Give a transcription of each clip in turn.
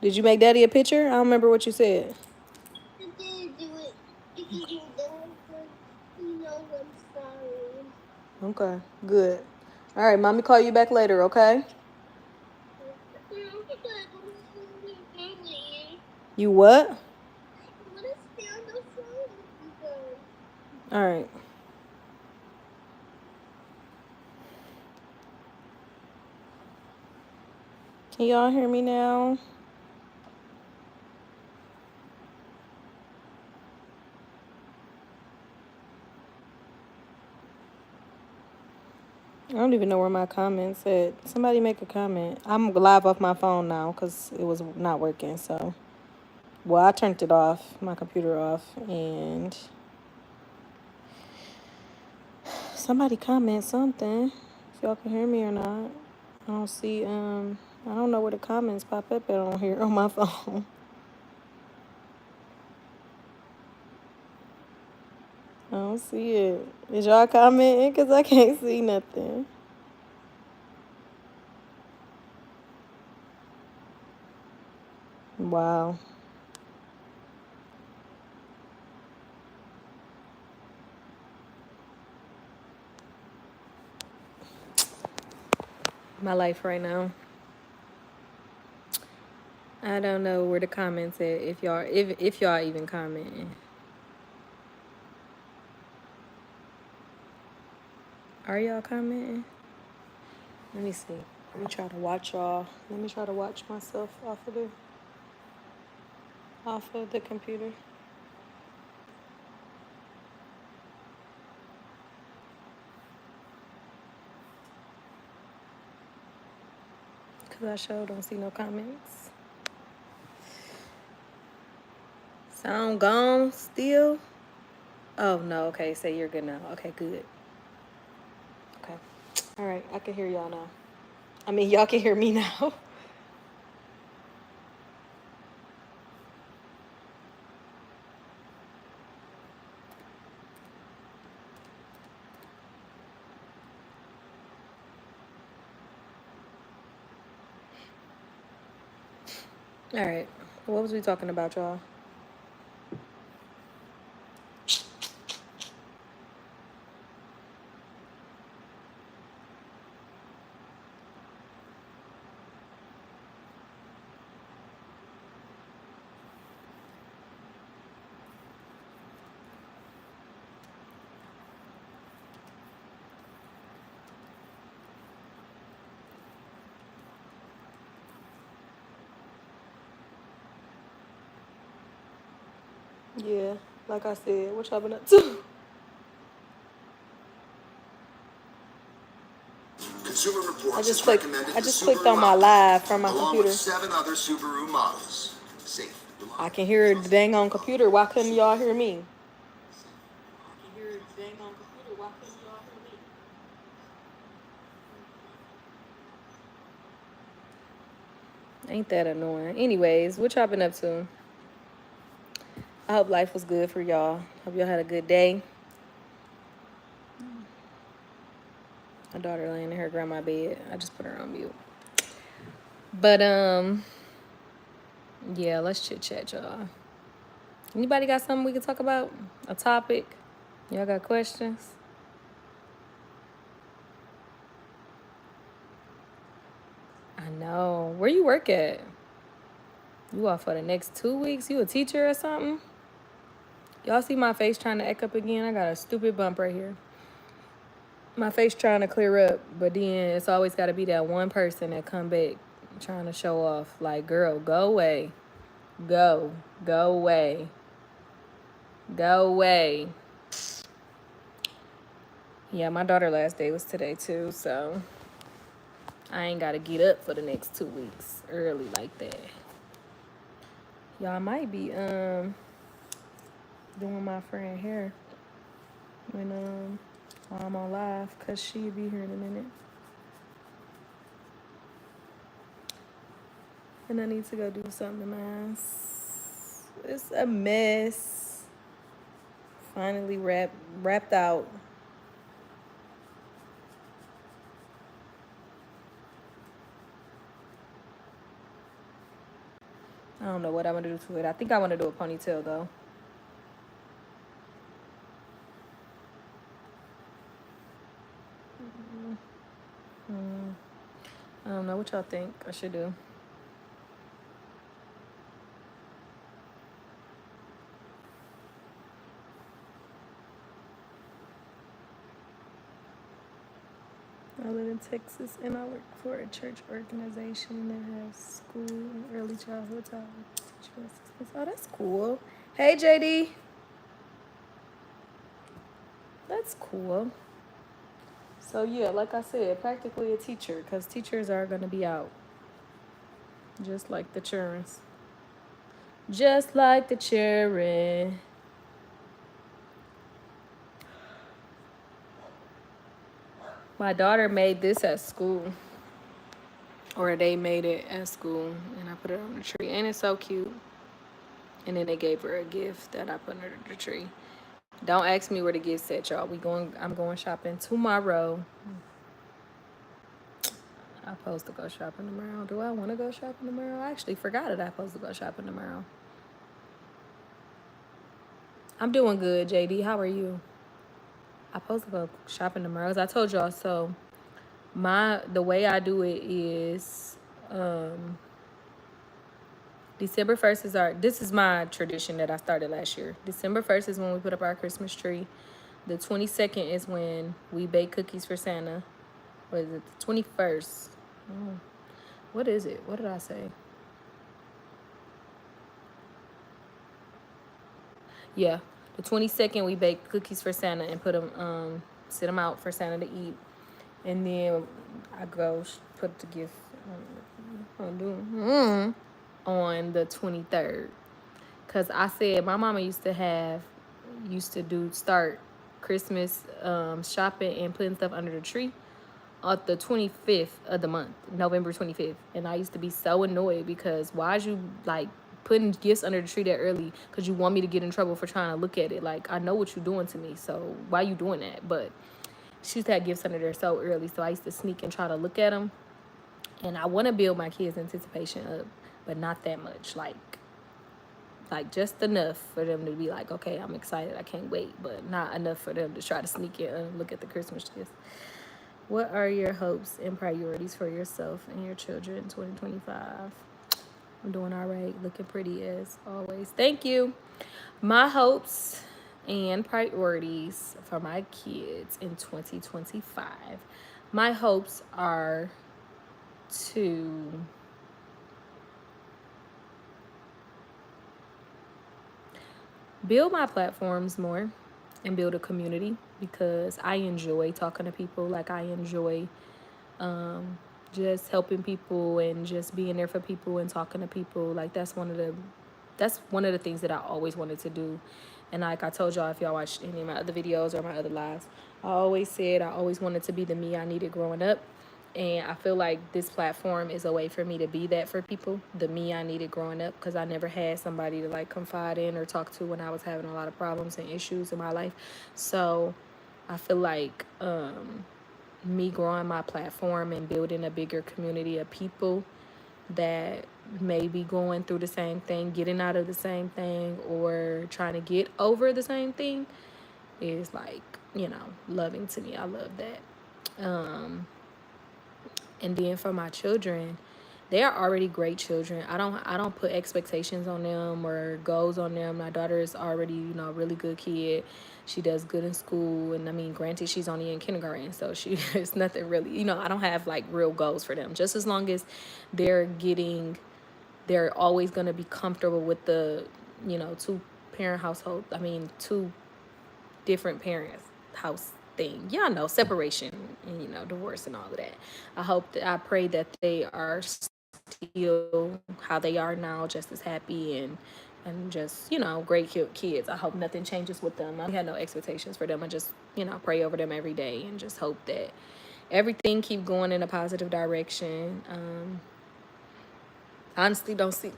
Did you make Daddy a picture? I don't remember what you said. I didn't do it because you don't, you know, I'm sorry. Okay, good. All right, mommy call you back later, okay? You what? I want to stay on the phone with you guys. All right. Can y'all hear me now? I don't even know where my comments at. Somebody make a comment. I'm live off my phone now because it was not working. So, well, I turned it off, my computer off, and somebody comment something. If y'all can hear me or not. I don't see. I don't know where the comments pop up at on here on my phone. I don't see it. Is y'all commenting? Because I can't see nothing. Wow. My life right now. I don't know where the comments at. If y'all even commenting. Are y'all commenting? Let me see. Let me try to watch y'all. Let me try to watch myself off of the computer. Cause I sure don't see no comments. Sound gone still? Oh no, okay, say you're good now. Okay, good. Okay. Alright, I can hear y'all now. I mean y'all can hear me now. Alright. What was we talking about, y'all? Yeah, like I said, what y'all been up to? Consumer Reports I just has clicked. recommended I the just clicked Subaru on my Outback, live from my along computer. with 7 other Subaru models. Safe, I can hear the dang on computer. Why couldn't y'all hear me? I can hear the dang on computer. Why couldn't y'all hear me? Ain't that annoying? Anyways, what y'all been up to? I hope life was good for y'all. Hope y'all had a good day. My daughter laying in her grandma bed. I just put her on mute. But yeah, let's chit chat, y'all. Anybody got something we can talk about? A topic? Y'all got questions? I know. Where you work at? You off for the next 2 weeks? You a teacher or something? Y'all see my face trying to act up again? I got a stupid bump right here. My face trying to clear up, but then it's always got to be that one person that come back trying to show off. Like, girl, go away. Go away. Go away. Yeah, my daughter last day was today too, so I ain't gotta get up for the next 2 weeks early like that. Y'all might be doing my friend hair when while I'm on live, cause she'll be here in a minute. And I need to go do something to mine. It's a mess. Finally wrapped out. I don't know what I want to do to it. I think I want to do a ponytail though. I don't know what y'all think I should do. I live in Texas and I work for a church organization that has school and early childhood time. Oh, that's cool. Hey, JD. That's cool. So, yeah, like I said, practically a teacher because teachers are going to be out. Just like the children. Just like the children. My daughter made this at school. Or they made it at school and I put it on the tree. And it's so cute. And then they gave her a gift that I put under the tree. Don't ask me where the gift's at, y'all. I'm going shopping tomorrow. I'm supposed to go shopping tomorrow. Do I want to go shopping tomorrow? I actually forgot that I'm supposed to go shopping tomorrow. I'm doing good, JD. How are you? I'm supposed to go shopping tomorrow. As I told y'all, so the way I do it is December 1st this is my tradition that I started last year. December 1st is when we put up our Christmas tree. The 22nd is when we bake cookies for Santa. What is it? The 21st. Oh, what is it? What did I say? Yeah. The 22nd we bake cookies for Santa and put them, sit them out for Santa to eat. And then I go put the gift on the 23rd. Because I said my mama used to start Christmas shopping and putting stuff under the tree on the 25th of the month, November 25th. And I used to be so annoyed because why'd you like putting gifts under the tree that early? Because you want me to get in trouble for trying to look at it. Like, I know what you're doing to me, so why you doing that? But she used to have gifts under there so early, so I used to sneak and try to look at them. And I want to build my kids' anticipation up, but not that much. Like just enough for them to be like, okay, I'm excited, I can't wait, but not enough for them to try to sneak in and look at the Christmas gifts. What are your hopes and priorities for yourself and your children in 2025? I'm doing all right, looking pretty as always. Thank you. My hopes and priorities for my kids in 2025. My hopes are to build my platforms more and build a community because I enjoy talking to people. Like, I enjoy just helping people and just being there for people and talking to people. Like, that's one of the things that I always wanted to do. And like I told y'all, if y'all watched any of my other videos or my other lives, I always said I always wanted to be the me I needed growing up. And I feel like this platform is a way for me to be that for people, the me I needed growing up, because I never had somebody to like confide in or talk to when I was having a lot of problems and issues in my life. So I feel like me growing my platform and building a bigger community of people that may be going through the same thing, getting out of the same thing, or trying to get over the same thing is like, loving to me. I love that. And then for my children, they are already great children. I don't put expectations on them or goals on them. My daughter is already, a really good kid. She does good in school, and I mean, granted, she's only in kindergarten, so it's nothing really, I don't have like real goals for them. Just as long as they're always going to be comfortable with the, two parent household. I mean, two different parents house thing. Y'all know, separation and, divorce and all of that. I pray that they are still how they are now, just as happy and just, great kids. I hope nothing changes with them. I had no expectations for them. I just, pray over them every day and just hope that everything keep going in a positive direction. Honestly, don't see,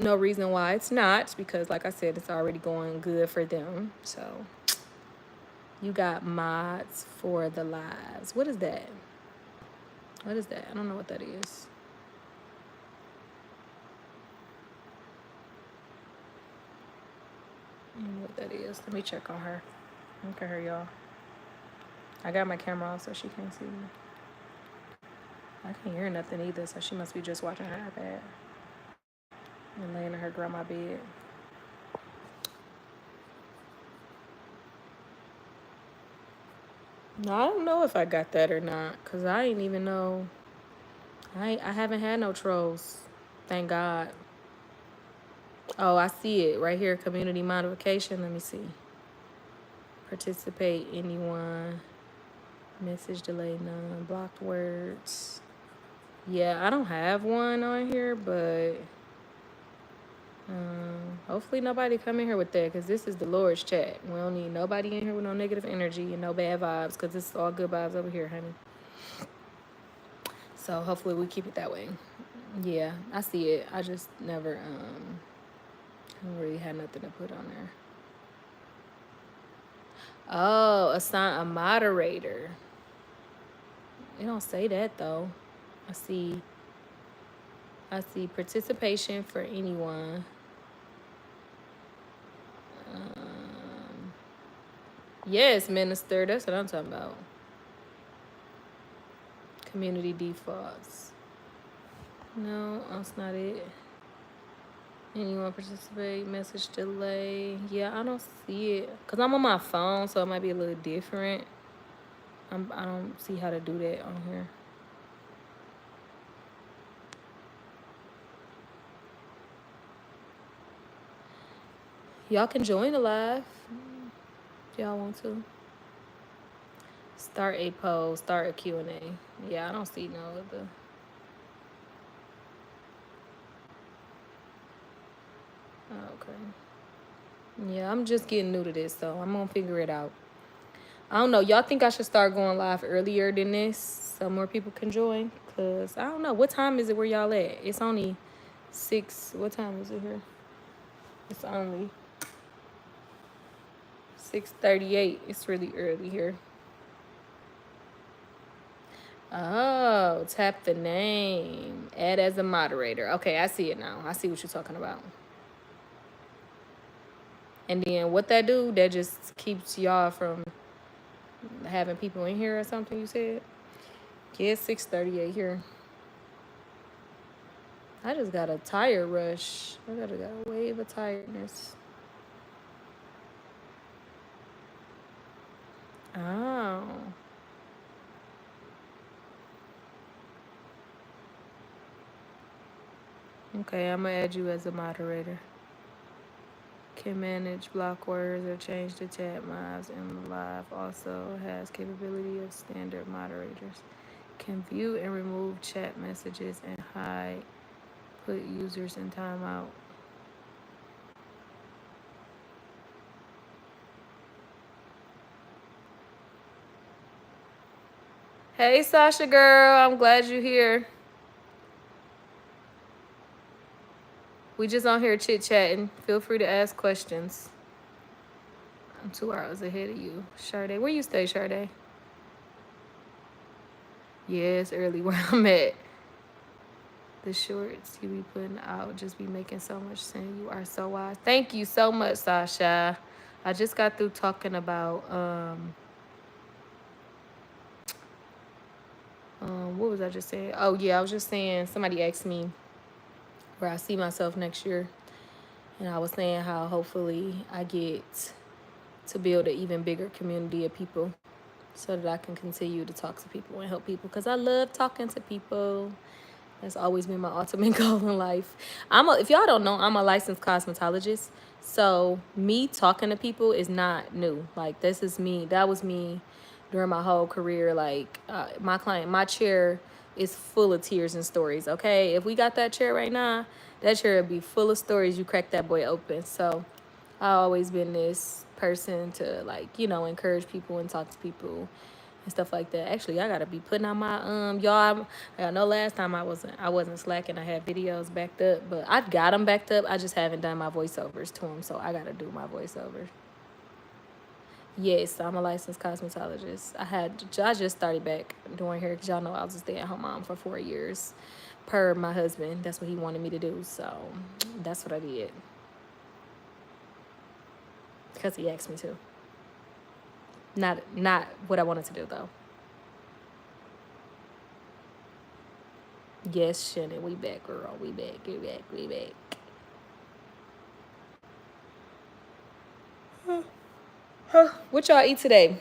no reason why it's not, because like I said, it's already going good for them. So you got mods for the lives. What is that? I don't know what that is. don't know what that is. Let me check on her. Look at her, y'all. I got my camera off so she can't see me. I can't hear nothing either, so she must be just watching her iPad and laying in her grandma bed. No, I don't know if I got that or not, because I ain't even know. I haven't had no trolls. Thank God. Oh, I see it right here. Community modification. Let me see. Participate anyone. Message delay none. Blocked words. Yeah, I don't have one on here, but hopefully nobody come in here with that, because this is the Lord's chat. We don't need nobody in here with no negative energy and no bad vibes, because it's all good vibes over here, honey. So hopefully we keep it that way. Yeah, I see it. I just never haven't really had nothing to put on there. Oh, assign a moderator. It don't say that though. I see participation for anyone. Yes, minister. That's what I'm talking about. Community defaults. No, that's not it. Anyone participate? Message delay. Yeah, I don't see it. Because I'm on my phone, so it might be a little different. I don't see how to do that on here. Y'all can join the live if y'all want to. Start a poll. Start a Q&A. Yeah, I don't see no other. Okay. Yeah, I'm just getting new to this, so I'm going to figure it out. I don't know. Y'all think I should start going live earlier than this so more people can join? Because I don't know. What time is it where y'all at? It's only 6. What time is it here? It's only 6:38. It's really early here. Oh, tap the name. Add as a moderator. Okay, I see it now. I see what you're talking about. And then what that do, that just keeps y'all from having people in here or something, you said? Yeah, it's 6:38 here. I just got a tire rush. I got a wave of tiredness. Oh. Okay, I'm going to add you as a moderator. Can manage block words or change the chat mods in live. Also has capability of standard moderators. Can view and remove chat messages and hide. Put users in timeout. Hey, Sasha girl. I'm glad you're here. We just on here chit-chatting. Feel free to ask questions. I'm 2 hours ahead of you. Sade, where you stay, Sade? Yeah, it's early where I'm at. The shorts you be putting out just be making so much sense. You are so wise. Thank you so much, Sasha. I just got through talking about what was I just saying? Oh yeah, I was just saying somebody asked me where I see myself next year, and I was saying how hopefully I get to build an even bigger community of people so that I can continue to talk to people and help people, because I love talking to people. That's always been my ultimate goal in life. If y'all don't know, I'm a licensed cosmetologist. So me talking to people is not new. Like, this is me. That was me during my whole career. Like, my chair is full of tears and stories. Okay, if we got that chair right now, that chair would be full of stories. You crack that boy open. So I've always been this person to, like, encourage people and talk to people and stuff like that. Actually, I gotta be putting out my y'all. I know last time I wasn't slacking. I had videos backed up, but I've got them backed up. I just haven't done my voiceovers to them, so I gotta do my voiceovers. Yes, I'm a licensed cosmetologist. I just started back doing hair because y'all know I was a stay-at-home mom for 4 years, per my husband. That's what he wanted me to do, so that's what I did. Because he asked me to. Not what I wanted to do, though. Yes, Shannon, we back, girl. We back. What y'all eat today?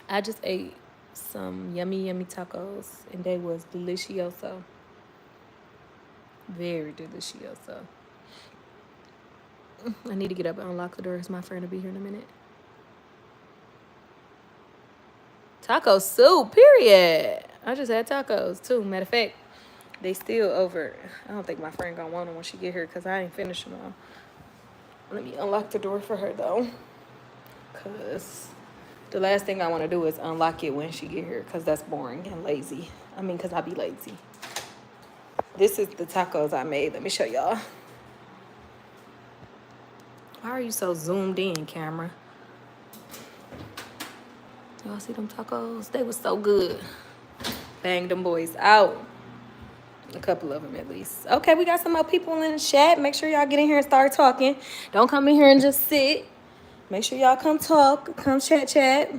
I just ate some yummy tacos, and they was delicioso. Very delicioso. I need to get up and unlock the door because my friend will be here in a minute. Taco soup, period. I just had tacos, too. Matter of fact, they still over. I don't think my friend gonna want them when she get here because I ain't finished them all. Let me unlock the door for her, though. Because the last thing I want to do is unlock it when she get here because that's boring and lazy. I mean, because I be lazy. This is the tacos I made. Let me show y'all. Why are you so zoomed in, camera? Y'all see them tacos? They was so good. Bang them boys out. A couple of them at least. Okay, we got some more people in the chat. Make sure y'all get in here and start talking. Don't come in here and just sit. Make sure y'all come talk. Come chat.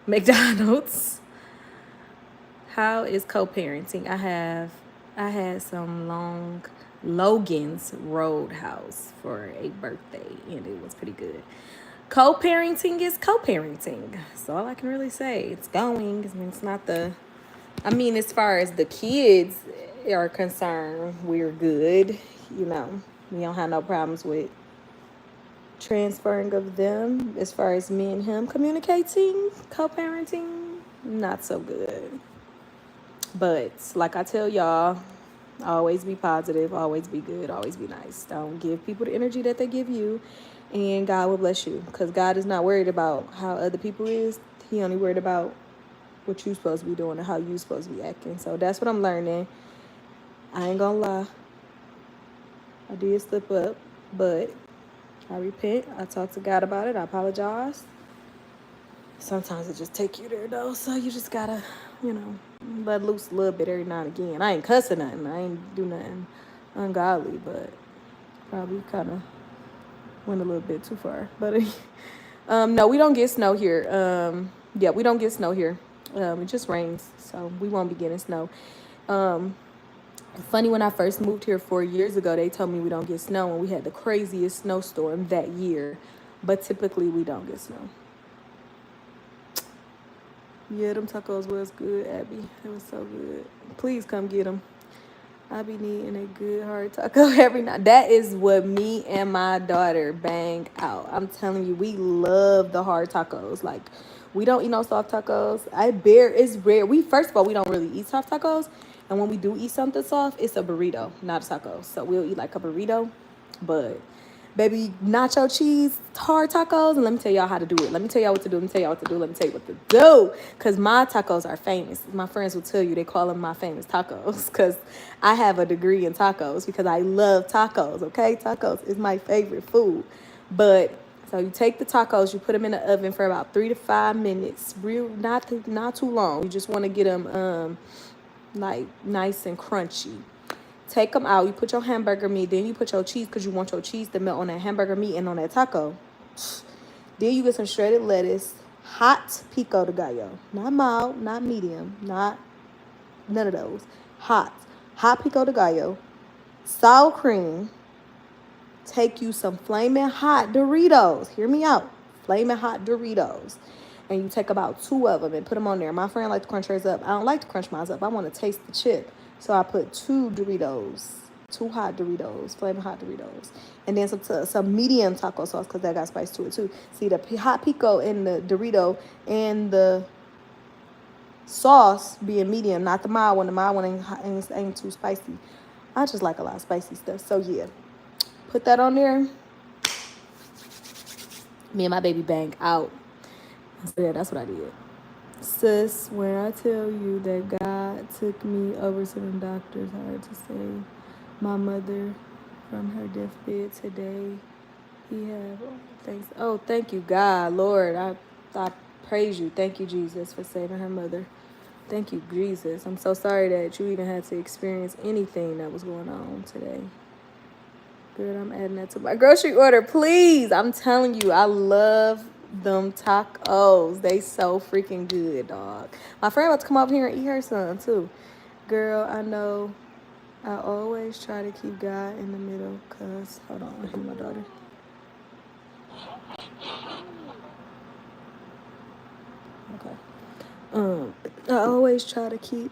McDonald's. How is co-parenting? I had some Logan's Roadhouse for a birthday, and it was pretty good. Co-parenting is co-parenting. That's all I can really say. It's going. It's not the... I mean, as far as the kids are concerned, we're good. You know, we don't have no problems with transferring of them. As far as me and him communicating, co-parenting, not so good. But like I tell y'all, always be positive, always be good, always be nice. Don't give people the energy that they give you, and God will bless you. Because God is not worried about how other people is. He only worried about what you supposed to be doing and how you supposed to be acting. So that's what I'm learning. I ain't gonna lie. I did slip up, but I repent. I talked to God about it. I apologize. Sometimes it just take you there, though. So you just gotta, let loose a little bit every now and again. I ain't cussing nothing. I ain't do nothing ungodly, but probably kind of went a little bit too far. But no, we don't get snow here. Yeah, we don't get snow here. It just rains, so we won't be getting snow. Funny, when I first moved here 4 years ago, they told me we don't get snow, and we had the craziest snowstorm that year. But typically, we don't get snow. Yeah, them tacos was good, Abby. It was so good. Please come get them. I be needing a good hard taco every night. That is what me and my daughter bang out. I'm telling you, we love the hard tacos. Like, we don't eat no soft tacos. It's rare. First of all, we don't really eat soft tacos. And when we do eat something soft, it's a burrito, not a taco. So we'll eat like a burrito. But baby, nacho cheese, hard tacos, and let me tell y'all how to do it. Let me tell y'all what to do. Let me tell y'all what to do. Because my tacos are famous. My friends will tell you they call them my famous tacos. Because I have a degree in tacos because I love tacos, okay? Tacos is my favorite food. But, so you take the tacos, you put them in the oven for about 3 to 5 minutes. Not too long. You just want to get them, like, nice and crunchy. Take them out. You put your hamburger meat. Then you put your cheese because you want your cheese to melt on that hamburger meat and on that taco. Then you get some shredded lettuce, hot pico de gallo. Not mild, not medium, not none of those. Hot pico de gallo, sour cream. Take you some flaming hot Doritos. Hear me out. Flaming hot Doritos. And you take about 2 of them and put them on there. My friend likes to crunch hers up. I don't like to crunch mine up. I want to taste the chip. So I put 2 Doritos, 2 hot Doritos, flaming hot Doritos. And then some medium taco sauce because that got spice to it too. See, the hot pico and the Dorito and the sauce being medium, not the mild one. The mild one ain't too spicy. I just like a lot of spicy stuff. So yeah, put that on there. Me and my baby bang out. So yeah, that's what I did. Sis, when I tell you that God took me over to the doctors, hard to say, my mother from her deathbed today, he had things. Oh, thank you, God, Lord. I praise you. Thank you, Jesus, for saving her mother. Thank you, Jesus. I'm so sorry that you even had to experience anything that was going on today. Good, I'm adding that to my grocery order, please. I'm telling you, I love them tacos. They so freaking good, dog. My friend about to come over here and eat her son too. Girl, I know I always try to keep God in the middle, cause hold on, I hear my daughter. Okay. I always try to keep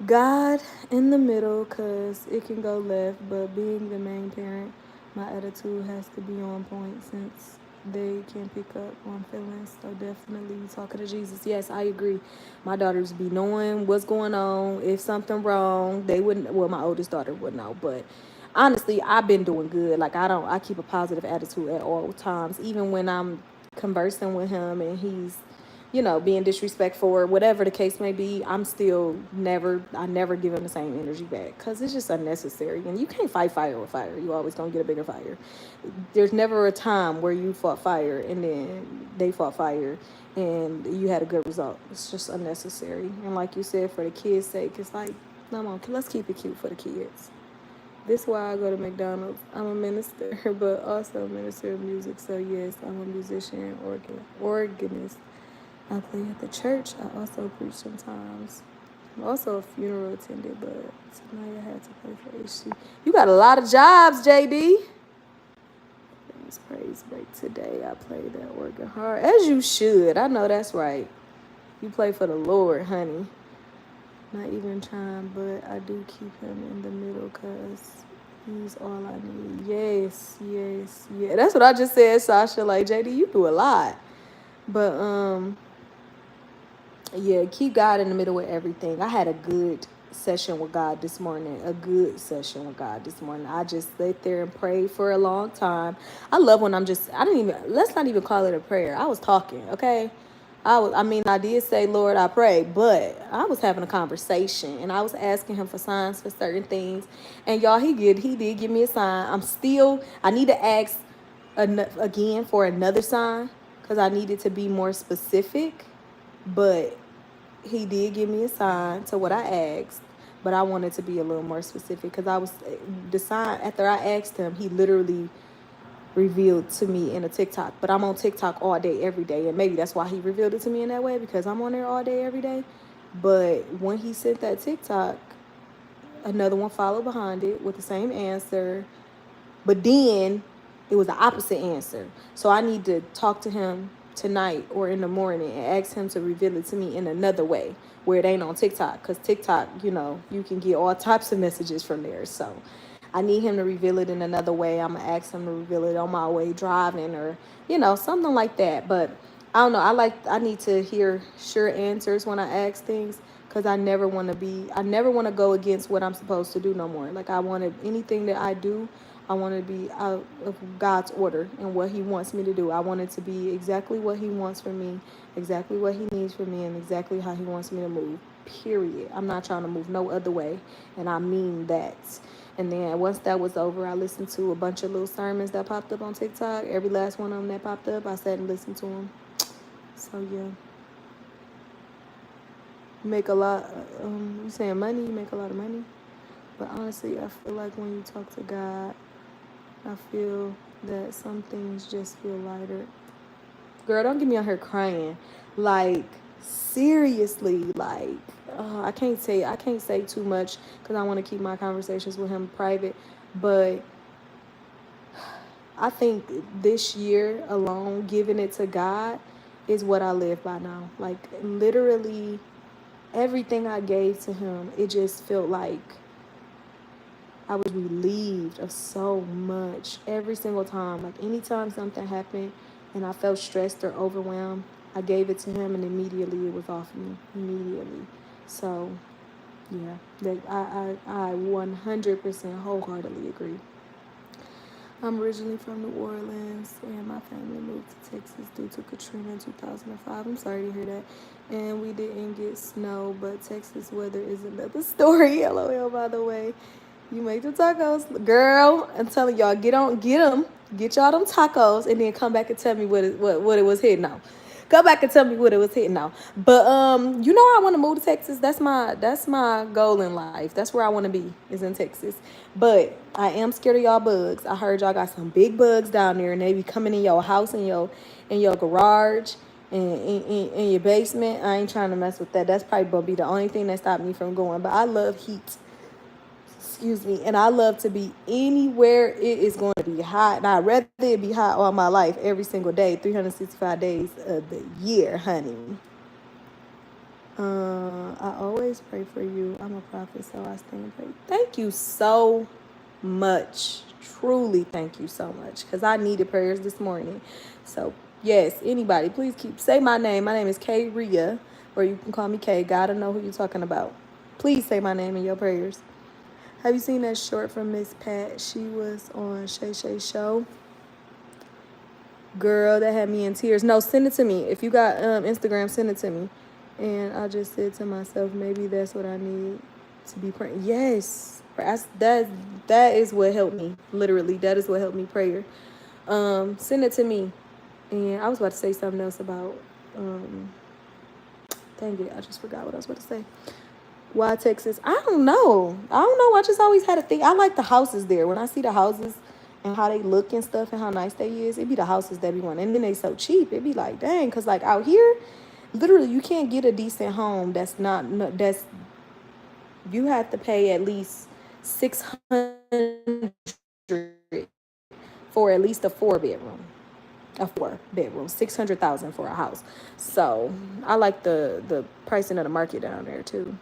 God in the middle because it can go left, but being the main parent, my attitude has to be on point since they can pick up on feelings. So definitely talking to Jesus. Yes, I agree. My daughters be knowing what's going on. If something wrong, they wouldn't. Well, my oldest daughter would know, but honestly, I've been doing good. Like I keep a positive attitude at all times, even when I'm conversing with him and he's being disrespectful or whatever the case may be, I never give him the same energy back because it's just unnecessary. And you can't fight fire with fire. You always gonna get a bigger fire. There's never a time where you fought fire and then they fought fire and you had a good result. It's just unnecessary. And like you said, for the kids' sake, it's like, no, let's keep it cute for the kids. This is why I go to McDonald's. I'm a minister, but also a minister of music. So yes, I'm a musician, organist. I play at the church. I also preach sometimes. I'm also a funeral attendant, but tonight I had to play for HC. You got a lot of jobs, JD. It's praise break today. I play that organ hard, as you should. I know that's right. You play for the Lord, honey. Not even trying, but I do keep him in the middle because he's all I need. Yes. That's what I just said, Sasha. Like, JD, you do a lot. But, yeah, keep God in the middle with everything. I had a good session with God this morning. I just sat there and prayed for a long time. I love when let's not even call it a prayer. I was talking, okay? I did say, Lord, I pray, but I was having a conversation and I was asking him for signs for certain things. And y'all, he did give me a sign. I need to ask again for another sign because I needed to be more specific. But he did give me a sign to what I asked, but I wanted to be a little more specific because the sign after I asked him, he literally revealed to me in a TikTok. But I'm on TikTok all day, every day, and maybe that's why he revealed it to me in that way because I'm on there all day, every day. But when he sent that TikTok, another one followed behind it with the same answer, but then it was the opposite answer. So I need to talk to him tonight or in the morning and ask him to reveal it to me in another way where it ain't on TikTok. Because TikTok, you can get all types of messages from there. So I need him to reveal it in another way. I'm going to ask him to reveal it on my way driving or, something like that. But I don't know. I need to hear sure answers when I ask things because I never want to go against what I'm supposed to do no more. Like anything that I do, I want to be out of God's order and what he wants me to do. I want it to be exactly what he wants from me, exactly what he needs from me, and exactly how he wants me to move, period. I'm not trying to move no other way, and I mean that. And then once that was over, I listened to a bunch of little sermons that popped up on TikTok. Every last one of them that popped up, I sat and listened to them. So, yeah. You make a lot, you saying money, you make a lot of money. But honestly, I feel like when you talk to God, I feel that some things just feel lighter. Girl, don't get me out here crying. Like, seriously, like, I can't say too much because I want to keep my conversations with him private. But I think this year alone, giving it to God is what I live by now. Like, literally, everything I gave to him, it just felt like I was relieved of so much every single time. Like anytime something happened and I felt stressed or overwhelmed, I gave it to him and immediately it was off me. Immediately. So, yeah, I 100% wholeheartedly agree. I'm originally from New Orleans and my family moved to Texas due to Katrina in 2005. I'm sorry to hear that. And we didn't get snow, but Texas weather is another story. LOL, by the way. You make the tacos. Girl, I'm telling y'all, get them. Get y'all them tacos and then come back and tell me what it was hitting on. Go back and tell me what it was hitting on. But you know I want to move to Texas. That's my goal in life. That's where I want to be, is in Texas. But I am scared of y'all bugs. I heard y'all got some big bugs down there, and they be coming in your house, in your garage, in your basement. I ain't trying to mess with that. That's probably gonna be the only thing that stopped me from going. But I love heat. Excuse me. And I love to be anywhere it is going to be hot. And I'd rather it be hot all my life, every single day, 365 days of the year, honey. I always pray for you. I'm a prophet, so I stand and pray. Thank you so much. Truly, thank you so much. Because I needed prayers this morning. So, yes, anybody, please say my name. My name is Kay Rhea, or you can call me Kay. Gotta know who you're talking about. Please say my name in your prayers. Have you seen that short from Miss Pat? She was on Shay Shay's show. Girl, that had me in tears. No, send it to me. If you got Instagram, send it to me. And I just said to myself, maybe that's what I need to be praying. Yes, that is what helped me. Literally, that is what helped me. Prayer. Send it to me. And I was about to say something else about. Dang it, I just forgot what I was about to say. Why Texas? I don't know. I just always had a thing. I like the houses there. When I see the houses and how they look and stuff and how nice they is, it be the houses that be one. And then they so cheap. It be like, dang, because like out here, literally you can't get a decent home that's you have to pay at least $600 for at least a 4-bedroom, 600,000 for a house. So I like the pricing of the market down there too.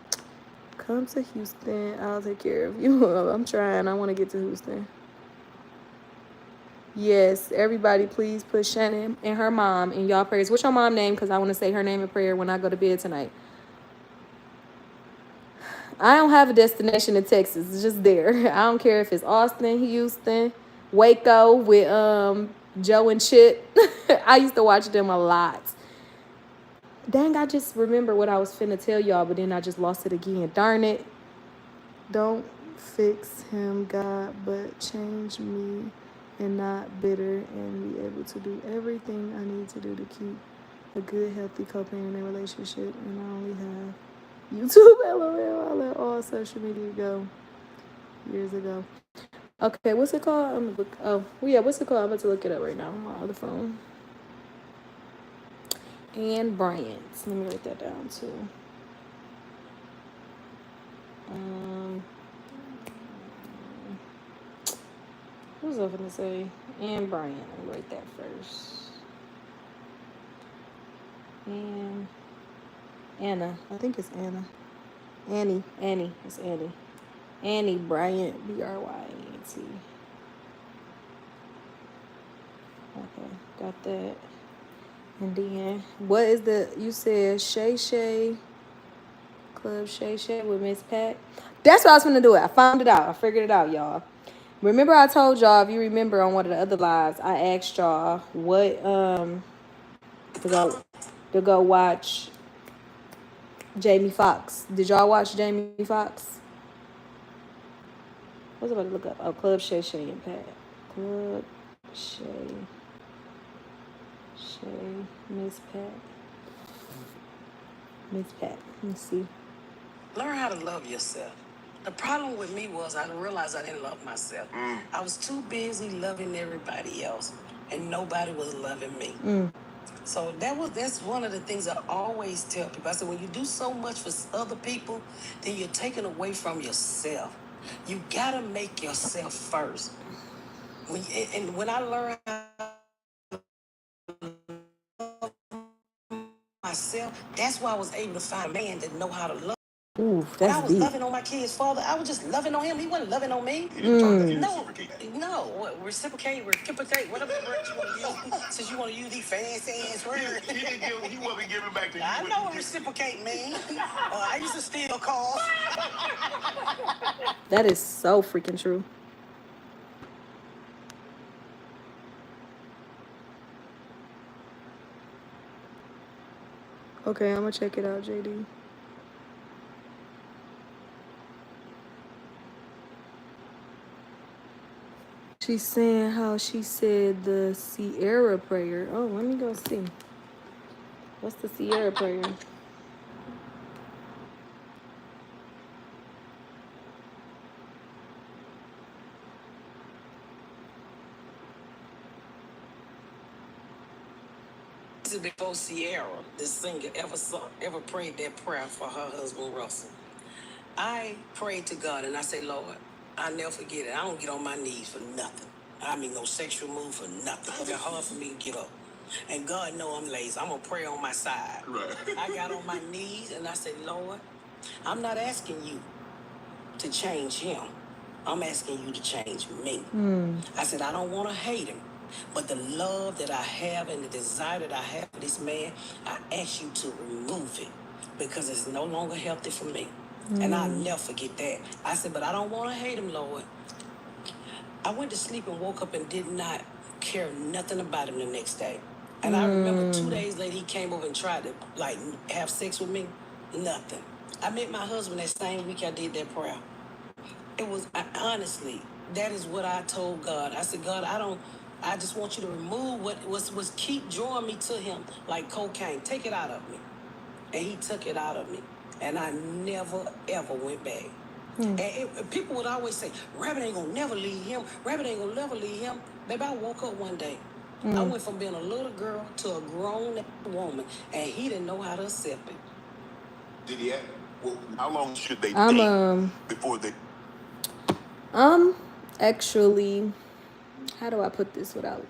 Come to Houston. I'll take care of you. I'm trying. I want to get to Houston. Yes, everybody, please put Shannon and her mom in y'all prayers. What's your mom name? Because I want to say her name in prayer when I go to bed tonight. I don't have a destination in Texas. It's just there. I don't care if it's Austin, Houston, Waco with Joe and Chip. I used to watch them a lot. Dang, I just remember what I was finna tell y'all, but then I just lost it again. Darn it. Don't fix him, God, but change me and not bitter and be able to do everything I need to do to keep a good, healthy co-parenting relationship. And I only have YouTube, LOL. I let all social media go years ago. Okay, what's it called? I'm gonna look. Oh, well, yeah, what's it called? I'm about to look it up right now on my other phone. And Bryant. Let me write that down too. What was I gonna say? And Bryant. Let me write that first. And Anna. I think it's Anna. Annie. It's Annie. Annie Bryant. Bryant. Okay, got that. And then, what is you said Shay Shay Club Shay Shay with Miss Pat? That's what I was gonna do. I found it out. I figured it out, y'all. Remember I told y'all, if you remember on one of the other lives, I asked y'all what to go watch Jamie Foxx. Did y'all watch Jamie Foxx? I was about to look up. Oh, Club Shay Shay and Pat. Club Shay Miss Pat. Let me see. Learn how to love yourself. The problem with me was I realized I didn't love myself. I was too busy loving everybody else, and nobody was loving me. So that's one of the things I always tell people. I said, when you do so much for other people, then you're taking away from yourself. You gotta make yourself first. When I learned how to love myself, that's why I was able to find a man that know how to love. Ooh, When I that's was deep. loving on my kid's father, I was just loving on him. He wasn't loving on me. Reciprocate, whatever word you want to use. Since you want to use these fancy ass words. He wasn't giving back to you. I know what reciprocate means. I used to steal calls. That is so freaking true. Okay, I'm gonna check it out, JD. She's saying how she said the Sierra prayer. Oh, let me go see. What's the Sierra prayer? This is before Sierra, the singer, ever prayed that prayer for her husband Russell. I prayed to God and I say, Lord, I never forget it. I don't get on my knees for nothing. I mean, no sexual move for nothing. It's hard for me to get up. And God know I'm lazy. I'm going to pray on my side. Right. I got on my knees and I said, Lord, I'm not asking you to change him. I'm asking you to change me. I said, I don't want to hate him. But the love that I have and the desire that I have for this man, I ask you to remove it because it's no longer healthy for me. And I'll never forget that. I said, but I don't want to hate him, Lord. I went to sleep and woke up and did not care nothing about him the next day. And I remember 2 days later, he came over and tried to, like, have sex with me. Nothing. I met my husband that same week I did that prayer. It was, honestly, that is what I told God. I said, God, I just want you to remove what was keep drawing me to him like cocaine. Take it out of me. And he took it out of me. And I never, ever went back. And people would always say, Rabbit ain't gonna never leave him. Rabbit ain't gonna never leave him. Baby, I woke up one day. I went from being a little girl to a grown woman. And he didn't know how to accept it. Did he have? Well, How long should they date before they? Actually, how do I put this without?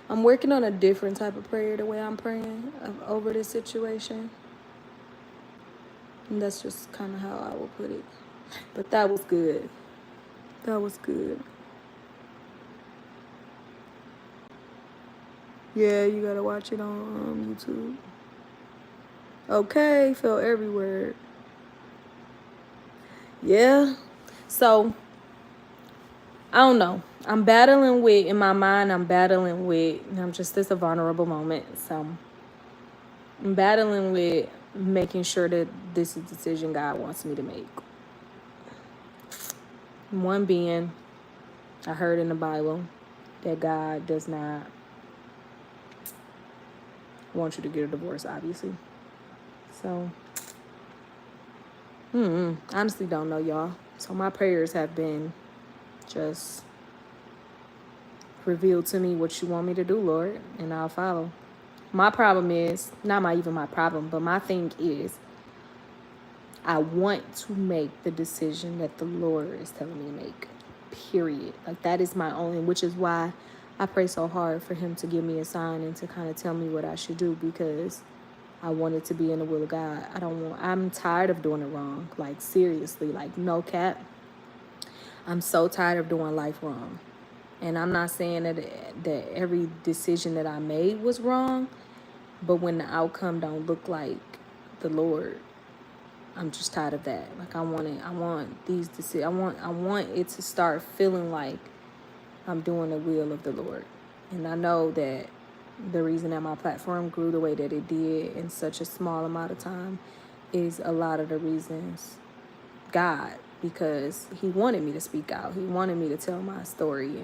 I'm working on a different type of prayer the way I'm praying over this situation. And that's just kind of how I will put it. But that was good. That was good. Yeah, you gotta watch it on YouTube. Okay, fell everywhere. Yeah. So, I don't know. I'm battling with, in my mind, it's a vulnerable moment. So, I'm battling with making sure that this is a decision God wants me to make. One being, I heard in the Bible that God does not want you to get a divorce, obviously. So, honestly don't know, y'all. So my prayers have been just reveal to me what you want me to do, Lord, and I'll follow. My problem is, not even my problem, but my thing is, I want to make the decision that the Lord is telling me to make, period. Like, that is my only, which is why I pray so hard for him to give me a sign and to kind of tell me what I should do, because I want it to be in the will of God. I'm tired of doing it wrong. Like, seriously, like, no cap. I'm so tired of doing life wrong. And I'm not saying that every decision that I made was wrong, but when the outcome don't look like the Lord, I'm just tired of that. Like, I want it to start feeling like I'm doing the will of the Lord. And I know that the reason that my platform grew the way that it did in such a small amount of time is a lot of the reasons God, because he wanted me to speak out. He wanted me to tell my story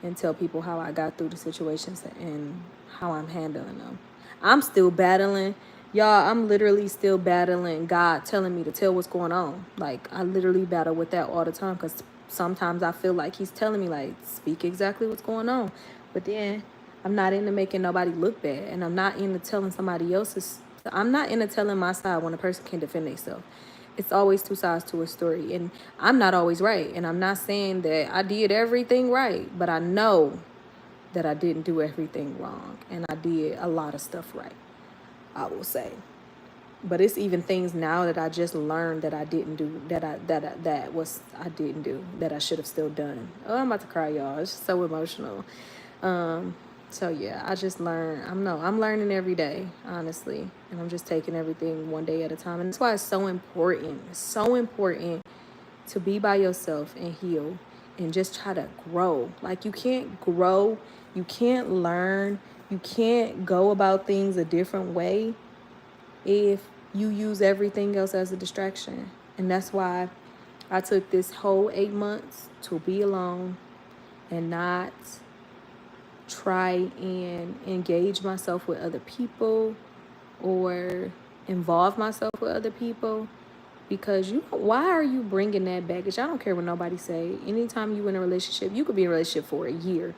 and tell people how I got through the situations and how I'm handling them. I'm still battling. Y'all, I'm literally still battling God telling me to tell what's going on. Like, I literally battle with that all the time, because sometimes I feel like he's telling me, like, speak exactly what's going on. But then I'm not into making nobody look bad. And I'm not into telling somebody else's. I'm not into telling my side when a person can defend themselves. It's always two sides to a story. And I'm not always right. And I'm not saying that I did everything right. But I know that I didn't do everything wrong. And I did a lot of stuff right, I will say. But it's even things now that I just learned that I didn't do, that I didn't do, that I should have still done. Oh, I'm about to cry, y'all. It's so emotional. So yeah, I just learned. I'm learning every day, honestly, and I'm just taking everything one day at a time. And that's why it's so important. It's so important to be by yourself and heal and just try to grow. Like, you can't grow, you can't learn, you can't go about things a different way if you use everything else as a distraction. And that's why I took this whole 8 months to be alone and not try and engage myself with other people or involve myself with other people, because why are you bringing that baggage? I don't care what nobody say. Anytime you in a relationship, you could be in a relationship for a year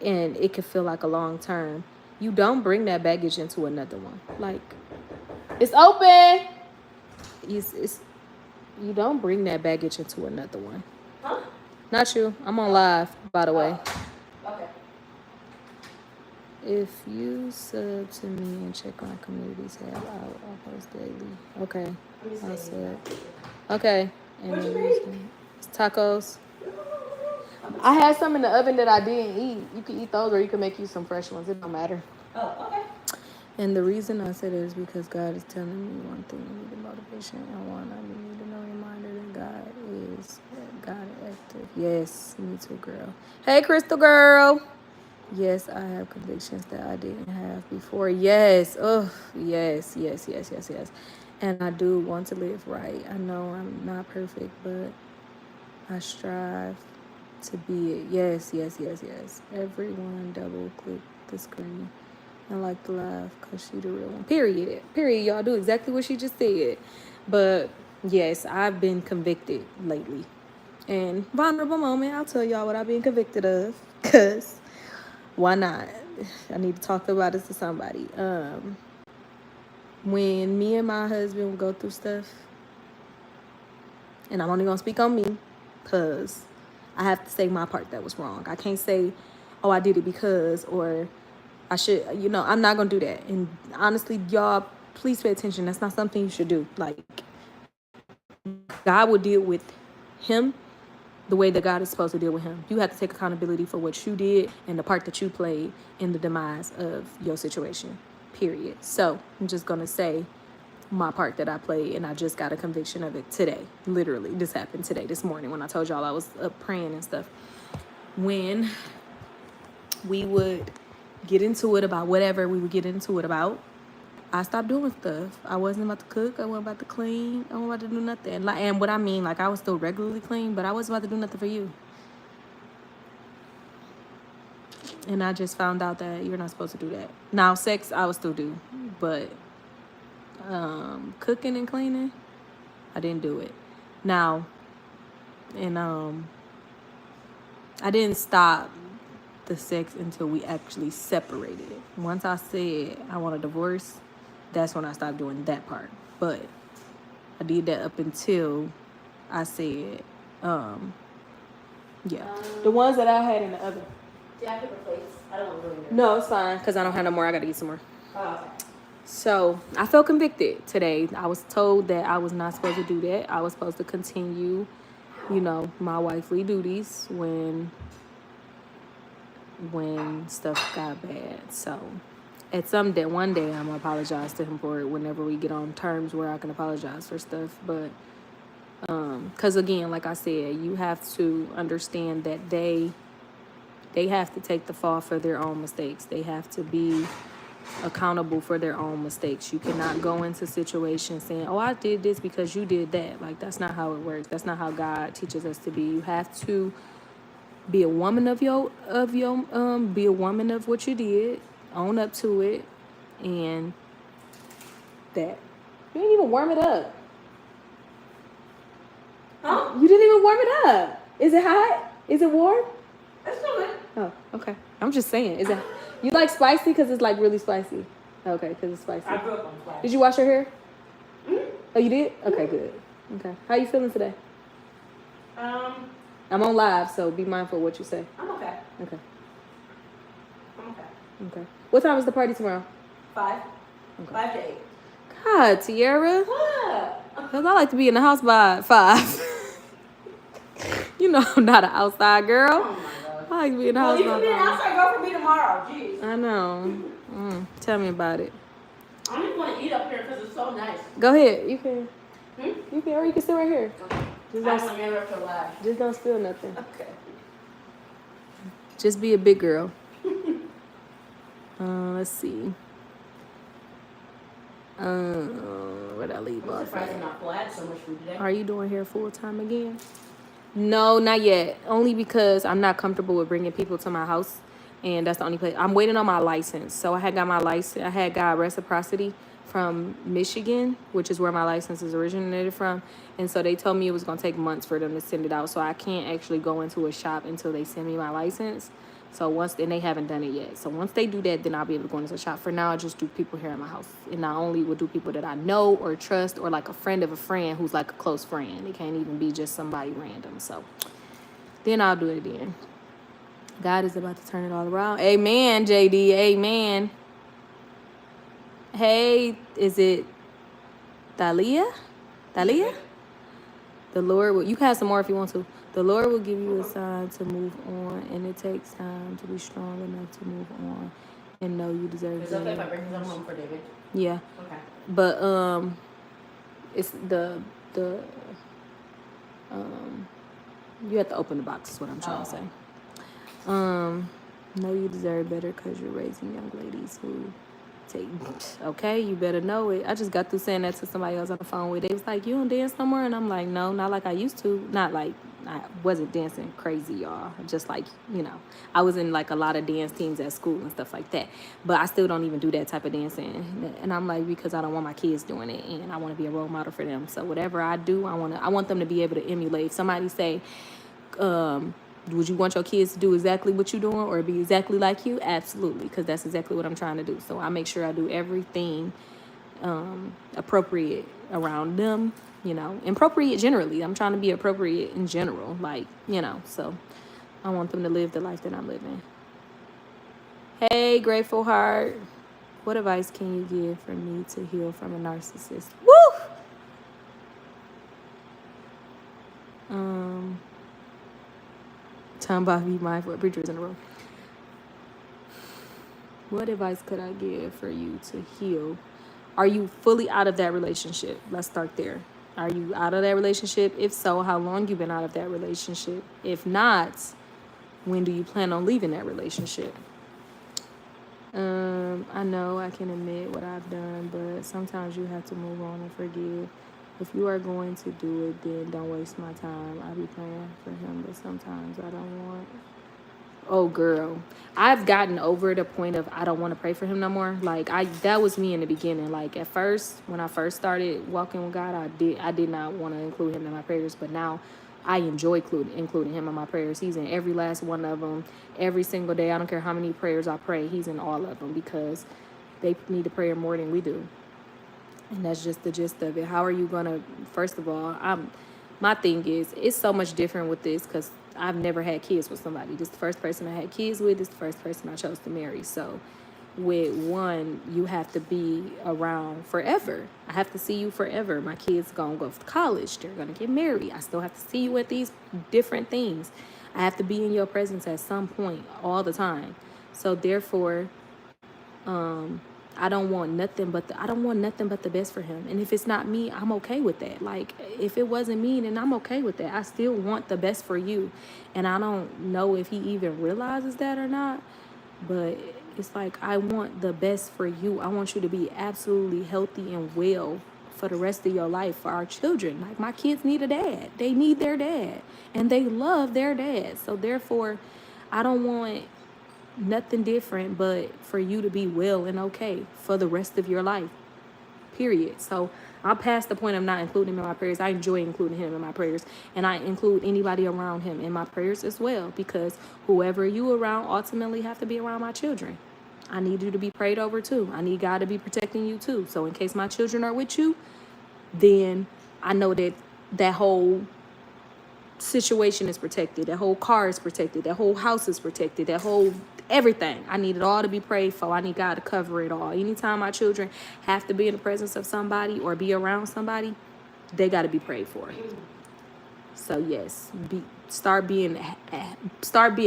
and it could feel like a long term. You don't bring that baggage into another one. Like, it's open. You don't bring that baggage into another one. Huh? Not you. I'm on live, by the way. Okay. If you sub to me and check on community tab, I'll post daily. Okay. I sub. Okay. And What you then make? it's tacos. I had some in the oven that I didn't eat. You can eat those or you can make you some fresh ones. It don't matter. Oh, okay. And the reason I say that is because God is telling me one thing. I need the motivation. And one, I need to know reminder that God is active. Yes, me too, girl. Hey, Crystal girl. Yes, I have convictions that I didn't have before. Yes. Oh, yes. And I do want to live right. I know I'm not perfect, but I strive to be it. Yes. Everyone double click the screen and like the live because she the real one. Period. Y'all do exactly what she just said. But yes, I've been convicted lately. And vulnerable moment, I'll tell y'all what I've been convicted of. Because why not? I need to talk about this to somebody. When me and my husband would go through stuff, and I'm only going to speak on me because I have to say my part that was wrong. I can't say, oh, I did it because, or I should, I'm not going to do that. And honestly, y'all, please pay attention. That's not something you should do. Like, God will deal with him the way that God is supposed to deal with him. You have to take accountability for what you did and the part that you played in the demise of your situation, period. So I'm just going to say my part that I played, and I just got a conviction of it today. Literally, this happened today, this morning, when I told y'all I was up praying and stuff. When we would get into it about whatever we would get into it about, I stopped doing stuff. I wasn't about to cook. I wasn't about to clean. I wasn't about to do nothing. And what I mean, like, I was still regularly clean, but I wasn't about to do nothing for you. And I just found out that you're not supposed to do that. Now, sex, I would still do, but cooking and cleaning, I didn't do it. Now, and I didn't stop the sex until we actually separated. Once I said I want a divorce, that's when I stopped doing that part. But I did that up until I said, yeah. The ones that I had in the oven. Do I paper plates? I don't want to ruin No, it's fine, because I don't have no more. I got to eat some more. Oh, okay. So I felt convicted today. I was told that I was not supposed to do that. I was supposed to continue, my wifely duties when stuff got bad. So one day I'm gonna apologize to him for it whenever we get on terms where I can apologize for stuff. But because again, like I said, you have to understand that they have to take the fall for their own mistakes. They have to be accountable for their own mistakes. You cannot go into situations saying, oh, I did this because you did that. Like, that's not how it works. That's not how God teaches us to be. You have to be a woman be a woman of what you did, own up to it, and that. You didn't even warm it up. Huh? You didn't even warm it up. Is it hot? Is it warm? That's good. Oh, okay. I'm just saying. Is it? You like spicy because it's like really spicy? Okay, because it's spicy. I grew up on flash. Did you wash your hair? Mm-hmm. Oh, you did? Okay, good. Okay. How you feeling today? I'm I'm on live, so be mindful of what you say. okay. Okay. I'm okay. Okay. What time is the party tomorrow? 5. Okay. 5 to 8. God, Tiara. What? Because I like to be in the house by 5. You know I'm not an outside girl. Oh my God. I like to be in the Well, house you by can be an 5. outside girl for me tomorrow. Jeez. I know. Tell me about it. I just want to eat up here because it's so nice. Go ahead. You can. Hmm? You can, or you can sit right here. Okay. Just I don't, want never to lie. just don't spill nothing. Okay. Just be a big girl. Let's see. Where'd I leave I'm off surprised I'm at? not flat so much food today. Are you doing hair full time again? No, not yet. Only because I'm not comfortable with bringing people to my house and that's the only place. I'm waiting on my license. So I had got my license. I had got reciprocity from Michigan, which is where my license is originated from. And so they told me it was going to take months for them to send it out. So I can't actually go into a shop until they send me my license. So then they haven't done it yet. So once they do that, then I'll be able to go into a shop. For now, I just do people here in my house. And I only would do people that I know or trust, or like a friend of a friend who's like a close friend. It can't even be just somebody random. So then I'll do it again. God is about to turn it all around. Amen, JD. Amen. Hey, is it Thalia? Thalia? The Lord will, you can have some more if you want to. The Lord will give you a sign to move on, and it takes time to be strong enough to move on and know you deserve Is it okay if I better. bring some home for David? Yeah. Okay. But it's the you have to open the box is what I'm trying to say. Know you deserve better because you're raising young ladies who take, okay, you better know it. I just got through saying that to somebody else on the phone with. They was like, you don't dance no more? And I'm like, no, not like I used to. Not like, I wasn't dancing crazy, y'all. Just like, you know, I was in like a lot of dance teams at school and stuff like that. But I still don't even do that type of dancing. And I'm like, because I don't want my kids doing it, and I want to be a role model for them. So whatever I do, I want them to be able to emulate. If somebody say, would you want your kids to do exactly what you're doing or be exactly like you? Absolutely, because that's exactly what I'm trying to do. So I make sure I do everything appropriate around them, you know, appropriate generally. I'm trying to be appropriate in general, like, you know, so I want them to live the life that I'm living. Hey, Grateful Heart. What advice can you give for me to heal from a narcissist? Woo! Time about be mindful of preachers in the room. What advice could I give for you to heal? Are you fully out of that relationship? Let's start there. Are you out of that relationship? If so, how long you been out of that relationship? If not, when do you plan on leaving that relationship? I know I can admit what I've done, but sometimes you have to move on and forgive. If you are going to do it, then don't waste my time. I be praying for him, but sometimes I don't want. Oh, girl. I've gotten over the point of I don't want to pray for him no more. Like, that was me in the beginning. Like, at first, when I first started walking with God, I did not want to include him in my prayers. But now I enjoy including him in my prayers. He's in every last one of them. Every single day. I don't care how many prayers I pray. He's in all of them because they need the prayer more than we do. And that's just the gist of it. How are you going to, first of all, my thing is, it's so much different with this because I've never had kids with somebody. This is the first person I had kids with. This is the first person I chose to marry. So with one, you have to be around forever. I have to see you forever. My kids going to go to college. They're going to get married. I still have to see you at these different things. I have to be in your presence at some point all the time. So therefore, I don't want nothing but the best for him. And if it's not me, I'm okay with that. Like, if it wasn't me, then I'm okay with that. I still want the best for you. And I don't know if he even realizes that or not, but it's like, I want the best for you. I want you to be absolutely healthy and well for the rest of your life, for our children. Like, my kids need a dad. They need their dad. And they love their dad. So therefore, I don't want nothing different but for you to be well and okay for the rest of your life, period. So I'm past the point of not including him in my prayers. I enjoy including him in my prayers, and I include anybody around him in my prayers as well, because whoever you around ultimately have to be around my children. I need you to be prayed over too. I need God to be protecting you too. So in case my children are with you, then I know that whole situation is protected. That whole car is protected. That whole house is protected. That whole everything. I need it all to be prayed for. I need God to cover it all. Anytime my children have to be in the presence of somebody or be around somebody, they got to be prayed for. So yes, start being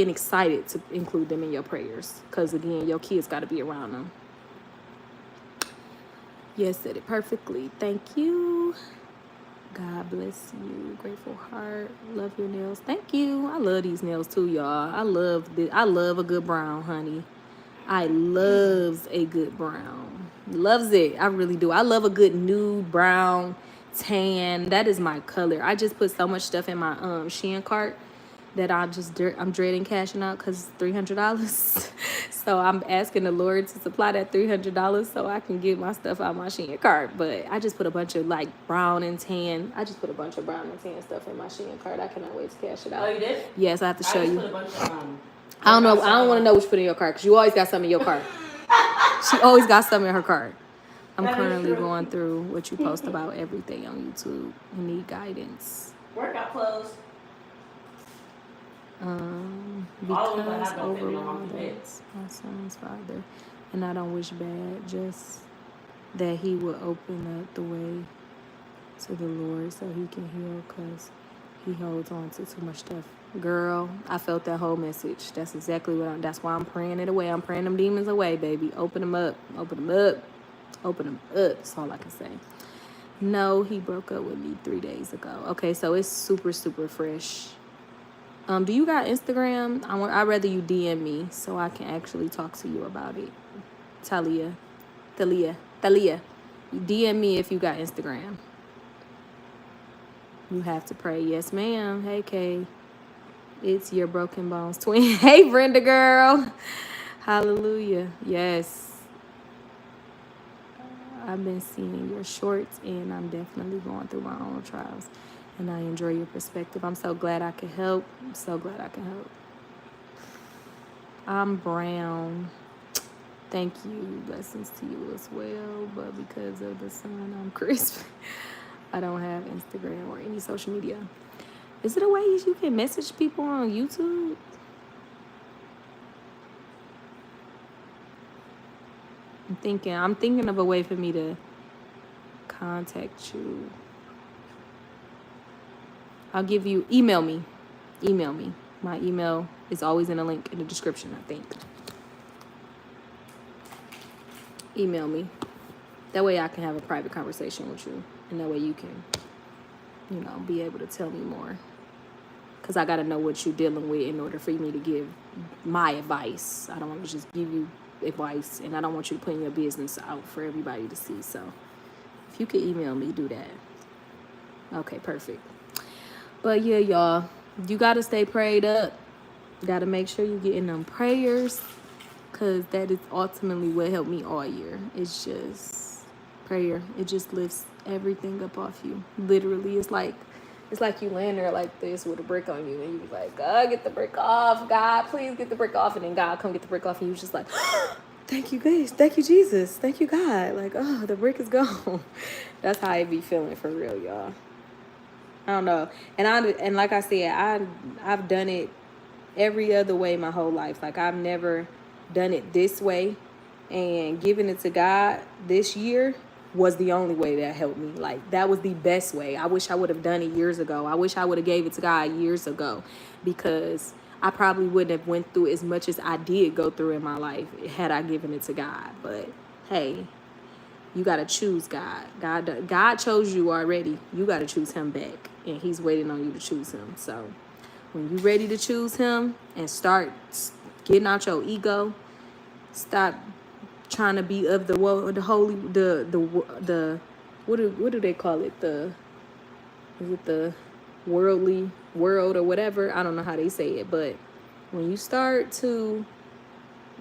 excited to include them in your prayers, because again, your kids got to be around them. Yes, said it perfectly. Thank you. God bless you. Grateful Heart. Love your nails. Thank you. I love these nails too, y'all. I love a good brown, honey. I loves a good brown. Loves it. I really do. I love a good nude brown tan. That is my color. I just put so much stuff in my Shein cart that I'm dreading cashing out because it's $300. So I'm asking the Lord to supply that $300 so I can get my stuff out my Shein cart. But I just put a bunch of like brown and tan. I just put a bunch of brown and tan stuff in my Shein cart. I cannot wait to cash it out. Oh, you did? Yes, I have to show you. Put a bunch of, I don't know. I don't want to know what you put in your cart because you always got something in your cart. She always got something in her cart. I'm currently going through what you post about everything on YouTube. You need guidance. Workout clothes. Because overall that's my son's father, and I don't wish bad, just that he would open up the way to the Lord so he can heal, because he holds on to too much stuff. Girl, I felt that whole message. That's exactly that's why I'm praying it away. I'm praying them demons away, baby. Open them up. Open them up. Open them up. That's all I can say. No, he broke up with me 3 days ago. Okay, so it's super, super fresh. Do you got Instagram? I'd rather you DM me so I can actually talk to you about it. Thalia. You DM me if you got Instagram. You have to pray. Yes, ma'am. Hey, Kay. It's your broken bones twin. Hey, Brenda girl. Hallelujah. Yes. I've been seeing your shorts, and I'm definitely going through my own trials. And I enjoy your perspective. I'm so glad I could help. I'm so glad I can help. I'm brown. Thank you. Blessings to you as well. But because of the sun, I'm crisp. I don't have Instagram or any social media. Is it a way you can message people on YouTube? I'm thinking of a way for me to contact you. I'll give you, email me. My email is always in a link in the description, I think. Email me. That way I can have a private conversation with you. And that way you can, be able to tell me more. Because I got to know what you're dealing with in order for me to give my advice. I don't want to just give you advice. And I don't want you to put your business out for everybody to see. So if you could email me, do that. Okay, perfect. But yeah, y'all, you got to stay prayed up. You got to make sure you're getting them prayers, because that is ultimately what helped me all year. It's just prayer. It just lifts everything up off you. Literally, it's like you laying there like this with a brick on you, and you be like, God, get the brick off. God, please get the brick off. And then God come get the brick off, and you just like, thank you, guys. Thank you, Jesus. Thank you, God. Like, oh, the brick is gone. That's how I be feeling for real, y'all. I don't know. And like I said, I've done it every other way my whole life. Like, I've never done it this way, and giving it to God this year was the only way that helped me. Like, that was the best way. I wish I would have done it years ago. I wish I would have gave it to God years ago, because I probably wouldn't have went through as much as I did go through in my life had I given it to God. But hey, you got to choose God. God chose you already. You got to choose him back, and he's waiting on you to choose him. So when you're ready to choose him and start getting out your ego, stop trying to be of the what do they call it? Is it the worldly world or whatever? I don't know how they say it, but when you start to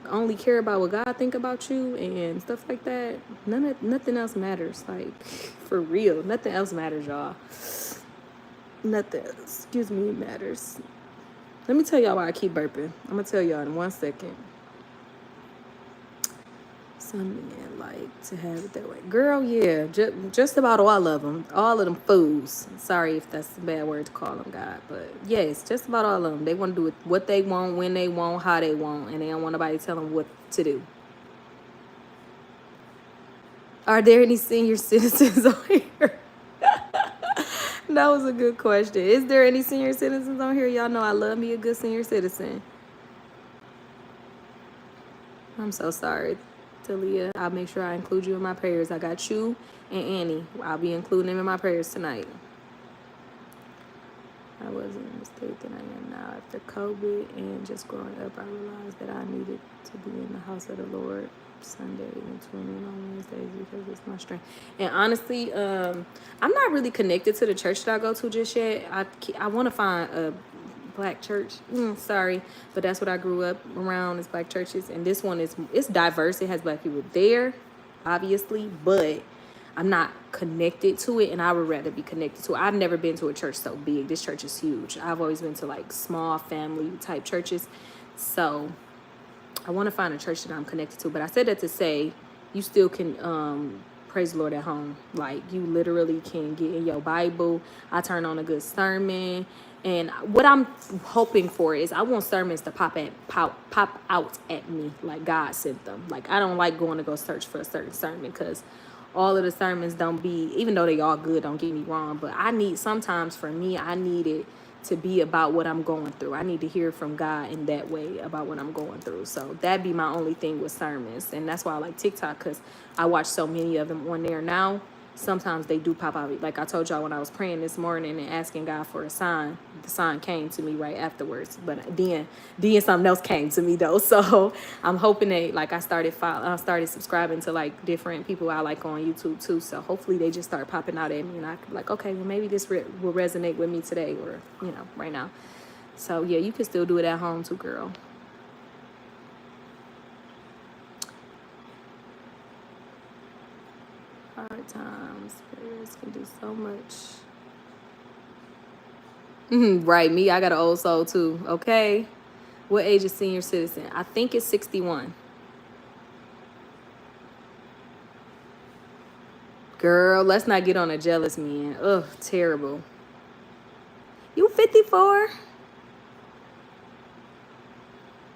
only care about what God think about you and stuff like that, nothing else matters. Like, for real, nothing else matters, y'all. Nothing else, matters. Let me tell y'all why I keep burping. I'm gonna tell y'all in 1 second. Some men like to have it that way. Girl, yeah, just about all of them. All of them fools. Sorry if that's a bad word to call them, God. But yes, just about all of them. They want to do it what they want, when they want, how they want. And they don't want nobody to tell them what to do. Are there any senior citizens on here? That was a good question. Is there any senior citizens on here? Y'all know I love me a good senior citizen. I'm so sorry, Talia. I'll make sure I include you in my prayers. I got you and Annie. I'll be including them in my prayers tonight. I wasn't a mistake that I am now. After COVID and just growing up, I realized that I needed to be in the house of the Lord Sunday and tune in on Wednesdays because it's my strength. And honestly, I'm not really connected to the church that I go to just yet. I want to find a black church. Sorry, but that's what I grew up around is black churches. And this one it's diverse. It has black people there, obviously, but I'm not connected to it, and I would rather be connected to it. I've never been to a church so big. This church is huge. I've always been to like small family type churches. So I want to find a church that I'm connected to. But I said that to say you still can praise the Lord at home. Like, you literally can get in your Bible. I turn on a good sermon. And what I'm hoping for is I want sermons to pop out at me like God sent them. Like, I don't like going to go search for a certain sermon because all of the sermons don't be, even though they all good, don't get me wrong, but I need it to be about what I'm going through. I need to hear from God in that way about what I'm going through. So that'd be my only thing with sermons. And that's why I like TikTok, because I watch so many of them on there now. Sometimes they do pop out. Like I told y'all when I was praying this morning and asking God for a sign, the sign came to me right afterwards. But then something else came to me though. So I'm hoping that, like, I started subscribing to like different people I like on YouTube too. So hopefully they just start popping out at me, and I could be like, okay, well maybe this will resonate with me today, or right now. So yeah, you can still do it at home too, girl. Hard times, prayers can do so much. Right, me, I got an old soul too. Okay, what age is senior citizen? I think it's 61. Girl, let's not get on a jealous man. Ugh, terrible. You 54?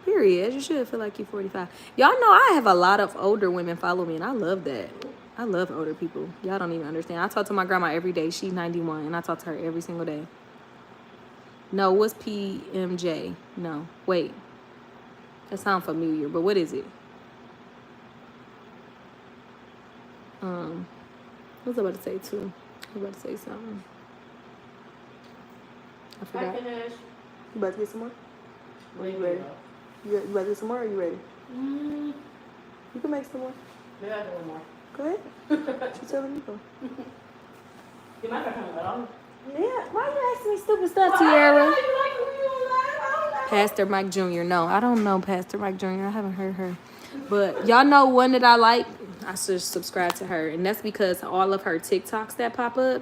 Period. You should feel like you're 45. Y'all know I have a lot of older women follow me, and I love that. I love older people. Y'all don't even understand. I talk to my grandma every day. She's 91, and I talk to her every single day. No, what's PMJ? No, wait. That sounds familiar, but what is it? What was I about to say too? I was about to say something. I forgot. You about to get some more? Are you ready? You about to get some more, or are you ready? You can make some more. Maybe I'll do one more. Go ahead. What you telling me? You might not come along. Yeah, why are you asking me stupid stuff, Tiara? Pastor Mike Jr. No, I don't know Pastor Mike Jr. I haven't heard her. But y'all know one that I like? I should subscribe to her. And that's because all of her TikToks that pop up,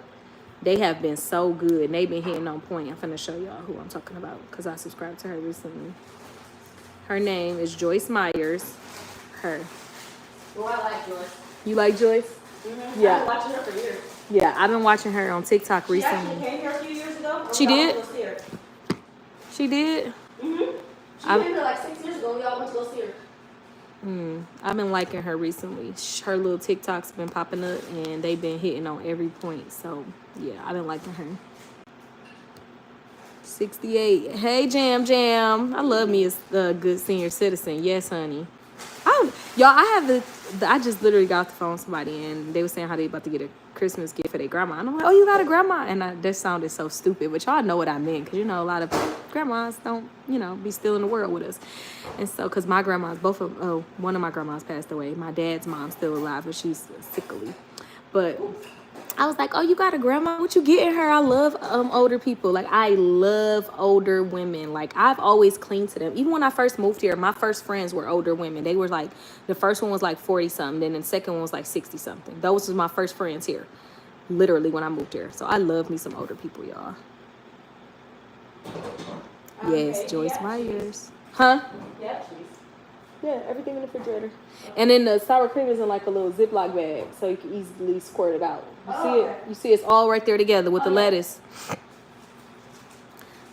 they have been so good. And they've been hitting on point. I'm finna show y'all who I'm talking about because I subscribed to her recently. Her name is Joyce Myers. Her. Well, I like Joyce. You like Joyce? Mm-hmm. Yeah. I've been watching her for years. Yeah, I've been watching her on TikTok She recently. actually came here a few years ago. She did? She did? Mm-hmm. She came here like 6 years ago. We all went to go see her. I've been liking her recently. Her little TikToks been popping up, and they've been hitting on every point. So, yeah, I've been liking her. 68. Hey, Jam Jam. I love me a good senior citizen. Yes, honey. I just literally got off the phone with somebody, and they were saying how they about to get a Christmas gift for their grandma. And I'm like, oh, you got a grandma? And that sounded so stupid, but y'all know what I meant, because, a lot of grandmas don't, be still in the world with us. And so, because my grandmas, one of my grandmas passed away. My dad's mom's still alive, but she's sickly. But I was like, oh, you got a grandma? What you getting her? I love older people. Like, I love older women. Like, I've always clinged to them. Even when I first moved here, my first friends were older women. They were like, the first one was like 40-something. Then the second one was like 60-something. Those was my first friends here, literally, when I moved here. So I love me some older people, y'all. Yes, Joyce Myers. Huh? Yeah, she's. Yeah, everything in the refrigerator. And then the sour cream is in like a little Ziploc bag, so you can easily squirt it out. You see it? You see it's all right there together with the lettuce.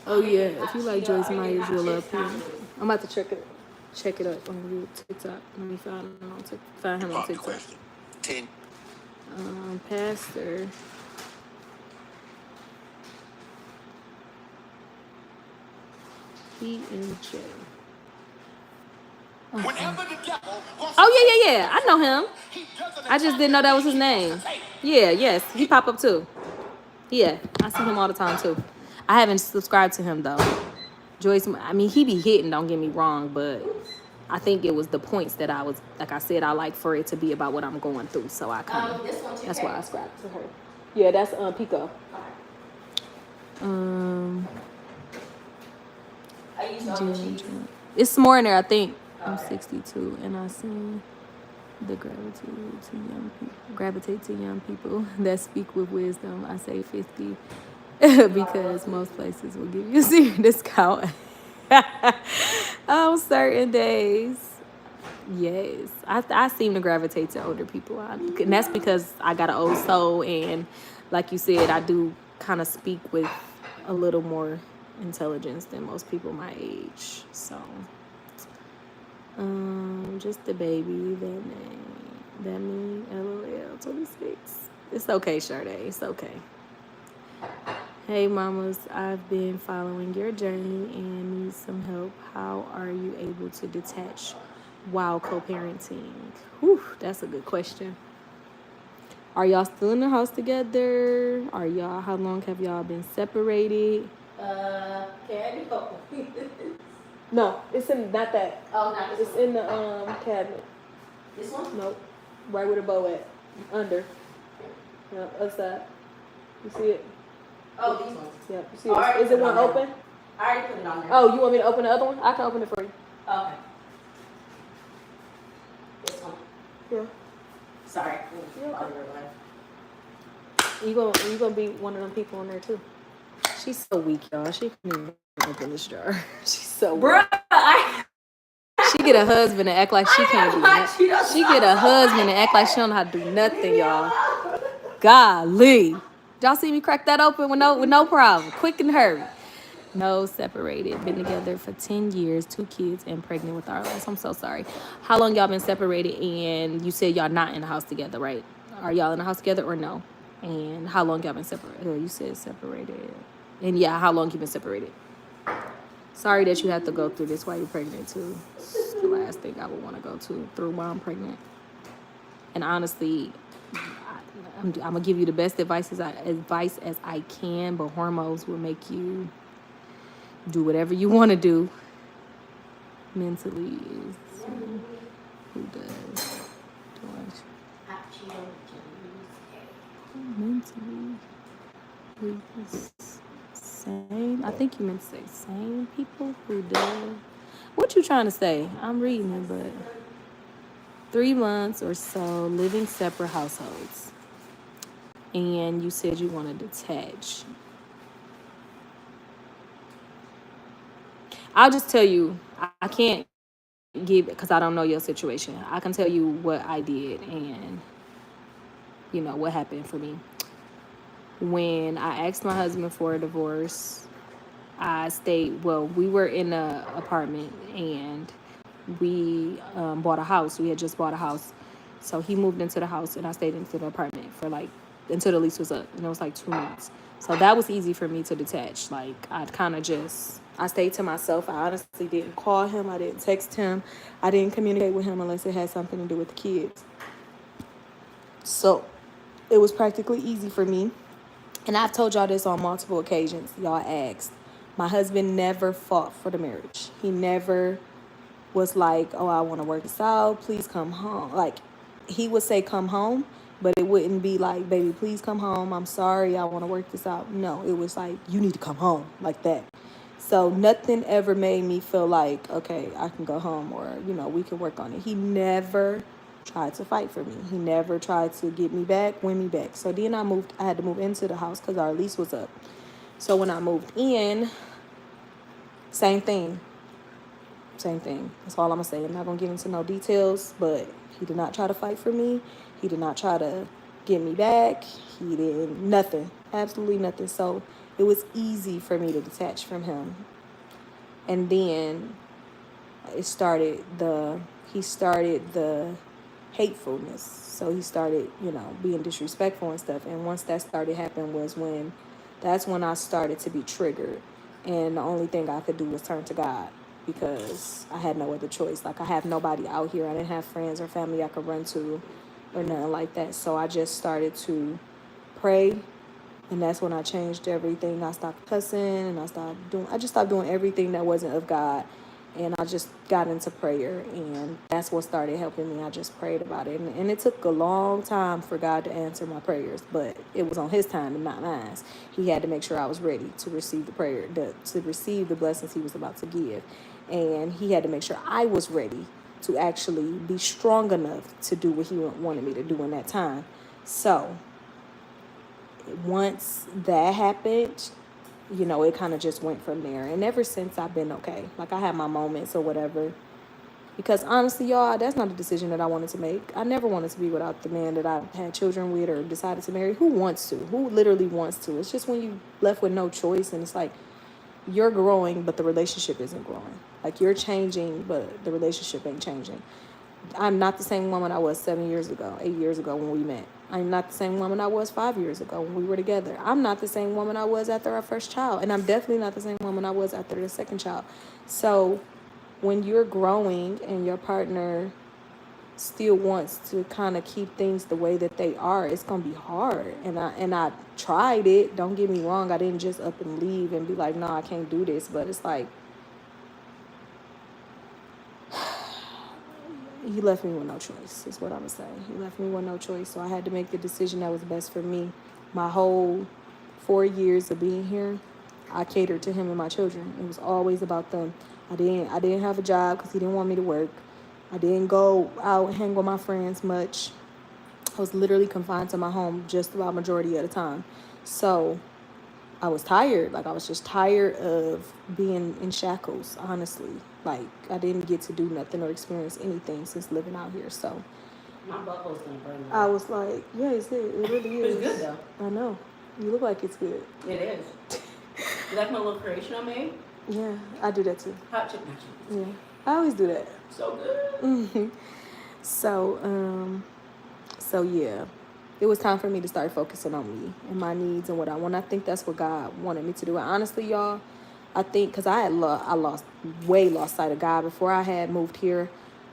Oh yeah, if you like Joyce Myers, you'll love him. I'm about to check it up on TikTok. Let me find him on TikTok. 10. Pastor. P&J. Oh, yeah. I know him. I just didn't know that was his name. Yeah, yes. He pop up too. Yeah, I see him all the time too. I haven't subscribed to him though. Joyce, I mean, he be hitting, don't get me wrong, but I think it was the points that I was, like I said, I like for it to be about what I'm going through. So I kind of, that's why I subscribed to her. Yeah, that's Pico. I used all the cheese. It's more in there, I think. I'm 62, and I seen the gravitate to young people that speak with wisdom. I say 50 because most places will give you a serious discount on certain days. Yes, I seem to gravitate to older people, and that's because I got an old soul, and like you said, I do kind of speak with a little more intelligence than most people my age. So, just the baby, that me, LOL 26. It's okay, Sade. It's okay. Hey, mamas, I've been following your journey and need some help. How are you able to detach while co-parenting? Whew, that's a good question. Are y'all still in the house together? How long have y'all been separated? Candy. No, it's in, not that. Oh, not this It's one. in the cabinet. This one? Nope. Right where the bow at. Under. No, other side. You see it? Oh, these ones. Yeah, you see All right, it? Is it one put it on open? I already put it on there. Oh, you want me to open the other one? I can open it for you. Okay. This one. Yeah. Sorry. You're okay. Bother your life. You gonna be one of them people in there too. She's so weak, y'all. She can't even open this jar. She's so weak. Bruh, She get a husband and act like she can't do nothing. She get a husband and act like she don't know how to do nothing, y'all. Golly. Y'all see me crack that open with no problem. Quick and hurry. No, separated. Been together for 10 years, 2 kids, and pregnant with our last. I'm so sorry. How long y'all been separated? And you said y'all not in the house together, right? Are y'all in the house together or no? And how long y'all been separated? You said separated. And yeah, how long you been separated? Sorry that you have to go through this while you're pregnant too. It's the last thing I would want to go through while I'm pregnant. And honestly, I'm gonna give you the best advice as I can, but hormones will make you do whatever you want to do. Mentally, who does? Mentally, same. I think you meant to say same people who does. What you trying to say? I'm reading it, but 3 months or so living separate households, and you said you want to detach. I'll just tell you, I can't give, because I don't know your situation. I can tell you what I did and, what happened for me. When I asked my husband for a divorce, we were in an apartment and we bought a house. We had just bought a house. So he moved into the house and I stayed into the apartment for until the lease was up. And it was 2 months. So that was easy for me to detach. I stayed to myself. I honestly didn't call him. I didn't text him. I didn't communicate with him unless it had something to do with the kids. So it was practically easy for me. And I've told y'all this on multiple occasions. Y'all asked. My husband never fought for the marriage. He never was like, oh, I want to work this out. Please come home. He would say come home, but it wouldn't be like, baby, please come home. I'm sorry. I want to work this out. No, it was like, you need to come home, like that. So nothing ever made me feel like, okay, I can go home or, we can work on it. He never tried to fight for me. He never tried to get me back, win me back. So then I had to move into the house because our lease was up. So when I moved in, same thing. That's all I'm going to say. I'm not going to get into no details, but he did not try to fight for me. He did not try to get me back. He did nothing, absolutely nothing. So it was easy for me to detach from him. And then he started the hatefulness. So he started, being disrespectful and stuff. And once that started happening that's when I started to be triggered. And the only thing I could do was turn to God because I had no other choice. I have nobody out here. I didn't have friends or family I could run to or nothing like that. So I just started to pray. And that's when I changed everything. I stopped cussing and I just stopped doing everything that wasn't of God. And I just got into prayer, and that's what started helping me. I just prayed about it, and it took a long time for God to answer my prayers, but it was on His time and not mine. He had to make sure I was ready to receive the prayer, to receive the blessings He was about to give, and He had to make sure I was ready to actually be strong enough to do what He wanted me to do in that time. So once that happened, you know, it kind of just went from there. And ever since, I've been okay. Like, I had my moments or whatever. Because honestly, y'all, that's not a decision that I wanted to make. I never wanted to be without the man that I had children with or decided to marry. Who wants to? Who literally wants to? It's just when you left with no choice, and it's like you're growing, but the relationship isn't growing. Like, you're changing, but the relationship ain't changing. I'm not the same woman I was 7 years ago, 8 years ago when we met. I'm not the same woman I was 5 years ago when we were together. I'm not the same woman I was after our first child. And I'm definitely not the same woman I was after the second child. So when you're growing and your partner still wants to kind of keep things the way that they are, it's going to be hard. And I tried it. Don't get me wrong. I didn't just up and leave and be like, no, I can't do this. But it's like, he left me with no choice, is what I'm going to say. He left me with no choice, so I had to make the decision that was best for me. My whole 4 years of being here, I catered to him and my children. It was always about them. I didn't have a job because he didn't want me to work. I didn't go out and hang with my friends much. I was literally confined to my home just about majority of the time. So I was tired. Like, I was just tired of being in shackles, honestly. Like, I didn't get to do nothing or experience anything since living out here. So My butthole's gonna burn. I was like, yeah, it's good. It really is. It's good though. I know. You look like it's good. It is. You like my little creation I made? Yeah, I do that too. Hot chip nachos. Yeah, I always do that. So good. So yeah, it was time for me to start focusing on me and my needs and what I want. I think that's what God wanted me to do. And honestly, y'all, I think because I lost sight of God before I had moved here.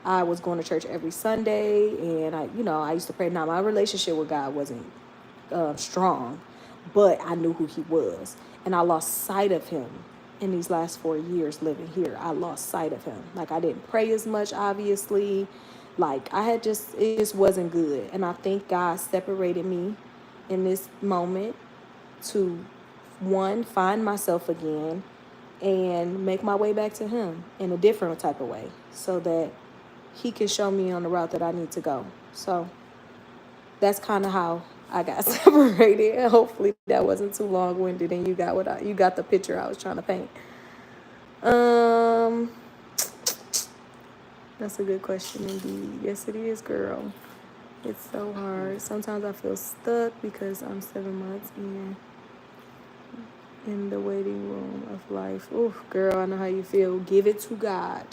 I was going to church every Sunday, and I used to pray. Now, my relationship with God wasn't strong, but I knew who He was, and I lost sight of Him in these last 4 years living here. I lost sight of Him. Like, I didn't pray as much, obviously. Like, it just wasn't good. And I think God separated me in this moment to, one, find myself again and make my way back to Him in a different type of way so that He can show me on the route that I need to go. So that's kind of how I got separated. Hopefully that wasn't too long-winded and you got the picture I was trying to paint. That's a good question indeed. Yes, it is, girl. It's so hard. Sometimes I feel stuck because I'm 7 months in the waiting room of life. Ooh, girl, I know how you feel. Give it to God.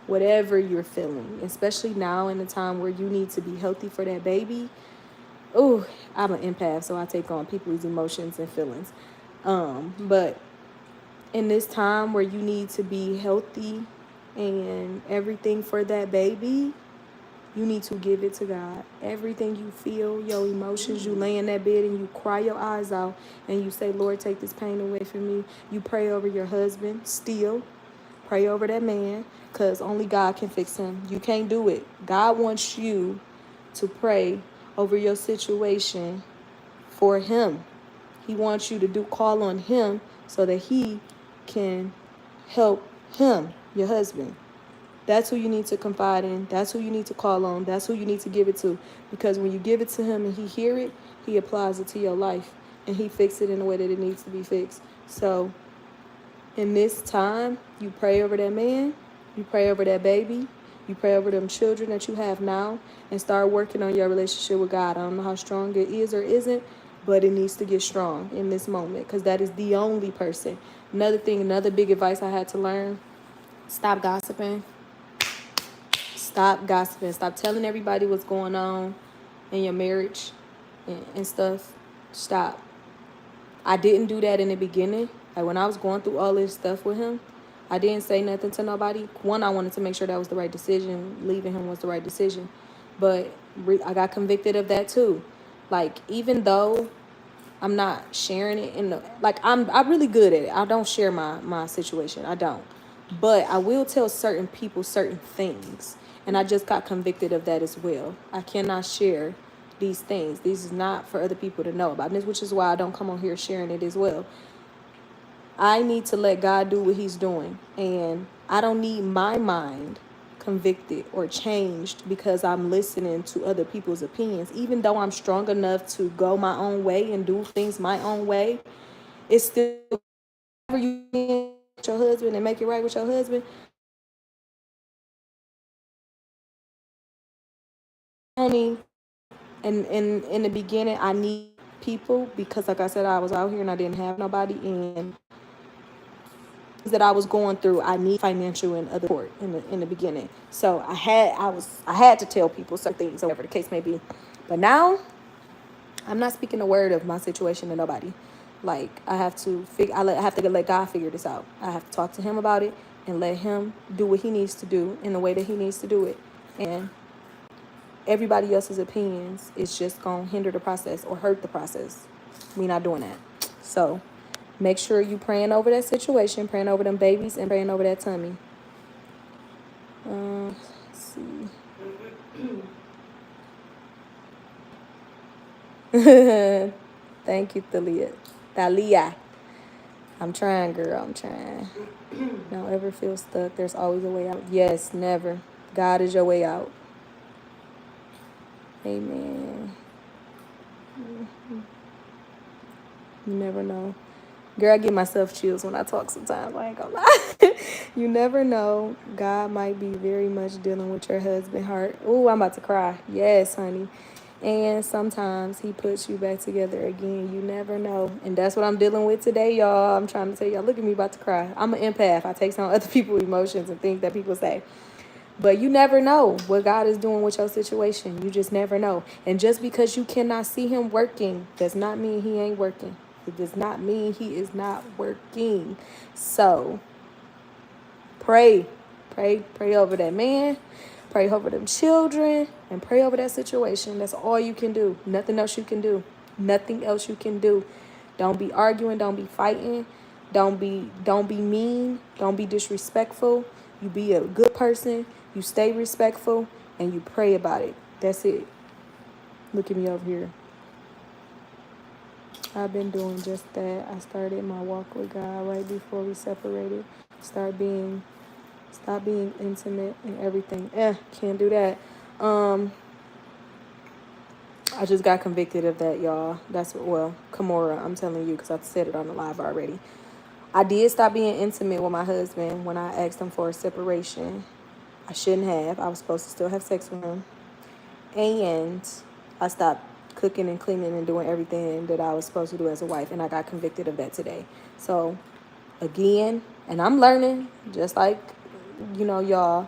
Whatever you're feeling, especially now in the time where you need to be healthy for that baby. Ooh, I'm an empath, so I take on people's emotions and feelings. But in this time where you need to be healthy and everything for that baby, you need to give it to God. Everything you feel, your emotions, you lay in that bed and you cry your eyes out and you say, Lord, take this pain away from me. You pray over your husband still. Pray over that man, because only God can fix him. You can't do it. God wants you to pray over your situation for Him. He wants you to call on Him so that He can help him, your husband. That's who you need to confide in. That's who you need to call on. That's who you need to give it to. Because when you give it to Him and He hear it, He applies it to your life. And He fixes it in the way that it needs to be fixed. So in this time, you pray over that man, you pray over that baby, you pray over them children that you have now, and start working on your relationship with God. I don't know how strong it is or isn't, but it needs to get strong in this moment, because that is the only person. Another big advice I had to learn, stop gossiping. Stop gossiping. Stop telling everybody what's going on in your marriage and stuff. Stop. I didn't do that in the beginning. Like, when I was going through all this stuff with him, I didn't say nothing to nobody. One, I wanted to make sure that was the right decision. Leaving him was the right decision. But I got convicted of that too. Like, even though I'm not sharing it I'm really good at it. I don't share my situation. I don't. But I will tell certain people certain things. And I just got convicted of that as well. I cannot share these things. This is not for other people to know about this, which is why I don't come on here sharing it as well. I need to let God do what he's doing. And I don't need my mind convicted or changed because I'm listening to other people's opinions. Even though I'm strong enough to go my own way and do things my own way, it's still whatever you do with your husband and make it right with your husband. Only and in the beginning I need people because like I said, I was out here and I didn't have nobody, and that I was going through, I need financial and other support in the beginning. So I had to tell people certain things, whatever the case may be. But now I'm not speaking a word of my situation to nobody. Like I have to let God figure this out. I have to talk to him about it and let him do what he needs to do in the way that he needs to do it. And everybody else's opinions is just gonna hinder the process or hurt the process. We not doing that. So make sure you praying over that situation, praying over them babies, and praying over that tummy. Let's see. Thank you, Thalia. I'm trying, girl. I'm trying. Don't ever feel stuck. There's always a way out. Yes, never. God is your way out. Amen. You never know. Girl, I give myself chills when I talk sometimes. I ain't gonna lie. You never know. God might be very much dealing with your husband's heart. Ooh, I'm about to cry. Yes, honey. And sometimes he puts you back together again. You never know. And that's what I'm dealing with today, y'all. I'm trying to tell y'all, look at me about to cry. I'm an empath. I take on other people's emotions and things that people say. But you never know what God is doing with your situation. You just never know. And just because you cannot see him working does not mean he ain't working. It does not mean he is not working. So pray over that man, pray over them children, and pray over that situation. That's all you can do. Nothing else you can do. Nothing else you can do. Don't be arguing. Don't be fighting. Don't be mean. Don't be disrespectful. You be a good person. You stay respectful, and you pray about it. That's it. Look at me over here. I've been doing just that. I started my walk with God right before we separated. Stop being intimate and everything. Can't do that. I just got convicted of that, y'all. Kimora, I'm telling you because I said it on the live already. I did stop being intimate with my husband when I asked him for a separation. I shouldn't have. I was supposed to still have sex with him. And I stopped cooking and cleaning and doing everything that I was supposed to do as a wife. And I got convicted of that today. So, again, and I'm learning, just like, y'all,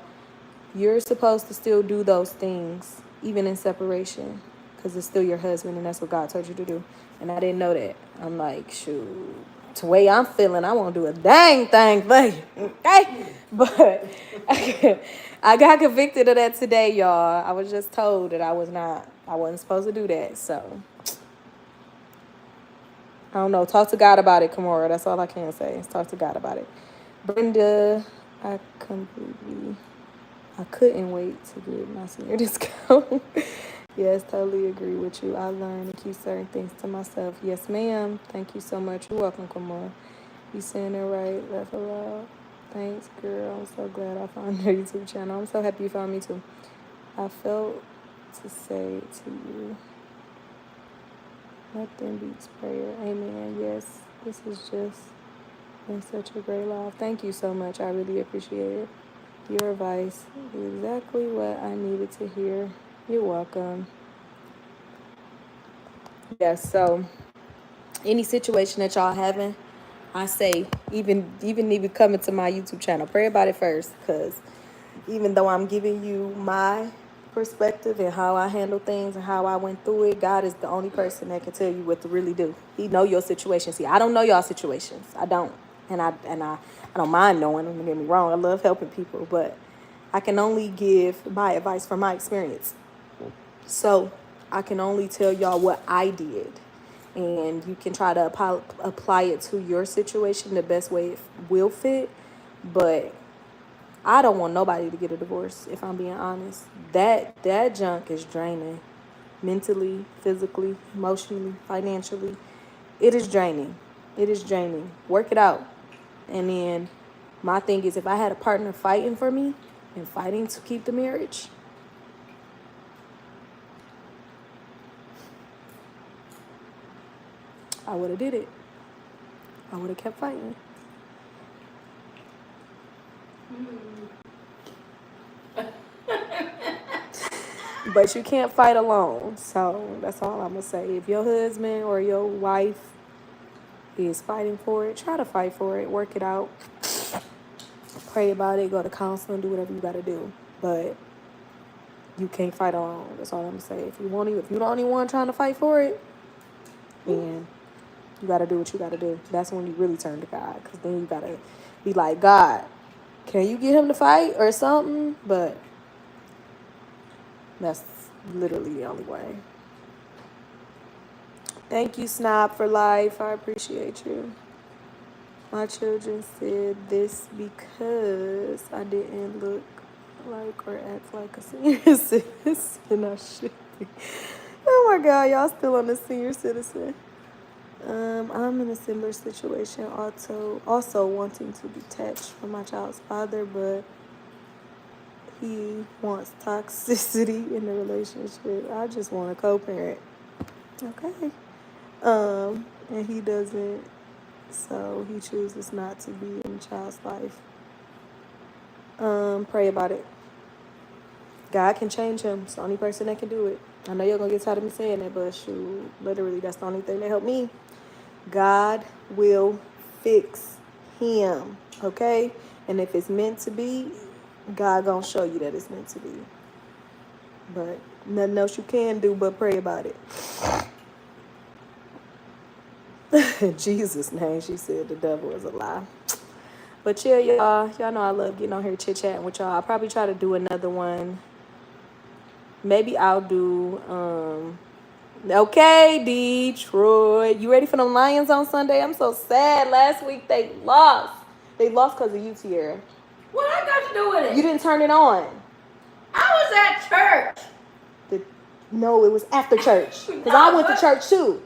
you're supposed to still do those things, even in separation, because it's still your husband and that's what God told you to do. And I didn't know that. I'm like, shoot, the way I'm feeling, I won't do a dang thing for you, okay? But I got convicted of that today, y'all. I was just told that I wasn't supposed to do that. So, I don't know. Talk to God about it, Kimora. That's all I can say is talk to God about it. Brenda, I couldn't wait to get my senior discount. Yes, totally agree with you. I learned to keep certain things to myself. Yes, ma'am. Thank you so much. You're welcome, Kimora. You saying it right. Laugh aloud. Thanks, girl. I'm so glad I found your YouTube channel. I'm so happy you found me, too. I felt to say to you, nothing beats prayer. Amen. Yes, this has just been such a great life. Thank you so much. I really appreciate it. Your advice is exactly what I needed to hear. You're welcome. Yes, so any situation that y'all having, I say, even coming to my YouTube channel, pray about it first, because even though I'm giving you my perspective and how I handle things and how I went through it, God is the only person that can tell you what to really do. He know your situation. See, I don't know y'all situations. I don't. And I don't mind knowing, don't get me wrong. I love helping people, but I can only give my advice from my experience. So I can only tell y'all what I did. And you can try to apply it to your situation the best way it will fit. But I don't want nobody to get a divorce, if I'm being honest. That junk is draining. Mentally, physically, emotionally, financially. It is draining. It is draining. Work it out. And then my thing is, if I had a partner fighting for me and fighting to keep the marriage, I would have did it. I would have kept fighting. But you can't fight alone. So that's all I'm going to say. If your husband or your wife is fighting for it, try to fight for it. Work it out. Pray about it. Go to counseling. Do whatever you got to do. But you can't fight alone. That's all I'm going to say. If you're the only one trying to fight for it, then you got to do what you got to do. That's when you really turn to God. Because then you got to be like, God, can you get him to fight or something? But that's literally the only way. Thank you, Snob, for life. I appreciate you. My children said this because I didn't look like or act like a senior citizen. I should be. Oh my God, y'all still on the senior citizen. I'm in a similar situation, also wanting to detach from my child's father, but he wants toxicity in the relationship. I just want a co-parent. Okay. And he doesn't, so he chooses not to be in the child's life. Pray about it. God can change him. It's the only person that can do it. I know you're gonna get tired of me saying that, but shoot, literally, that's the only thing that helped me. God will fix him, okay? And if it's meant to be, God gonna show you that it's meant to be. But nothing else you can do but pray about it. In Jesus' name, she said the devil is a lie. But yeah, y'all know I love getting on here chit-chatting with y'all. I'll probably try to do another one. Maybe I'll do, okay, Detroit. You ready for them Lions on Sunday? I'm so sad. Last week they lost. They lost because of you, Tiara. What I got to do with it? You didn't turn it on. I was at church. No, it was after church. Because I went to church too.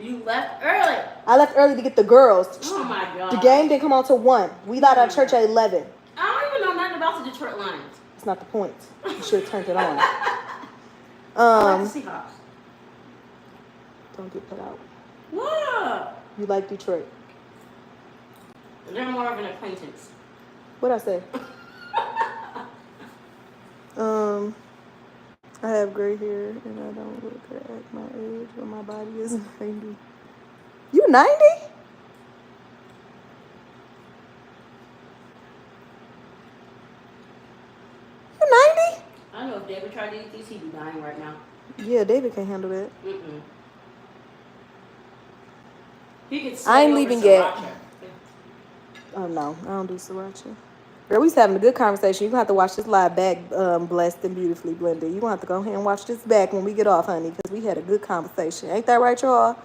You left early. I left early to get the girls. Oh my God. The game didn't come on till 1. We got out of church at 11. I don't even know nothing about the Detroit Lions. That's not the point. You should have turned it on. I like the Seahawks. Don't get put out. What? You like Detroit? They're more of an acquaintance. What'd I say? I have gray hair and I don't look or act my age, but my body is 90. You 90? You 90? I know if David tried to eat these, he'd be dying right now. Yeah, David can't handle that. He could I ain't leaving yet. Oh no, I don't do sriracha. Girl, we was having a good conversation. You're going to have to watch this live back, Blessed and Beautifully Blended. You're going to have to go ahead and watch this back when we get off, honey, because we had a good conversation. Ain't that right, y'all?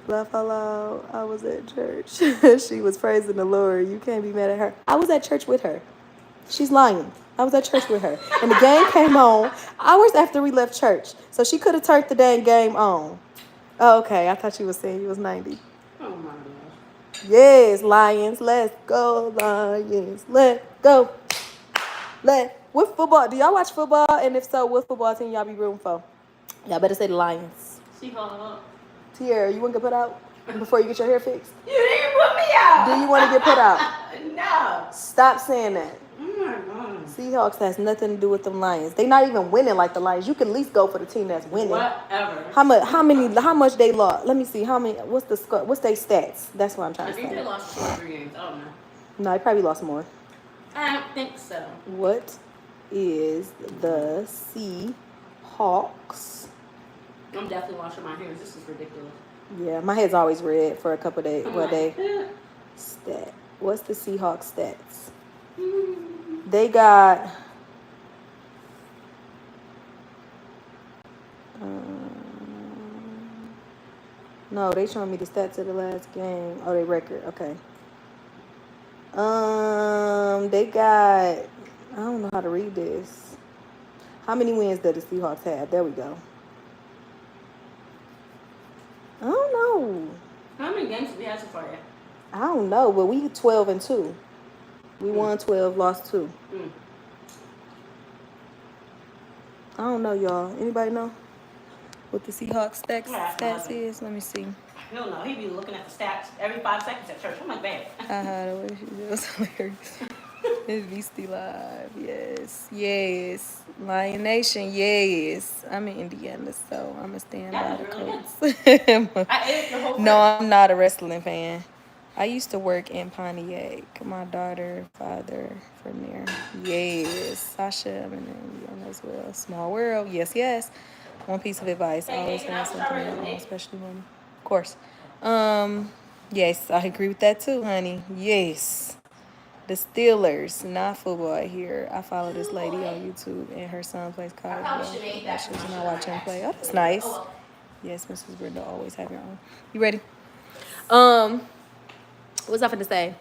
Laugh out loud. I was at church. She was praising the Lord. You can't be mad at her. I was at church with her. She's lying. I was at church with her. And the game came on hours after we left church. So she could have turned the dang game on. Oh, okay. I thought you was saying you was 90. Oh my gosh. Yes, Lions, let's go, Lions, let's go. What football? Do y'all watch football? And if so, what football team y'all be rooting for? Y'all better say the Lions. Seahawks. Tiara, you want to get put out before you get your hair fixed? You didn't put me out. Do you want to get put out? No. Stop saying that. Oh my God. Seahawks has nothing to do with them Lions. They not even winning like the Lions. You can at least go for the team that's winning. Whatever. How much they lost? Let me see. How many? What's the score? What's their stats? That's what I'm trying to say. I think they lost 2 or 3 games. I don't know. No, they probably lost more. I don't think so. What is the Seahawks? I'm definitely washing my hands. This is ridiculous. Yeah, my head's always red for a couple of days. What day? Stat. What's the Seahawks stats? They got no, they showing me the stats of the last game. Oh, they record. Okay. They got, I don't know how to read this. How many wins did the Seahawks have? There we go. I don't know. How many games did we have so far yet? I don't know, but we 12-2. We won 12, lost 2. I don't know, y'all. Anybody know what the Seahawks stats is? Let me see. Hell no, he be looking at the stats every 5 seconds at church. I'm like, man. The way she was hilarious. It's Beastie Live, yes. Yes. Lion Nation, yes. I'm in Indiana, so I'm going to stand by the Colts. I ate the whole No, I'm not a wrestling fan. I used to work in Pontiac. My daughter, father from there. Yes. Sasha, I'm in Indiana as well. Small world, yes, yes. One piece of advice, always have something on, especially women. Of course. Yes, I agree with that too, honey. Yes. The Steelers, not football here. I follow this lady on YouTube, and her son plays college ball. She's not watching him play. Oh, that's nice. Yes, Mrs. Brenda, always have your own. You ready? What's I finna say?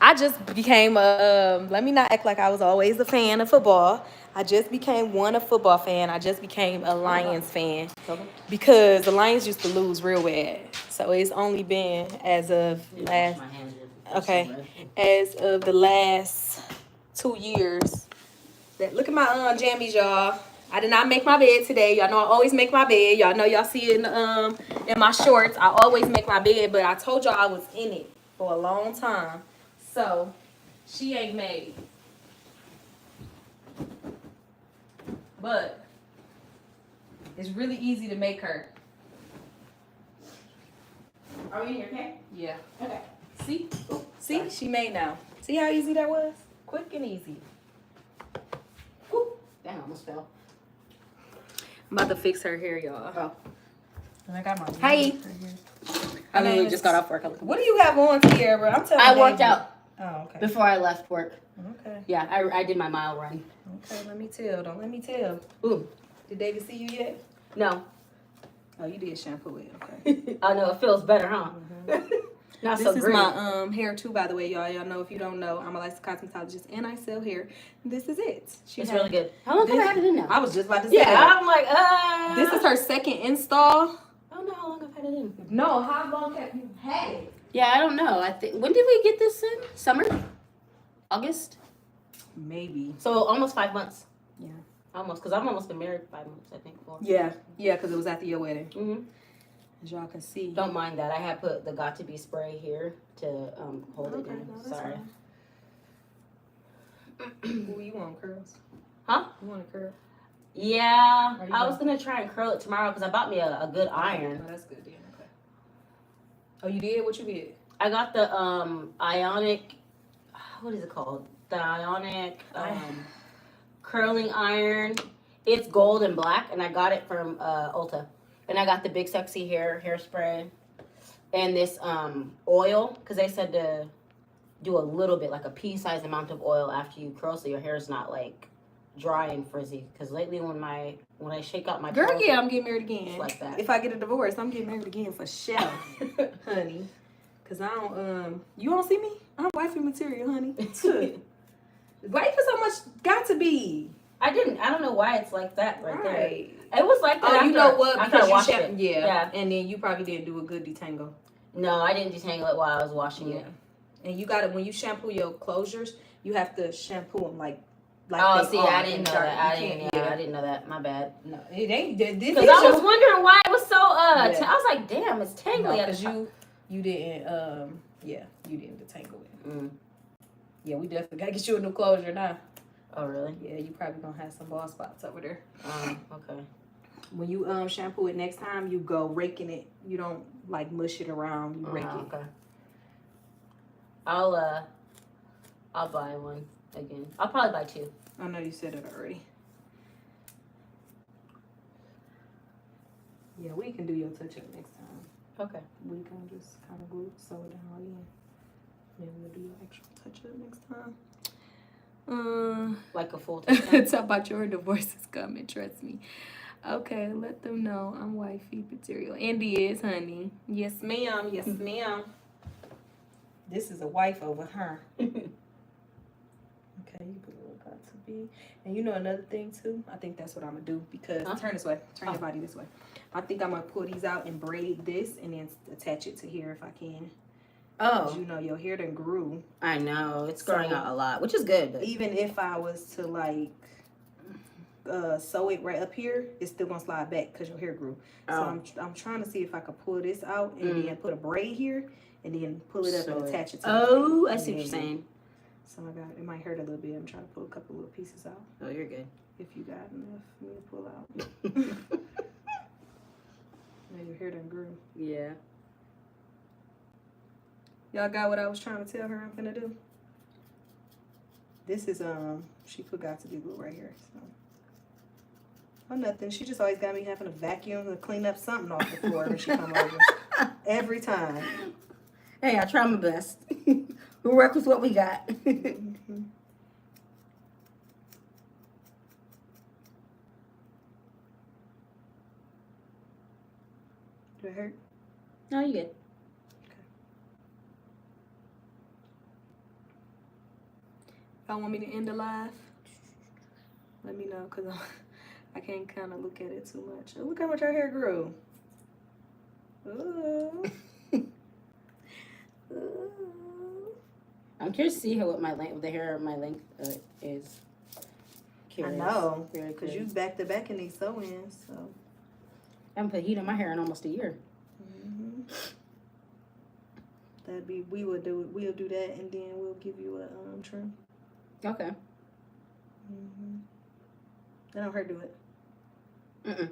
I just became let me not act like I was always a fan of football. I just became a football fan. I just became a Lions fan because the Lions used to lose real bad. So it's only been as of the last 2 years that look at my jammies, y'all. I did not make my bed today. Y'all know I always make my bed. Y'all know y'all see it in my shorts. I always make my bed, but I told y'all I was in it for a long time. So she ain't made. But it's really easy to make her. Are we in here, okay? Yeah. Okay. See? Ooh, see? She made now. See how easy that was? Quick and easy. Whew. Damn, I almost fell. I'm about to fix her hair, y'all. Oh. And I got my Hi. I literally just got off work. What do you have on, Tiara? I'm telling you. I worked out. Oh, okay. Before I left work. Okay. Yeah, I did my mile run. Okay, let me tell. Don't let me tell. Ooh. Did David see you yet? No. Oh, you did shampoo it. Okay. I know, it feels better, huh? Not This so is green. my hair too, by the way, y'all. Y'all know if you don't know, I'm a licensed cosmetologist and I sell hair. This is it. It's really good. How long have I had it in now? I was just about to say Yeah, that. I'm like, This is her second install. I don't know how long I've had it in. No, how long have you had it? Yeah, I don't know. I think, when did we get this in? Summer? August? Maybe. So almost 5 months. Yeah. Almost, because I've almost been married 5 months, I think. Yeah, because it was after your wedding. Mm-hmm. As y'all can see. Don't mind that. I had put the Got to Be spray here to hold it in. No, Sorry. Ooh, you want curls? Huh? You want a curl? Yeah. I was going to try and curl it tomorrow because I bought me a good iron. Oh, that's good then. Okay. Oh, you did? What you did? I got the Ionic, what is it called? The Ionic curling iron. It's gold and black, and I got it from Ulta. And I got the Big Sexy hairspray and this oil, because they said to do a little bit, like a pea-sized amount of oil after you curl, so your hair is not like dry and frizzy. Because lately, when I shake out my girl, curls, yeah, I'm getting married again. it's like that. If I get a divorce, I'm getting married again for sure, honey. Cause I don't you don't see me? I'm wifey material, honey. Why you put so much got to be? I don't know why it's like that right there. Right. It was like that. Oh, you know what? After I washed it. Yeah. And then you probably didn't do a good detangle. No, I didn't detangle it while I was washing it. And you got it when you shampoo your closures. You have to shampoo them like. Oh, see, I didn't know that. I didn't know that. My bad. No, it ain't. Because I was wondering why it was so. I was like, damn, it's tangly. Because you didn't. You didn't detangle it. Mm. Yeah, we definitely gotta get you a new closure now. Oh, really? Yeah, you probably gonna have some bald spots over there. Okay. When you shampoo it next time, you go raking it. You don't like mush it around. You rake it. Okay. I'll buy one again. I'll probably buy 2. I know you said it already. Yeah, we can do your touch up next time. Okay. We can just kind of sew it down again. Maybe we'll do your actual touch up next time. Like a full touch up. Talk about your divorce is coming, trust me. Okay, let them know I'm wifey material. Andy is, honey. Yes, ma'am. Yes, ma'am. This is a wife over her. Okay, you put what got to be. And you know another thing too? I think that's what I'm gonna do because turn this way. Turn your body this way. I think I'm gonna pull these out and braid this and then attach it to here if I can. Oh. You know, your hair done grew. I know. It's growing out a lot, which is good. But... even if I was to like sew it right up here, it's still gonna slide back because your hair grew. So I'm trying to see if I could pull this out and then put a braid here and then pull it up and attach it to I see what you're saying. So I got, it might hurt a little bit. I'm trying to pull a couple little pieces out. Oh, you're good. If you got enough for me to pull out. Now your hair done grew. Yeah. Y'all got what I was trying to tell her I'm gonna do? This is, she forgot to do glue right here, so. Oh, nothing. She just always got me having to vacuum to clean up something off the floor when she come over. Every time. Hey, I try my best. We work with what we got. Mm-hmm. Do it hurt? No, you good. If I want me to end the live, let me know, because I can't kind of look at it too much. Oh, look how much our hair grew. Ooh. Ooh. I'm curious to see what my length, the hair of my length is. Curious. I know, Very because curious. you back to back in these sew-ins, so. I haven't put heat on my hair in almost a year. Mm-hmm. That'd be, we'll do that, and then we'll give you a trim. Okay. Mm-hmm. I don't hurt do it. Mm-mm.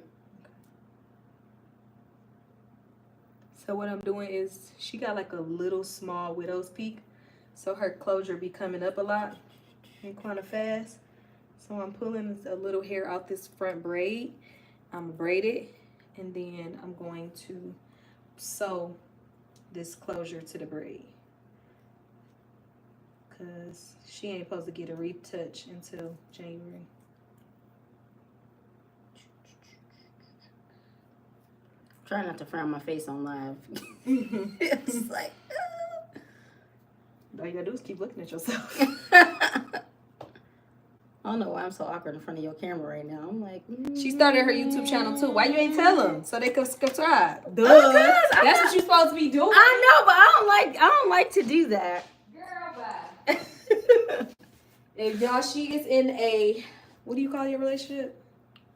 So what I'm doing is, she got like a little small widow's peak, so her closure be coming up a lot and kind of fast. So I'm pulling a little hair out this front braid. I'm gonna braid it, and then I'm going to sew this closure to the braid, because she ain't supposed to get a retouch until January. Try not to frown my face on live. It's like, all you gotta do is keep looking at yourself. I don't know why I'm so awkward in front of your camera right now. I'm like, She started her YouTube channel too. Why you ain't tell them so they could subscribe? Duh. That's what you're supposed to be doing. I know, but I don't like to do that. Girl, bye. If y'all, she is in a, what do you call your relationship?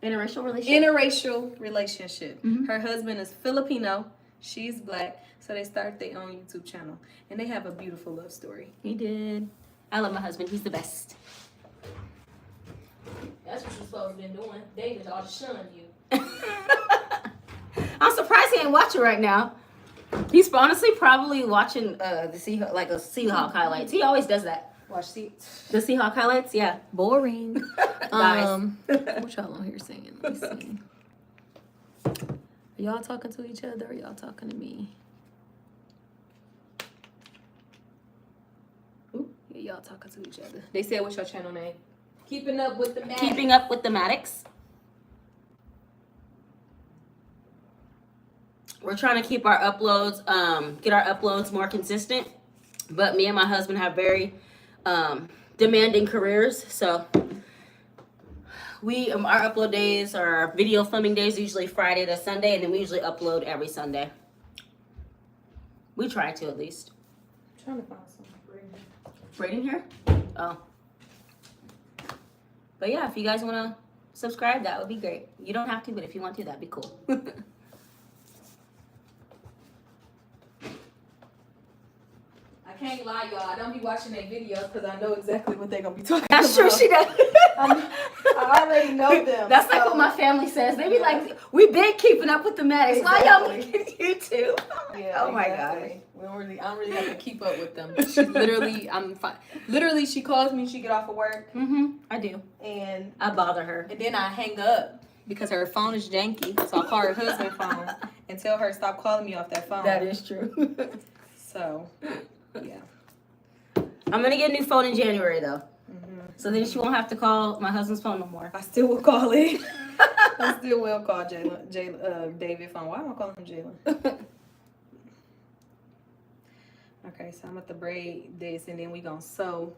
Interracial relationship. Interracial relationship. Mhm. Her husband is Filipino. She's black. So they started their own YouTube channel, and they have a beautiful love story. He did. I love my husband. He's the best. That's what you're supposed to be doing. David ought to shun you. I'm surprised he ain't watching right now. He's honestly probably watching the Seahawk highlights. He always does that. Watch, see. The Seahawk highlights, yeah. Boring. Guys. What y'all on here singing? Let me see. Are y'all talking to each other or y'all talking to me? Ooh, yeah, y'all talking to each other. They said, what's your channel name? Keeping Up with the Maddox. Keeping Up with the Maddox. We're trying to keep our uploads, get our uploads more consistent. But me and my husband have very demanding careers, so our upload days, our video filming days, usually Friday to Sunday, and then we usually upload every Sunday. We try to, at least. I'm trying to find some Braiding hair? Oh. But yeah, if you guys want to subscribe, that would be great. You don't have to, but if you want to, that'd be cool. I can't lie, y'all. I don't be watching their videos because I know exactly what they're going to be talking That's about. true, she does. I already know them. That's like what my family says. They be like, we've been keeping up with the Maddox. Why y'all making YouTube? Yeah, oh my exactly. I don't really have to keep up with them. She literally, I'm fine. Literally, she calls me, she get off of work. Mm-hmm. I do. And I bother her. And then I hang up because her phone is janky. So I call her husband's phone and tell her stop calling me off that phone. That is true. So, yeah. I'm going to get a new phone in January, though. Mm-hmm. So then she won't have to call my husband's phone no more. I still will call it. I still will call David phone. Why am I calling him Jalen? Okay, so I'm at the braid this, and then we gonna sew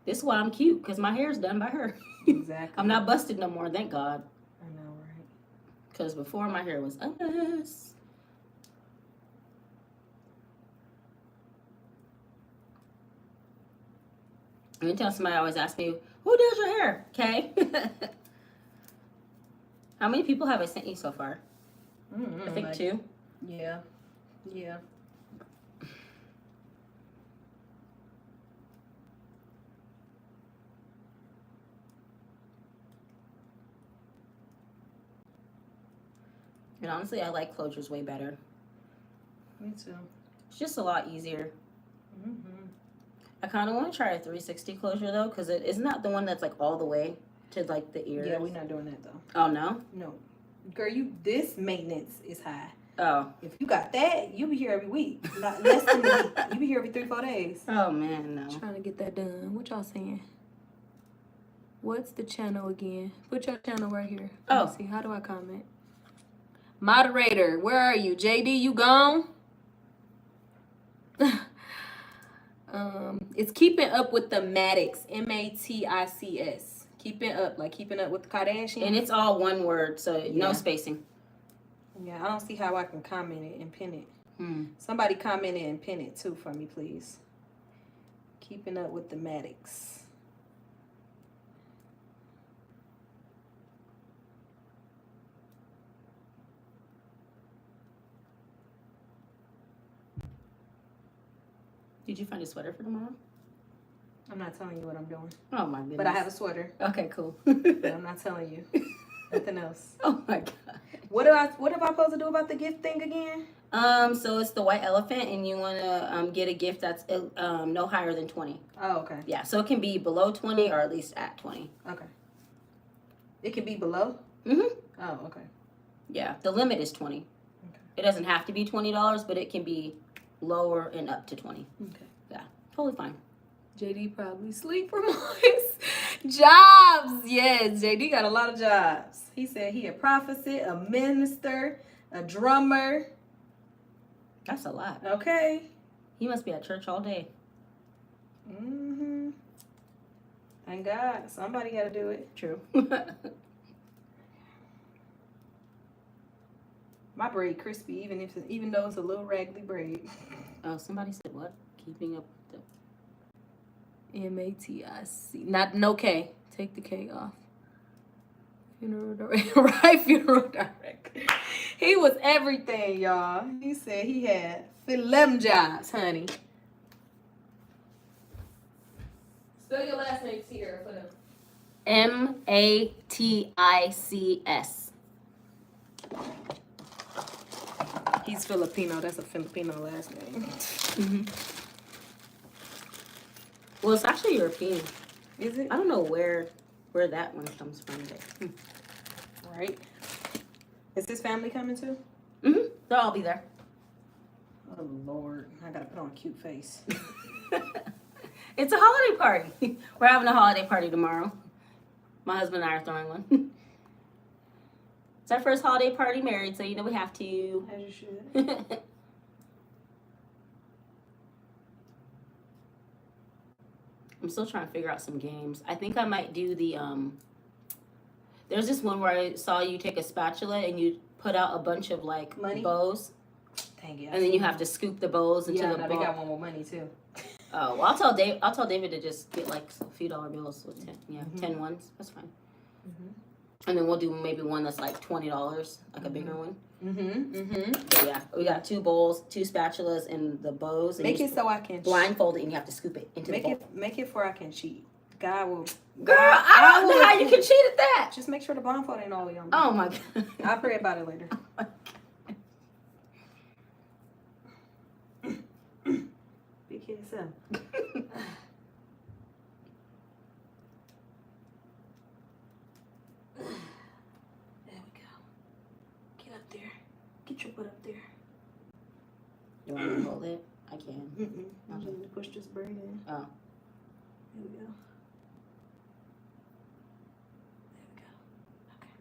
This is why I'm cute, because my hair is done by her. Exactly. I'm not busted no more, thank God. I know, right? Because before, my hair was a mess. Anytime somebody always asks me, who does your hair, Kay? How many people have I sent you so far? I think like, 2. Yeah. Yeah. And honestly, I like closures way better. Me too. It's just a lot easier. Mm-hmm. I kind of want to try a 360 closure though, because it isn't that the one that's like all the way to like the ears. Yeah, we're not doing that though. Oh no. No, girl, this maintenance is high. Oh. If you got that, you be here every week. Not less than a week. You be here every 3-4 days. Oh man, no. Trying to get that done. What y'all saying? What's the channel again? Put your channel right here. Let me see. How do I comment? Moderator, where are you? JD, you gone? It's keeping up with the Matics. Matics. Keeping up, like keeping up with the Kardashians. And it's all one word, so no spacing. Yeah, I don't see how I can comment it and pin it. Somebody comment it and pin it too for me, please. Keeping up with the Matics. Did you find a sweater for tomorrow? I'm not telling you what I'm doing. Oh my goodness. But I have a sweater. Okay, cool. But I'm not telling you. Nothing else. Oh my God. What am I supposed to do about the gift thing again? So it's the white elephant, and you want to get a gift that's no higher than 20. Oh, okay. Yeah, so it can be below 20 or at least at 20. Okay. It can be below? Mm-hmm. Oh, okay. Yeah, the limit is 20. Okay. It doesn't have to be $20, but it can be lower and up to 20. Okay. Yeah, totally fine. JD probably sleep from all his jobs. Yes, JD got a lot of jobs. He said he a prophet, a minister, a drummer. That's a lot. Okay. He must be at church all day. Mm-hmm. Thank God. Somebody got to do it. True. My braid crispy, even though it's a little raggedy braid. Oh, somebody said what? Keeping up with the Matic. No K. Take the K off. Funeral director. Right, funeral director. He was everything, y'all. He said he had 11 jobs, honey. Spell your last name, Tiara, for them. Matics. He's Filipino. That's a Filipino last name. Mm-hmm. Well, it's actually European. Is it? I don't know where that one comes from. But, Right. Is his family coming too? Mm-hmm. They'll all be there. Oh, Lord. I got to put on a cute face. It's a holiday party. We're having a holiday party tomorrow. My husband and I are throwing one. It's our first holiday party married, so you know we have to. As you should. I'm still trying to figure out some games. I think I might do the there's this one where I saw you take a spatula and you put out a bunch of like Money? bows. Dang it. And then you have to scoop the bows into the no, ball. they got one more money too. Oh, well, I'll tell David to just get like a few dollar bills with 10 ones. That's fine. Mm-hmm. And then we'll do maybe one that's like $20, like a bigger one. But yeah, we got 2 bowls, 2 spatulas, and the bows. And Make it so I can blindfold it, and you have to scoop it into the bowl. Make it where I can cheat. God will. Girl, I don't know how you can cheat at that. Just make sure the blindfold ain't all the way on. Oh my God. I'll pray about it later. Big kid yourself. There we go. Get up there. Get your butt up there. You want me to hold it? I can. I just need to push this braid in. Oh. There we go. There we go. Okay.